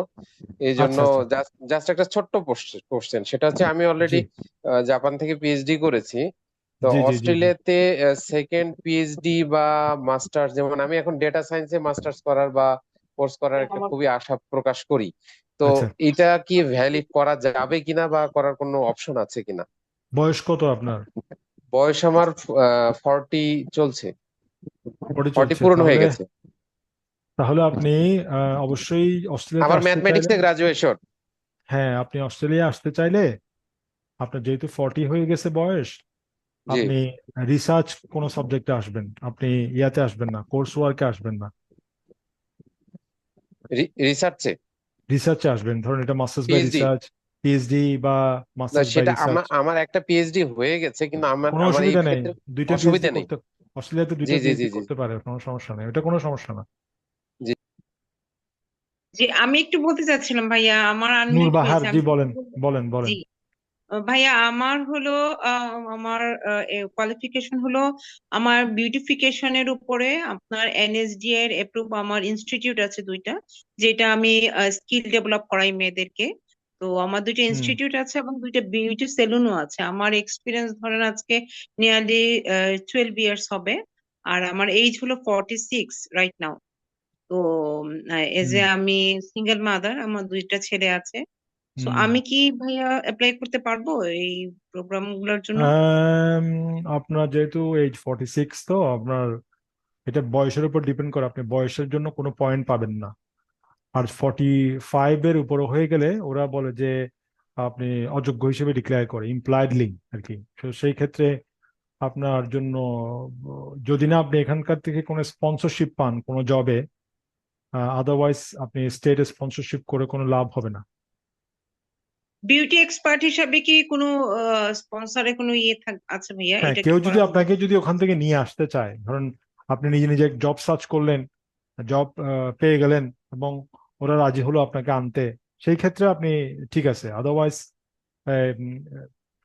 এই জন্য আচ্ছা আচ্ছা, জাস্ট একটা ছোট্ট কোশ্চেন, সেটা হচ্ছে আমি জি অলরেডি জাপান থেকে পিএইচডি করেছি। তো জি জি জি জি, অস্ট্রেলিয়াতে সেকেন্ড পিএইচডি বা মাস্টার্স, যেমন আমি এখন ডেটা সায়েন্সে মাস্টার্স করার বা কোর্স করার একটা খুবই আশা প্রকাশ করি। তো আচ্ছা। এটা কি ভ্যালিড করা যাবে কিনা বা করার কোনো অপশন আছে কিনা? বয়স কত আপনার? বয়স আমার 40 চলছে, পড়ে 40 চলছে পূরণ হয়ে তাহলে? গেছে। তাহলে আপনি অবশ্যই অস্ট্রেলিয়াতে আমার আসতে চাইলে, ম্যাথমেটিক্সে গ্রাজুয়েশন। হ্যাঁ আপনি অস্ট্রেলিয়া আসতে চাইলে, আপনার যেহেতু 40 হয়ে গেছে বয়স, জি, আপনি রিসার্চ কোন সাবজেক্টে আসবেন, আপনি ইয়াতে আসবেন না, কোর্স ওয়ার্কে আসবেন না, রিসার্চে রিসার্চে আসবেন। ধরুন এটা masters by PhD. Research, PhD বা না, মাস্টার্স বাই সেটা রিসার্চ। আমার আমার একটা পিএইচডি হয়ে গেছে, কিন্তু আমার কোনো আমার এই অসুবিধা নেই, ক্ষেত্রে দুইটা পিএইচডি অসুবিধা নেই। করতে, অস্ট্রেলিয়াতে জি দুইটা জি জি পিএইচডি জি করতে পারে, কোনো সমস্যা নেই, এটা কোনো সমস্যা না। জি জি, আমি একটু বলতে চাচ্ছিলাম ভাইয়া, আমার নূর আনমিউট বাহার, হয়েছে, জি আমি বলেন, কথা বলবো? বলেন জি, বলেন। ভাইয়া আমার হলো আমার কোয়ালিফিকেশন হলো আমার বিউটিফিকেশনের উপরে আপনার এনএসডি এর এপ্রুভ আমার ইনস্টিটিউট আছে দুইটা, যেটা আমি স্কিল ডেভেলপ করাই মেয়েদেরকে। তো আমার দুইটা হুম ইনস্টিটিউট আছে এবং দুইটা বিউটি সেলুনও আছে। আমার এক্সপিরিয়েন্স ধরেন আজকে নিয়ারলি 12 ইয়ার্স হবে, আর আমার এজ হলো 46 রাইট নাও। তো এজ এ হুম আমি সিঙ্গেল মাদার, আমার দুইটা ছেলে আছে। সো হুম। আমি কি ভাইয়া অ্যাপ্লাই করতে পারবো এই প্রোগ্রাম গুলোর জন্য? আম, আপনার যেহেতু এইজ 46, তো আপনার এটা বয়সের উপর ডিপেন্ড করে, আপনি বয়সের জন্য কোনো পয়েন্ট পাবেন না। আর 45 এর উপর হয়ে গেলে ওরা বলে যে আপনি অযোগ্য হিসেবে ডিক্লেয়ার করে, ইমপ্লয়েডলি আর কি। তো সেই ক্ষেত্রে আপনার জন্য যদি না আপনি এখানকার থেকে কোনো স্পন্সরশিপ পান কোনো জবে, আদারওয়াইজ আপনি স্টেট স্পন্সরশিপ করে কোনো লাভ হবে না। বিউটি এক্সপার্ট হিসাবে কি কোনো স্পন্সরে কোনো ইয়ে আছে ভাইয়া, হ্যাঁ, এটা কি কেউ যদি করা যাবে? আপনাকে যদি ওখান থেকে নিয়ে আসতে চায়, ধরুন আপনি নিজে নিজে জব সার্চ করলেন, জব পেয়ে গেলেন এবং ওরা রাজি হলো আপনাকে আনতে, সেই ক্ষেত্রে আপনি ঠিক আছে। আদারওয়াইজ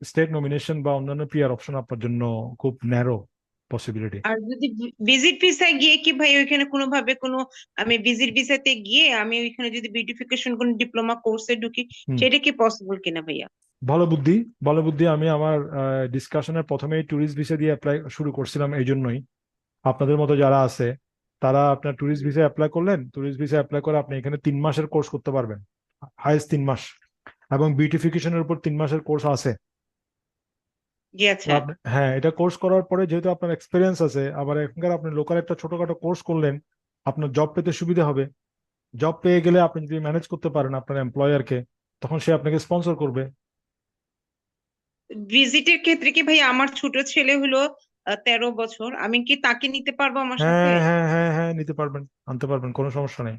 স্টেট নমিনেশন বা অন্যান্য পিআর অপশন আপনার জন্য খুব ন্যারো পসিবিলিটি। আর যদি ভিজিট ভিসায় গিয়ে কি ভাই ওইখানে কোনো আমি ভিজিট ভিসাতে গিয়ে আমি ওইখানে যদি বিউটিফিকেশন কোন ডিপ্লোমা কোর্সে ঢুকি, হুম, সেটা কি পসিবল কিনা ভাইয়া? ভালো বুদ্ধি, ভালো বুদ্ধি। আমি আমার ডিসকাশনের প্রথমেই ট্যুরিস্ট ভিসা দিয়ে অ্যাপ্লাই শুরু করছিলাম, এই জন্যই আপনাদের মতো যারা আছে তারা আপনার ট্যুরিস্ট ভিসা অ্যাপ্লাই করলেন, ট্যুরিস্ট ভিসা অ্যাপ্লাই করে আপনি এখানে 3 মাসের কোর্স করতে পারবেন, হাইস্ট 3 মাস, এবং বিউটিফিকেশনের উপর 3 মাসের কোর্স আছে। জি তো আচ্ছা। আপনি হ্যাঁ, এটা কোর্স করার পরে যেহেতু আপনার এক্সপিরিয়েন্স আছে, আবার এখানকার আপনি লোকাল একটা ছোটখাটো কোর্স করলেন, আপনার জব পেতে সুবিধা হবে। জব পেয়ে গেলে আপনি যদি ম্যানেজ করতে পারেন আপনার এমপ্লয়ারকে, তখন সে আপনাকে স্পন্সর করবে। ভিজিটের ক্ষেত্রে কি ভাই আমার ছোট ছেলে হলো 13 বছর, আমি কি তাকে নিতে পারবো আমার সাথে? হ্যাঁ হ্যাঁ হ্যাঁ হ্যাঁ, নিতে পারবেন, আনতে পারবেন, কোনো সমস্যা নেই।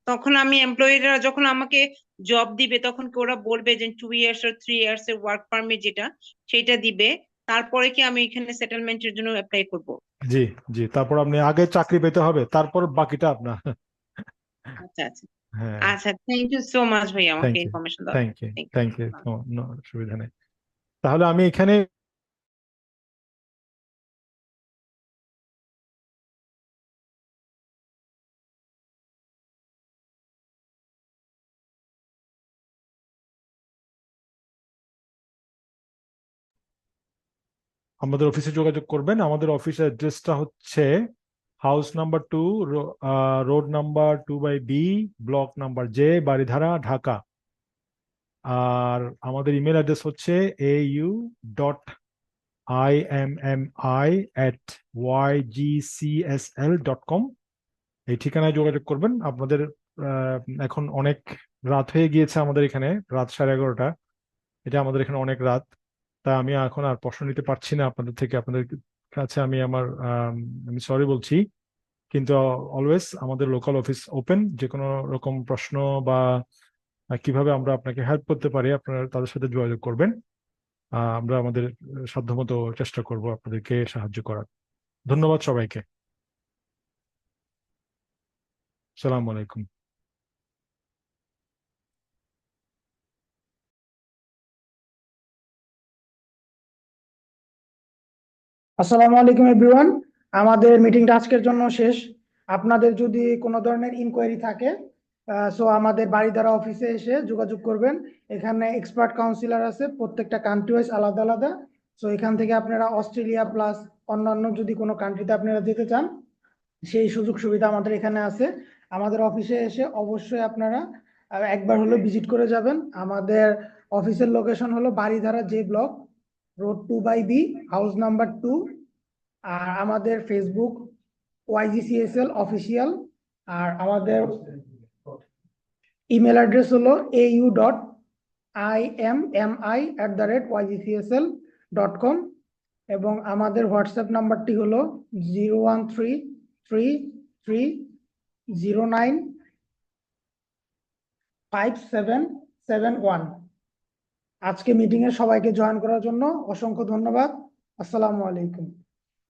তখন আমি এমপ্লয়িরা যখন আমাকে জব দিবে তখন কি ওরা বলবে যে 2 ইয়ার্স আর 3 ইয়ার্স এর ওয়ার্ক পারমিট যেটা সেটা দিবে, তারপরে কি আমি এখানে সেটেলমেন্টের জন্য অ্যাপ্লাই করব? জি জি, তারপর আপনি আগে চাকরি পেতে হবে, তারপর বাকিটা আপনার। আচ্ছা আচ্ছা। হ্যাঁ, আচ্ছা, থ্যাংক ইউ সো মাচ ভাই আমাকে থ্যাংক ইউ, ইনফরমেশন দেওয়ার থ্যাংক জন্য। You, thank thank you, you. সুবিধা নেই। তাহলে আমি এখানে আমাদের অফিসে যোগাযোগ করবেন। আমাদের অফিসের অ্যাড্রেসটা হচ্ছে house number 2, road number 2/B, block number J, Baridhara, Dhaka. আর আমাদের ইমেল অ্যাড্রেস হচ্ছে au.immi@ygcsl.com। এই ঠিকানায় যোগাযোগ করবেন। আপনাদের এখন অনেক রাত হয়ে গিয়েছে, আমাদের এখানে রাত 11:30। এটা আমাদের এখানে অনেক রাত। তা আমি এখন আর প্রশ্ন নিতে পারছি না আপনাদের থেকে। আপনাদের কাছে আমি সরি বলছি, কিন্তু অলওয়েজ আমাদের লোকাল অফিস ওপেন। যে কোনো রকম প্রশ্ন বা কিভাবে আমরা আপনাকে হেল্প করতে পারি, আপনারা তাদের সাথে যোগাযোগ করবেন। আমরা আমাদের সাধ্যমতো চেষ্টা করব আপনাদেরকে সাহায্য করার। ধন্যবাদ সবাইকে। সালাম আলাইকুম। আসসালামু আলাইকুম এভরিওয়ান। আমাদের মিটিংটা আজকের জন্য শেষ। আপনাদের যদি কোনো ধরনের ইনকোয়ারি থাকে সো আমাদের বারিধারা অফিসে এসে যোগাযোগ করবেন। এখানে এক্সপার্ট কাউন্সিলর আছে, প্রত্যেকটা কান্ট্রি ওয়াইজ আলাদা আলাদা। সো এখান থেকে আপনারা অস্ট্রেলিয়া প্লাস অন্যান্য যদি কোনো কান্ট্রিতে আপনারা যেতে চান, সেই সুযোগ সুবিধা আমাদের এখানে আছে। আমাদের অফিসে এসে অবশ্যই আপনারা একবার হলো ভিজিট করে যাবেন। আমাদের অফিসের লোকেশন হলো Baridhara J block, road 2/B, house number 2। আর আমাদের ফেসবুক YGCSL অফিসিয়াল। আর আমাদের ইমেল অ্যাড্রেস হলো au.immi@ygcsl.com। এবং আমাদের হোয়াটসঅ্যাপ নাম্বারটি হলো 01333095771। আজকে মিটিংয়ে সবাইকে জয়েন করার জন্য অসংখ্য ধন্যবাদ। আসসালামু আলাইকুম।